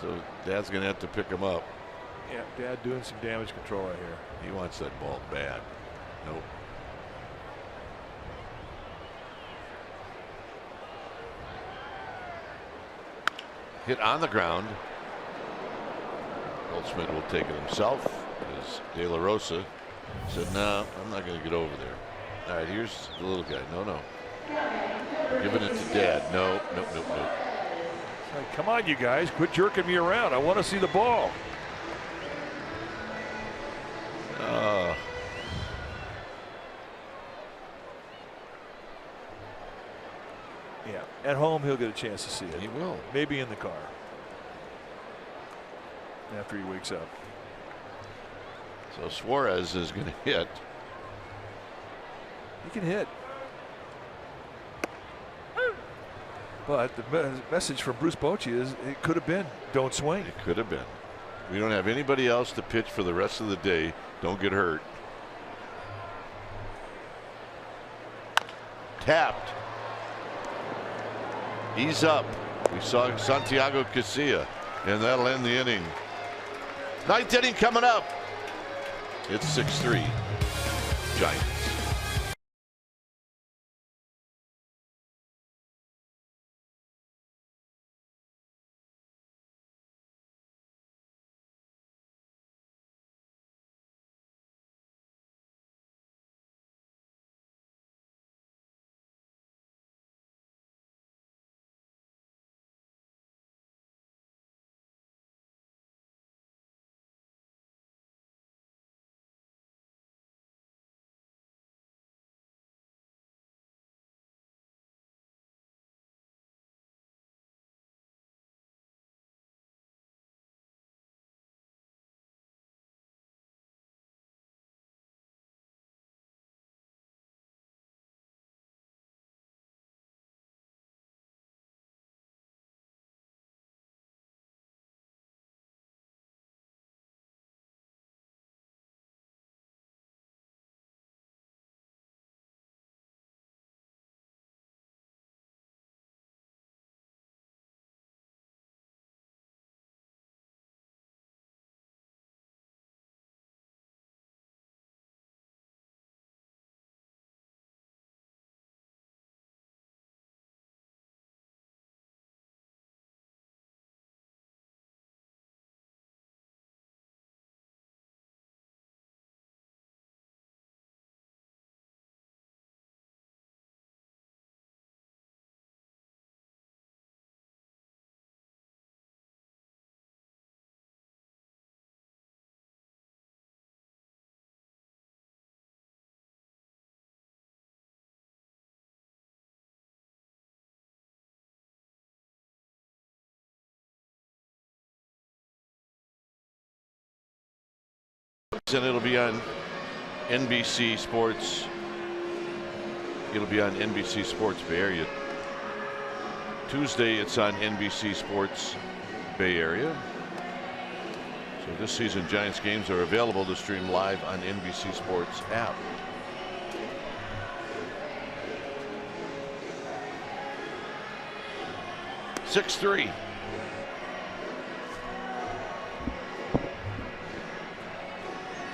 Speaker 1: so Dad's going to have to pick him up.
Speaker 5: Yeah, Dad doing some damage control right here.
Speaker 1: He wants that ball bad. Nope. Hit on the ground. Goldschmidt will take it himself, as De La Rosa said, no, I'm not going to get over there. All right, here's the little guy. No, no. We're giving it to Dad. No, nope, nope, nope.
Speaker 5: Like, come on, you guys, quit jerking me around. I want to see the ball. Yeah, at home he'll get a chance to see it.
Speaker 1: He will.
Speaker 5: Maybe in the car after he wakes up.
Speaker 1: So Suarez is going to hit.
Speaker 5: He can hit. But the message from Bruce Bochy is it could have been don't swing.
Speaker 1: It could have been. We don't have anybody else to pitch for the rest of the day. Don't get hurt. Tapped. He's up. We saw Santiago Casilla, and that'll end the inning. 9th inning coming up. It's 6-3 Giants. And it'll be on NBC Sports. It'll be on NBC Sports Bay Area. Tuesday it's on NBC Sports Bay Area. So this season Giants games are available to stream live on NBC Sports app. (6-3).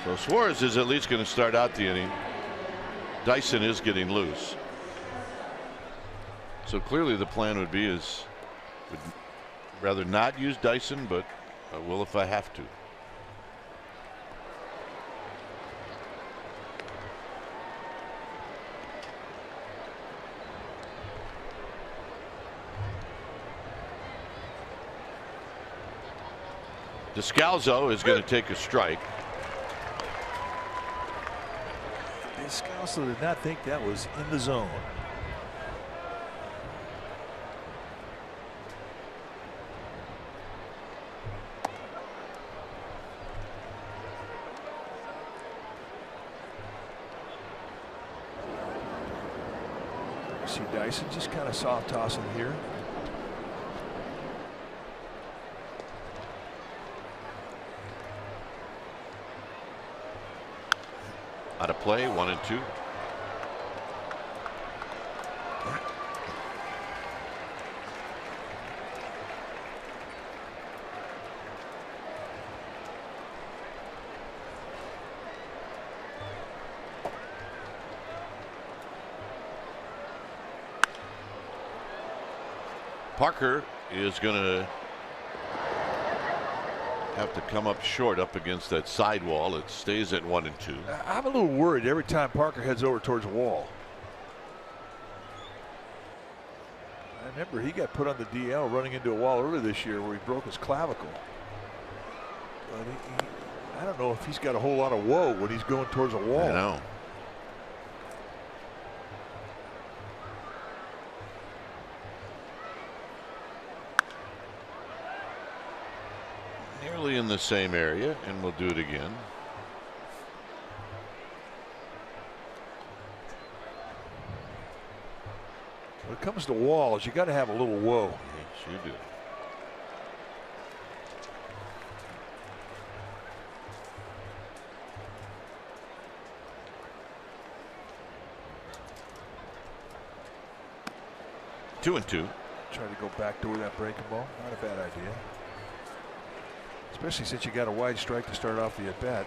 Speaker 1: So Suarez is at least going to start out the inning. Dyson is getting loose. So clearly the plan would be would rather not use Dyson, but I will if I have to. Descalzo is going to take a strike.
Speaker 5: Descalzo did not think that was in the zone. See Dyson just kind of soft tossing here.
Speaker 1: Out of play, 1-2. Parker is going to have to come up short up against that sidewall. It stays at 1-2.
Speaker 5: I'm a little worried every time Parker heads over towards the wall. I remember he got put on the DL running into a wall earlier this year where he broke his clavicle. But I don't know if he's got a whole lot of whoa when he's going towards a wall.
Speaker 1: I know. Nearly in the same area, and we'll do it again.
Speaker 5: When it comes to walls, you got to have a little whoa.
Speaker 1: Yes, you do. Two and two.
Speaker 5: Try to go back door that breaking ball. Not a bad idea. Especially since you got a wide strike to start off the at bat.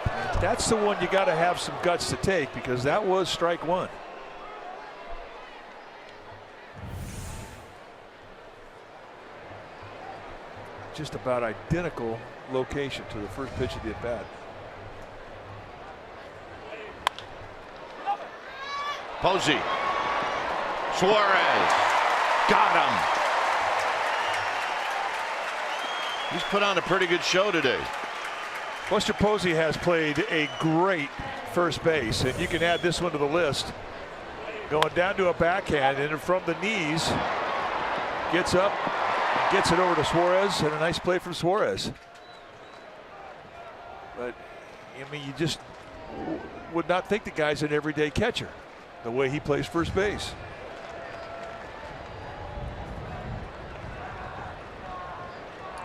Speaker 5: And that's the one you got to have some guts to take, because that was strike one. Just about identical location to the first pitch of the at bat.
Speaker 1: Posey. Suarez. Got him. He's put on a pretty good show today.
Speaker 5: Buster Posey has played a great first base, and you can add this one to the list. Going down to a backhand, and from the knees, gets up, gets it over to Suarez, and a nice play from Suarez. But, I mean, you just would not think the guy's an everyday catcher, the way he plays first base.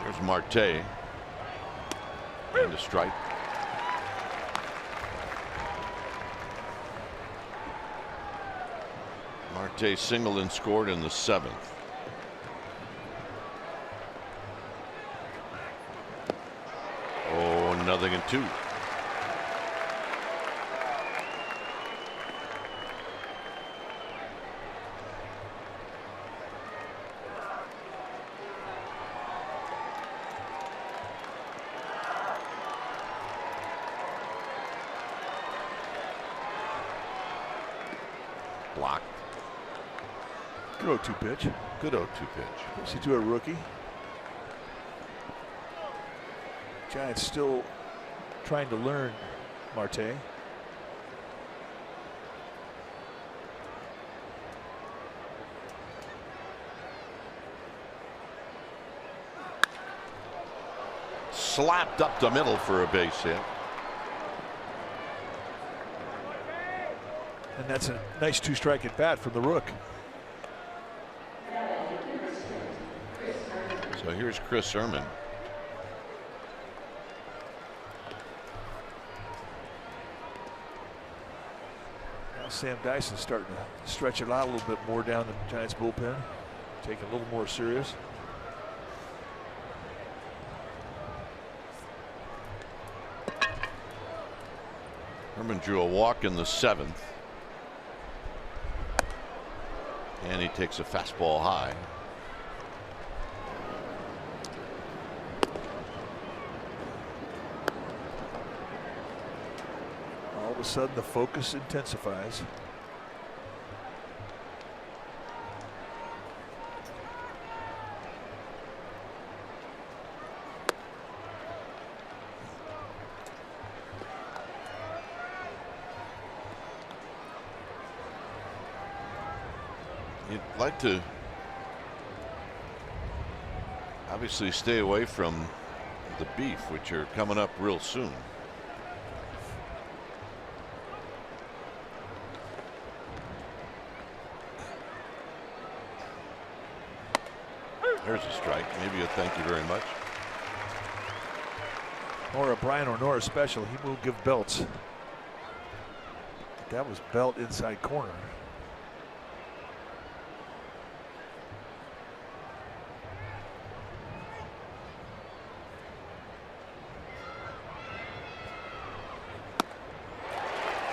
Speaker 1: Here's Marte. And a strike. Marte singled and scored in the 7th. Oh, 0-2. Blocked.
Speaker 5: Good 0-2 pitch.
Speaker 1: Good 0-2 pitch.
Speaker 5: Especially to a rookie. Giants still trying to learn Marte.
Speaker 1: slapped up the middle for a base hit.
Speaker 5: And that's a nice 2-strike at bat from the rook.
Speaker 1: So here's Chris Herman.
Speaker 5: Now Sam Dyson's starting to stretch it out a little bit more down the Giants bullpen, take it a little more serious.
Speaker 1: Herman drew a walk in the 7th. And he takes a fastball high.
Speaker 5: All of a sudden the focus intensifies.
Speaker 1: You'd like to obviously stay away from the beef, which are coming up real soon. There's a strike. Maybe a thank you very much.
Speaker 5: Or a Brian O'Nora special. He will give belts. That was belt inside corner.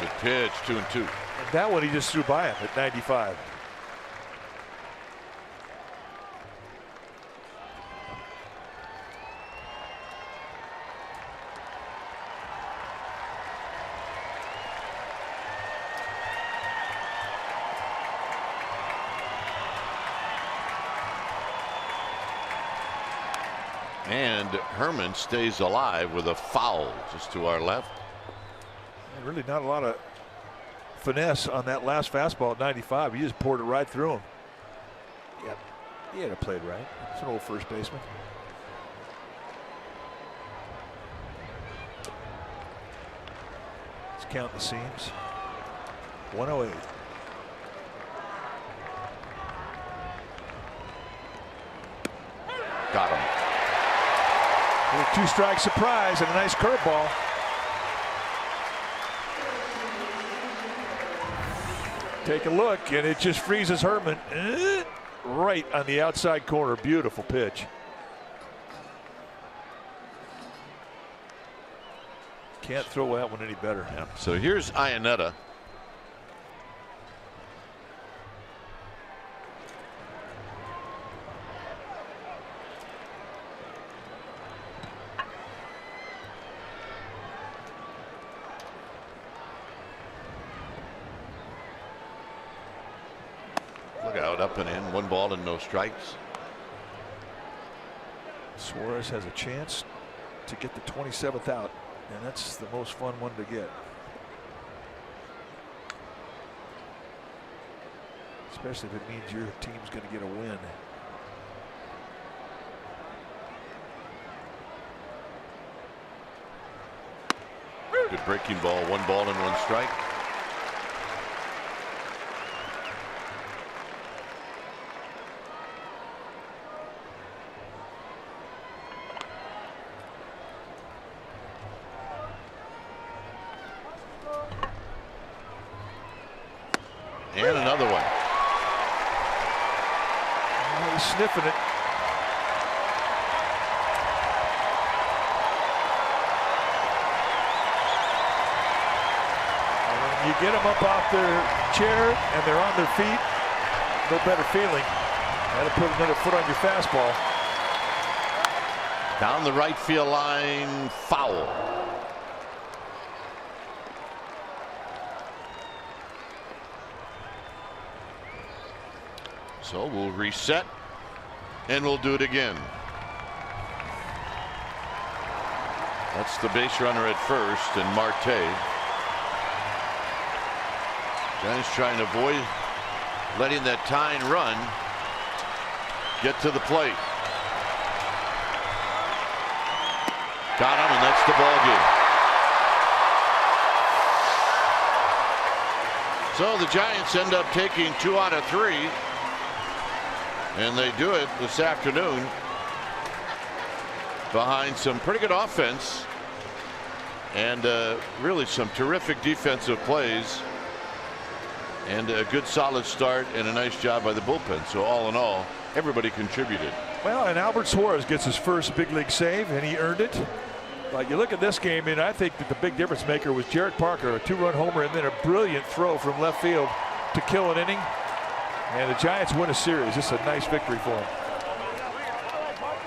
Speaker 1: Good pitch, 2-2.
Speaker 5: And that one he just threw by him at 95.
Speaker 1: And Herman stays alive with a foul just to our left.
Speaker 5: And really not a lot of finesse on that last fastball at 95. He just poured it right through him. Yep, he had it played right. It's an old first baseman. Let's count the seams. 108.
Speaker 1: Got him.
Speaker 5: With a 2-strike surprise and a nice curveball. Take a look, and it just freezes Herman right on the outside corner. Beautiful pitch. Can't throw that one any better.
Speaker 1: Yeah. So here's Iannetta. Up and in, 1 ball and no strikes.
Speaker 5: Suarez has a chance to get the 27th out, and that's the most fun one to get. Especially if it means your team's going to get a win.
Speaker 1: Good breaking ball, 1 ball and 1 strike. And another one.
Speaker 5: Oh, he's sniffing it. And when you get them up off their chair and they're on their feet, no better feeling. Got to put another foot on your fastball.
Speaker 1: Down the right field line, foul. So we'll reset and we'll do it again. That's the base runner at first, and Marte. Giants trying to avoid letting that tying run get to the plate. Got him, and that's the ball game. So the Giants end up taking 2 out of 3, and they do it this afternoon behind some pretty good offense and really some terrific defensive plays and a good solid start and a nice job by the bullpen. So all in all, everybody contributed.
Speaker 5: Well, and Albert Suarez gets his first big league save, and he earned it. But you look at this game, and I think that the big difference maker was Jarrett Parker, a 2-run homer, and then a brilliant throw from left field to kill an inning. And the Giants win a series. This is a nice victory for them.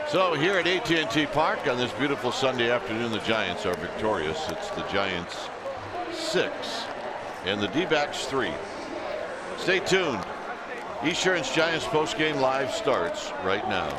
Speaker 1: So here at AT&T Park on this beautiful Sunday afternoon, the Giants are victorious. It's the Giants 6 and the D-backs 3. Stay tuned. Esurance Giants postgame live starts right now.